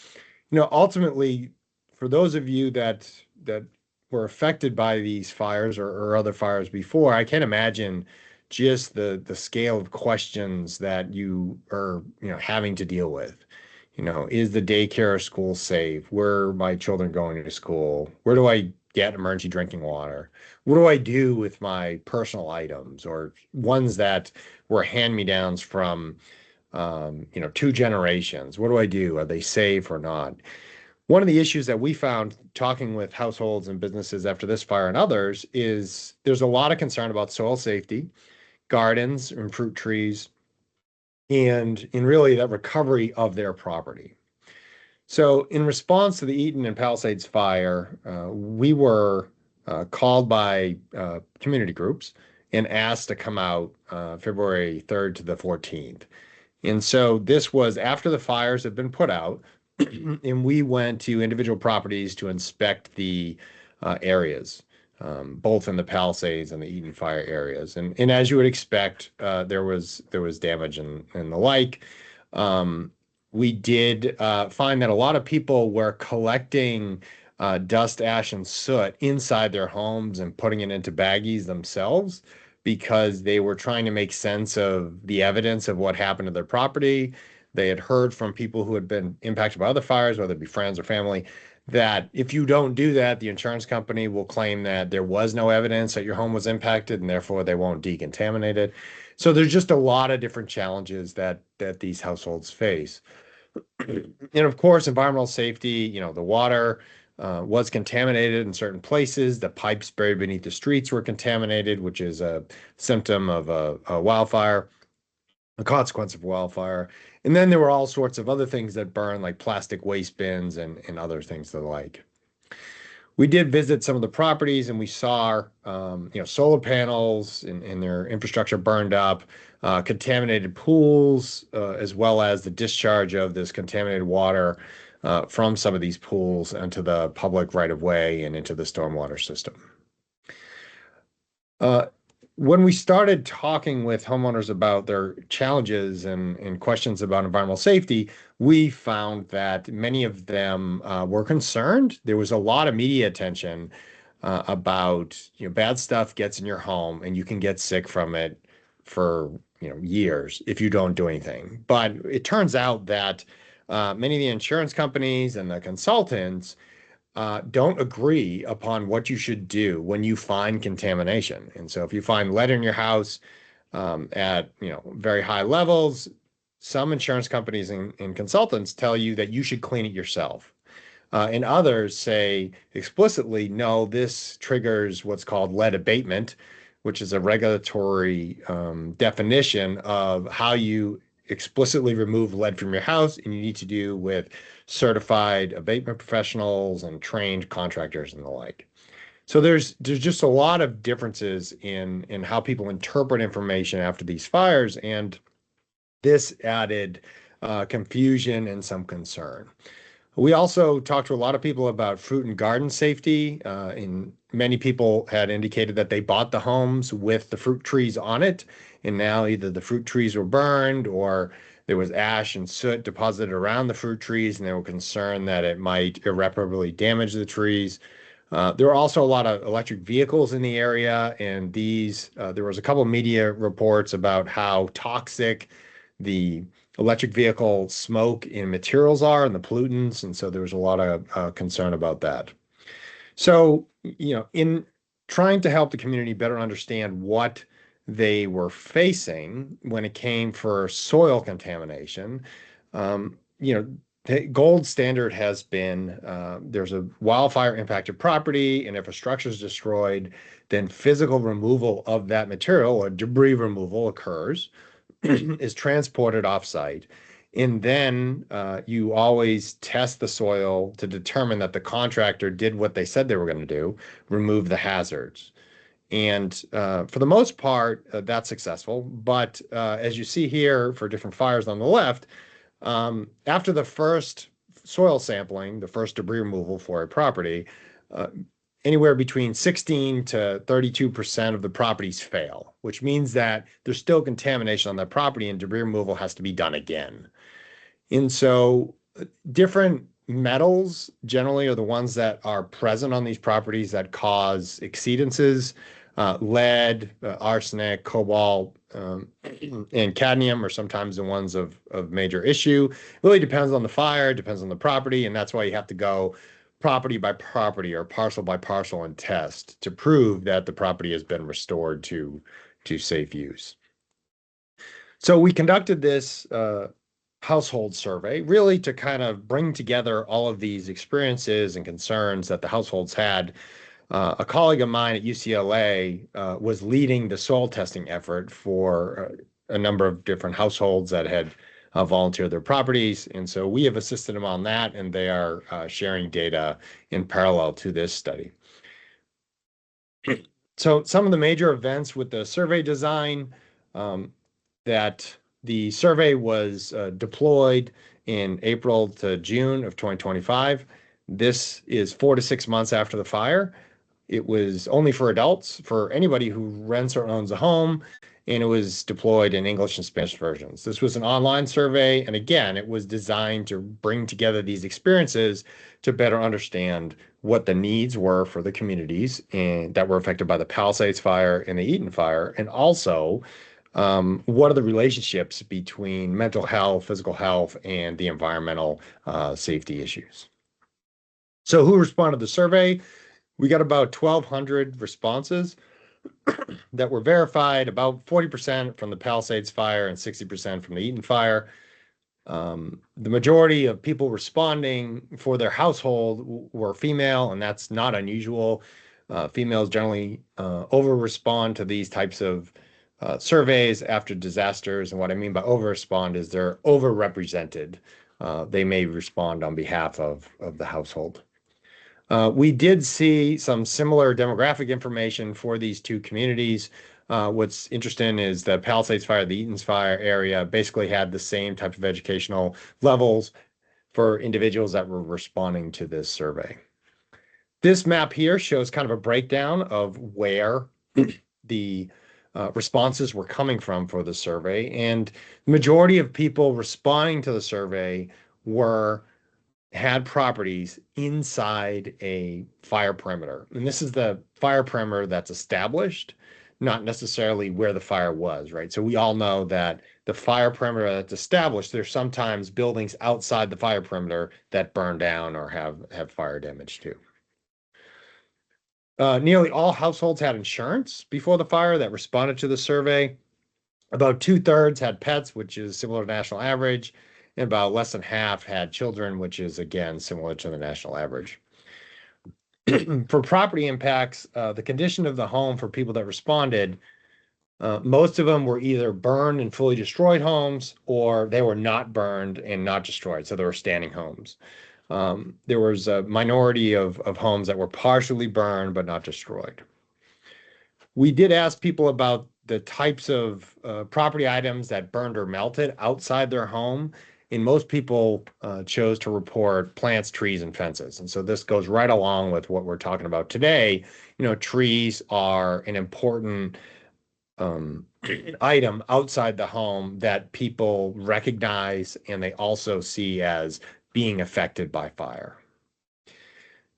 ultimately, for those of you that were affected by these fires or other fires before, I can't imagine just the scale of questions that you are having to deal with. Is the daycare or school safe? Where are my children going to school? Where do I get emergency drinking water? What do I do with my personal items or ones that were hand-me-downs from 2 generations? What do I do? Are they safe or not? One of the issues that we found talking with households and businesses after this fire and others is there's a lot of concern about soil safety, gardens and fruit trees, and in really that recovery of their property. So in response to the Eaton and Palisades fire, we were called by community groups and asked to come out February 3rd to the 14th. And so this was after the fires had been put out, and we went to individual properties to inspect the areas, both in the Palisades and the Eaton fire areas. And as you would expect, there was damage and the like. We did find that a lot of people were collecting dust, ash, and soot inside their homes and putting it into baggies themselves because they were trying to make sense of the evidence of what happened to their property. They had heard from people who had been impacted by other fires, whether it be friends or family, that if you don't do that, the insurance company will claim that there was no evidence that your home was impacted and therefore they won't decontaminate it. So there's just a lot of different challenges that these households face. And of course, environmental safety, the water was contaminated in certain places. The pipes buried beneath the streets were contaminated, which is a symptom of a wildfire, a consequence of wildfire. And then there were all sorts of other things that burn, like plastic waste bins and other things the like. We did visit some of the properties and we saw, solar panels and their infrastructure burned up, contaminated pools, as well as the discharge of this contaminated water from some of these pools into the public right of way and into the stormwater system. When we started talking with homeowners about their challenges and questions about environmental safety, we found that many of them were concerned. There was a lot of media attention about bad stuff gets in your home and you can get sick from it for years if you don't do anything. But it turns out that many of the insurance companies and the consultants don't agree upon what you should do when you find contamination. And so if you find lead in your house at very high levels, some insurance companies and consultants tell you that you should clean it yourself. And others say explicitly, no, this triggers what's called lead abatement, which is a regulatory definition of how you explicitly remove lead from your house, and you need to do with certified abatement professionals and trained contractors and the like. So there's just a lot of differences in how people interpret information after these fires, and this added confusion and some concern. We also talked to a lot of people about fruit and garden safety, and many people had indicated that they bought the homes with the fruit trees on it, and now either the fruit trees were burned or there was ash and soot deposited around the fruit trees, and they were concerned that it might irreparably damage the trees. There were also a lot of electric vehicles in the area, and there was a couple of media reports about how toxic the electric vehicle smoke and materials are and the pollutants. And so there was a lot of concern about that. So, in trying to help the community better understand what they were facing when it came for soil contamination, the gold standard has been there's a wildfire impacted property, and if a structure is destroyed, then physical removal of that material or debris removal occurs, is transported offsite. And then you always test the soil to determine that the contractor did what they said they were going to do, remove the hazards. And for the most part, that's successful. But as you see here for different fires on the left, after the first soil sampling, the first debris removal for a property, uh, anywhere between 16 to 32% of the properties fail, which means that there's still contamination on that property and debris removal has to be done again. And so different metals generally are the ones that are present on these properties that cause exceedances. Lead, arsenic, cobalt, and cadmium are sometimes the ones of major issue. It really depends on the fire, depends on the property, and that's why you have to go property by property or parcel by parcel and test to prove that the property has been restored to safe use. So we conducted this household survey really to kind of bring together all of these experiences and concerns that the households had. A colleague of mine at UCLA was leading the soil testing effort for a number of different households that had volunteered their properties. And so we have assisted them on that, and they are sharing data in parallel to this study. So some of the major events with the survey design, that the survey was deployed in April to June of 2025. This is 4 to 6 months after the fire. It was only for adults, for anybody who rents or owns a home, and it was deployed in English and Spanish versions. This was an online survey, and again, it was designed to bring together these experiences to better understand what the needs were for the communities and that were affected by the Palisades fire and the Eaton fire, and also what are the relationships between mental health, physical health, and the environmental safety issues. So who responded to the survey? We got about 1,200 responses that were verified, about 40% from the Palisades fire and 60% from the Eaton fire. The majority of people responding for their household were female, and that's not unusual. Females generally over-respond to these types of surveys after disasters. And what I mean by over-respond is they're overrepresented. They may respond on behalf of the household. We did see some similar demographic information for these two communities. What's interesting is the Palisades fire, the Eaton's fire area basically had the same type of educational levels for individuals that were responding to this survey. This map here shows kind of a breakdown of where the responses were coming from for the survey. And the majority of people responding to the survey had properties inside a fire perimeter. And this is the fire perimeter that's established, not necessarily where the fire was, right? So we all know that the fire perimeter that's established, there's sometimes buildings outside the fire perimeter that burn down or have fire damage too. Nearly all households had insurance before the fire that responded to the survey. About 2/3 had pets, which is similar to national average, and about less than half had children, which is again similar to the national average. For property impacts, the condition of the home for people that responded, most of them were either burned and fully destroyed homes, or they were not burned and not destroyed, so they were standing homes. There was a minority of homes that were partially burned but not destroyed. We did ask people about the types of property items that burned or melted outside their home, and most people chose to report plants, trees, and fences. And so this goes right along with what we're talking about today. You know, trees are an important item outside the home that people recognize and they also see as being affected by fire.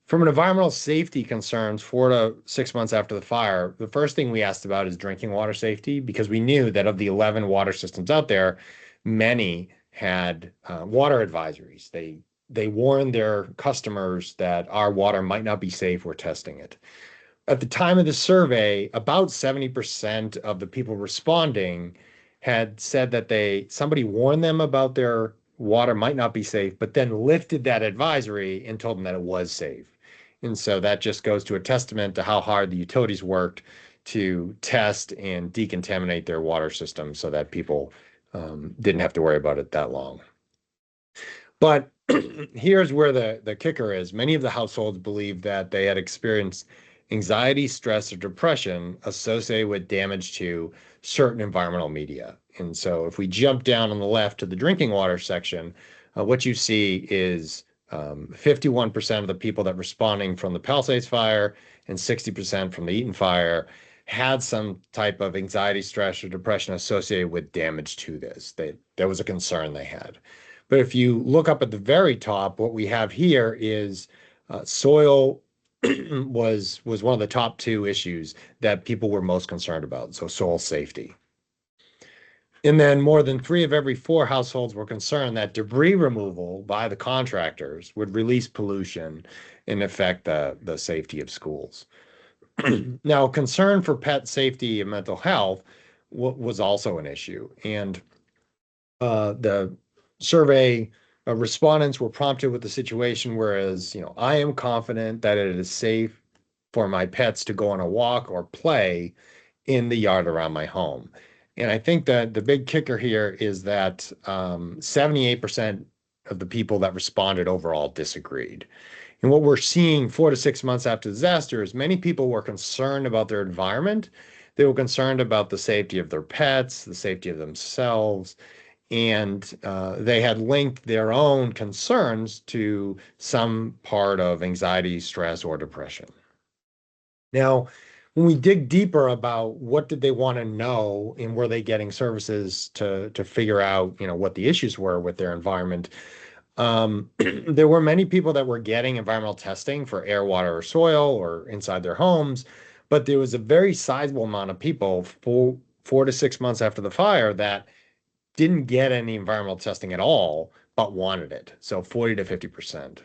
From an environmental safety concerns, 4 to 6 months after the fire, the first thing we asked about is drinking water safety, because we knew that of the 11 water systems out there, many had water advisories. They warned their customers that our water might not be safe. We're testing it. At the time of the survey, about 70% of the people responding had said that somebody warned them about their water might not be safe, but then lifted that advisory and told them that it was safe. And so that just goes to a testament to how hard the utilities worked to test and decontaminate their water system so that people didn't have to worry about it that long. But here's where the kicker is. Many of the households believed that they had experienced anxiety, stress, or depression associated with damage to certain environmental media. And so if we jump down on the left to the drinking water section, what you see is 51% of the people that responding from the Palisades fire and 60% from the Eaton fire had some type of anxiety, stress, or depression associated with damage to this. There was a concern they had. But if you look up at the very top, what we have here is soil was one of the top two issues that people were most concerned about. So soil safety. And then more than 3 of every 4 households were concerned that debris removal by the contractors would release pollution and affect the safety of schools. Now, concern for pet safety and mental health was also an issue. And the survey respondents were prompted with the situation, whereas, I am confident that it is safe for my pets to go on a walk or play in the yard around my home. And I think that the big kicker here is that 78% of the people that responded overall disagreed. And what we're seeing 4 to 6 months after disaster is many people were concerned about their environment. They were concerned about the safety of their pets, the safety of themselves, and they had linked their own concerns to some part of anxiety, stress, or depression. Now, when we dig deeper about what did they want to know and were they getting services to figure out, what the issues were with their environment, there were many people that were getting environmental testing for air, water, or soil or inside their homes, but there was a very sizable amount of people 4 to 6 months after the fire that didn't get any environmental testing at all, but wanted it. So 40 to 50%.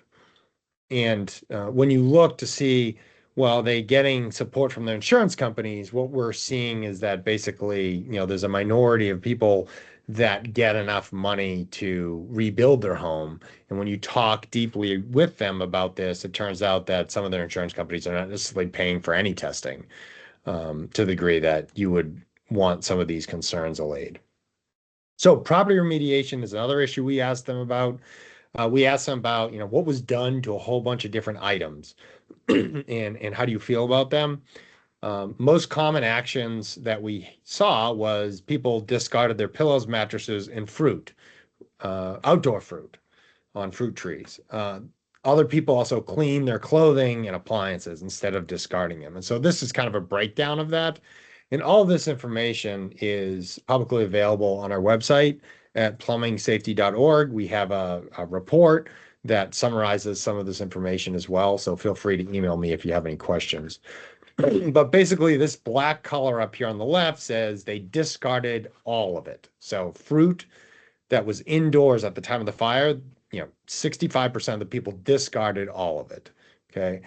And when you look to see, well, are they getting support from their insurance companies? What we're seeing is that basically, there's a minority of people that get enough money to rebuild their home. And when you talk deeply with them about this, it turns out that some of their insurance companies are not necessarily paying for any testing to the degree that you would want some of these concerns allayed. So property remediation is another issue we asked them about. We asked them about, what was done to a whole bunch of different items and how do you feel about them? Most common actions that we saw was people discarded their pillows, mattresses, and fruit, outdoor fruit on fruit trees. Other people also clean their clothing and appliances instead of discarding them. And so this is kind of a breakdown of that. And all of this information is publicly available on our website at plumbingsafety.org. We have a report that summarizes some of this information as well. So feel free to email me if you have any questions. But basically, this black color up here on the left says they discarded all of it. So fruit that was indoors at the time of the fire, 65% of the people discarded all of it. Okay.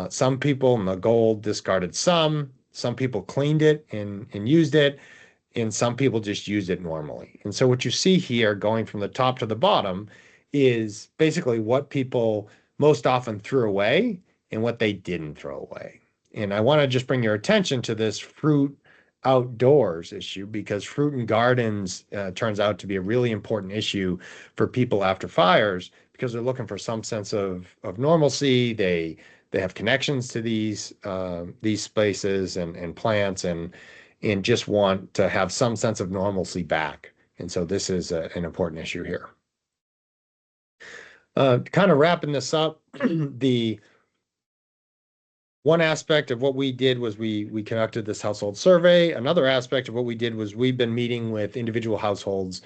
Some people in the gold discarded some people cleaned it and used it, and some people just used it normally. And so what you see here going from the top to the bottom is basically what people most often threw away and what they didn't throw away. And I want to just bring your attention to this fruit outdoors issue, because fruit and gardens turns out to be a really important issue for people after fires, because they're looking for some sense of normalcy. They have connections to these spaces and plants and just want to have some sense of normalcy back. And so this is an important issue here. Kind of wrapping this up, the one aspect of what we did was we conducted this household survey. Another aspect of what we did was we've been meeting with individual households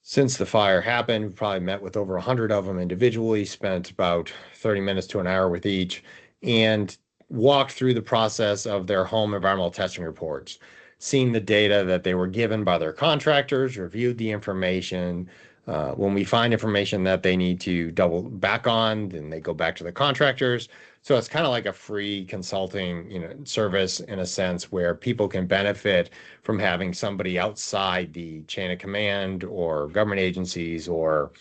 since the fire happened. We probably met with over 100 of them individually, spent about 30 minutes to an hour with each, and walked through the process of their home environmental testing reports, seeing the data that they were given by their contractors, reviewed the information, When we find information that they need to double back on, then they go back to the contractors. So it's kind of like a free consulting, service in a sense where people can benefit from having somebody outside the chain of command or government agencies or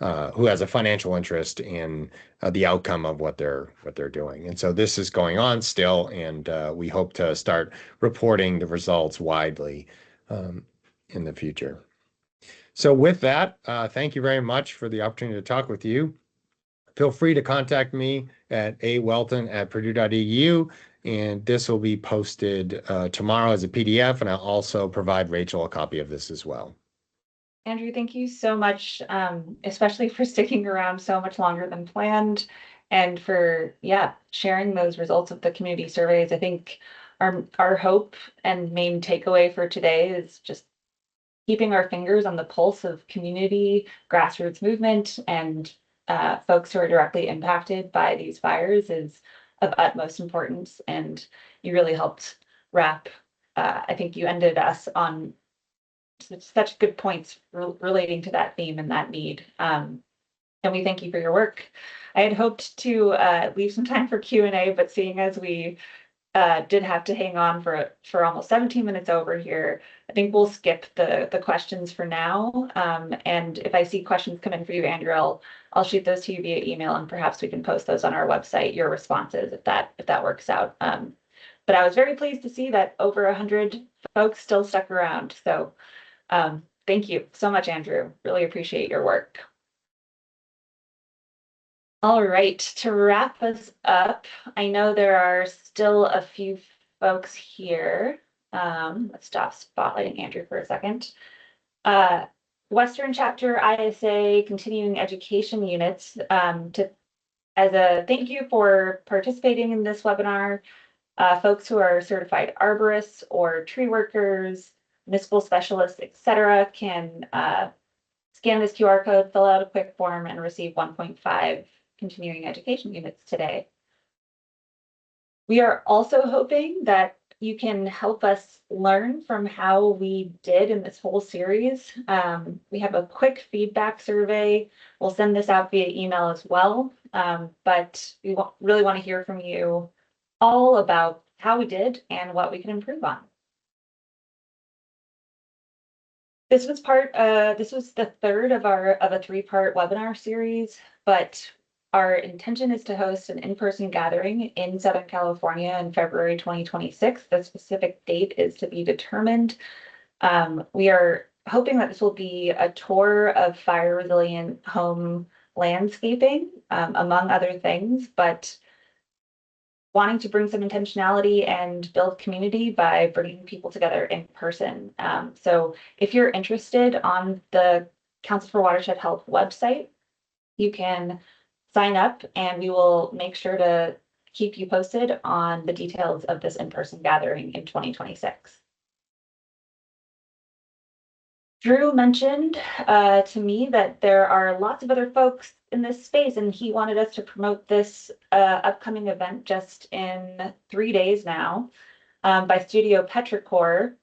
who has a financial interest in the outcome of what they're doing. And so this is going on still, and we hope to start reporting the results widely in the future. So with that, thank you very much for the opportunity to talk with you. Feel free to contact me at awelton@purdue.edu, and this will be posted tomorrow as a PDF, and I'll also provide Rachel a copy of this as well. Andrew, thank you so much, especially for sticking around so much longer than planned and for, sharing those results of the community surveys. I think our hope and main takeaway for today is just keeping our fingers on the pulse of community grassroots movement and folks who are directly impacted by these fires is of utmost importance. And you really helped wrap, I think you ended us on such good points relating to that theme and that need. And we thank you for your work. I had hoped to leave some time for Q&A, but seeing as we did have to hang on for almost 17 minutes over here, I think we'll skip the questions for now. And if I see questions come in for you, Andrew, I'll shoot those to you via email, and perhaps we can post those on our website, your responses, if that works out. But I was very pleased to see that over 100 folks still stuck around. So thank you so much, Andrew. Really appreciate your work. All right, to wrap us up, I know there are still a few folks here. Let's stop spotlighting Andrew for a second. Western Chapter ISA continuing education units, as a thank you for participating in this webinar, folks who are certified arborists or tree workers, municipal specialists, etc., can scan this QR code, fill out a quick form, and receive 1.5 continuing education units today. We are also hoping that you can help us learn from how we did in this whole series. We have a quick feedback survey. We'll send this out via email as well, but we really want to hear from you all about how we did and what we can improve on. This was the third of a three-part webinar series, but our intention is to host an in-person gathering in Southern California in February 2026. The specific date is to be determined. We are hoping that this will be a tour of fire resilient home landscaping, among other things, but wanting to bring some intentionality and build community by bringing people together in person. So if you're interested, on the Council for Watershed Health website, you can sign up and we will make sure to keep you posted on the details of this in-person gathering in 2026. Drew mentioned to me that there are lots of other folks in this space, and he wanted us to promote this upcoming event just in 3 days now by Studio Petrichor,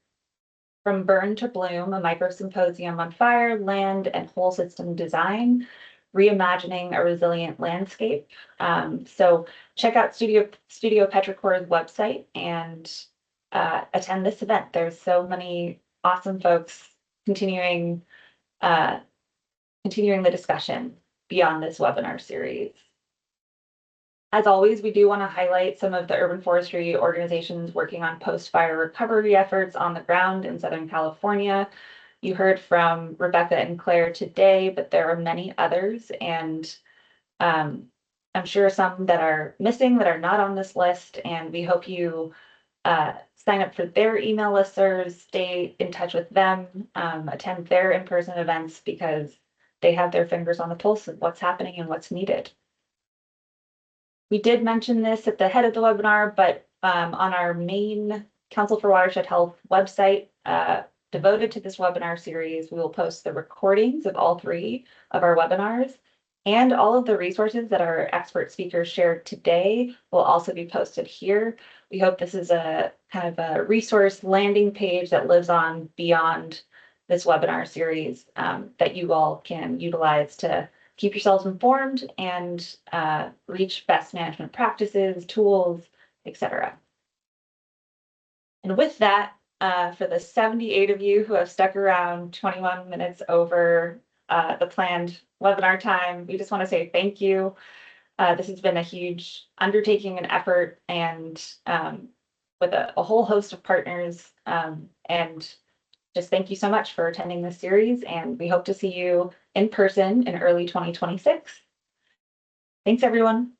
From Burn to Bloom, a micro symposium on fire, land, and whole system design, reimagining a resilient landscape. So check out Studio Petrichor's website and attend this event. There's so many awesome folks continuing the discussion beyond this webinar series. As always, we do want to highlight some of the urban forestry organizations working on post-fire recovery efforts on the ground in Southern California. You heard from Rebecca and Claire today, but there are many others, and I'm sure some that are missing that are not on this list, and we hope you sign up for their email listservs, stay in touch with them, attend their in-person events, because they have their fingers on the pulse of what's happening and what's needed. We did mention this at the head of the webinar, but on our main Council for Watershed Health website devoted to this webinar series, we will post the recordings of all 3 of our webinars, and all of the resources that our expert speakers shared today will also be posted here. We hope this is a kind of a resource landing page that lives on beyond this webinar series that you all can utilize to keep yourselves informed and reach best management practices, tools, etc. And with that, for the 78 of you who have stuck around 21 minutes over the planned webinar time, we just want to say thank you. This has been a huge undertaking and effort, and with a whole host of partners. And just thank you so much for attending this series, and we hope to see you in person in early 2026. Thanks, everyone.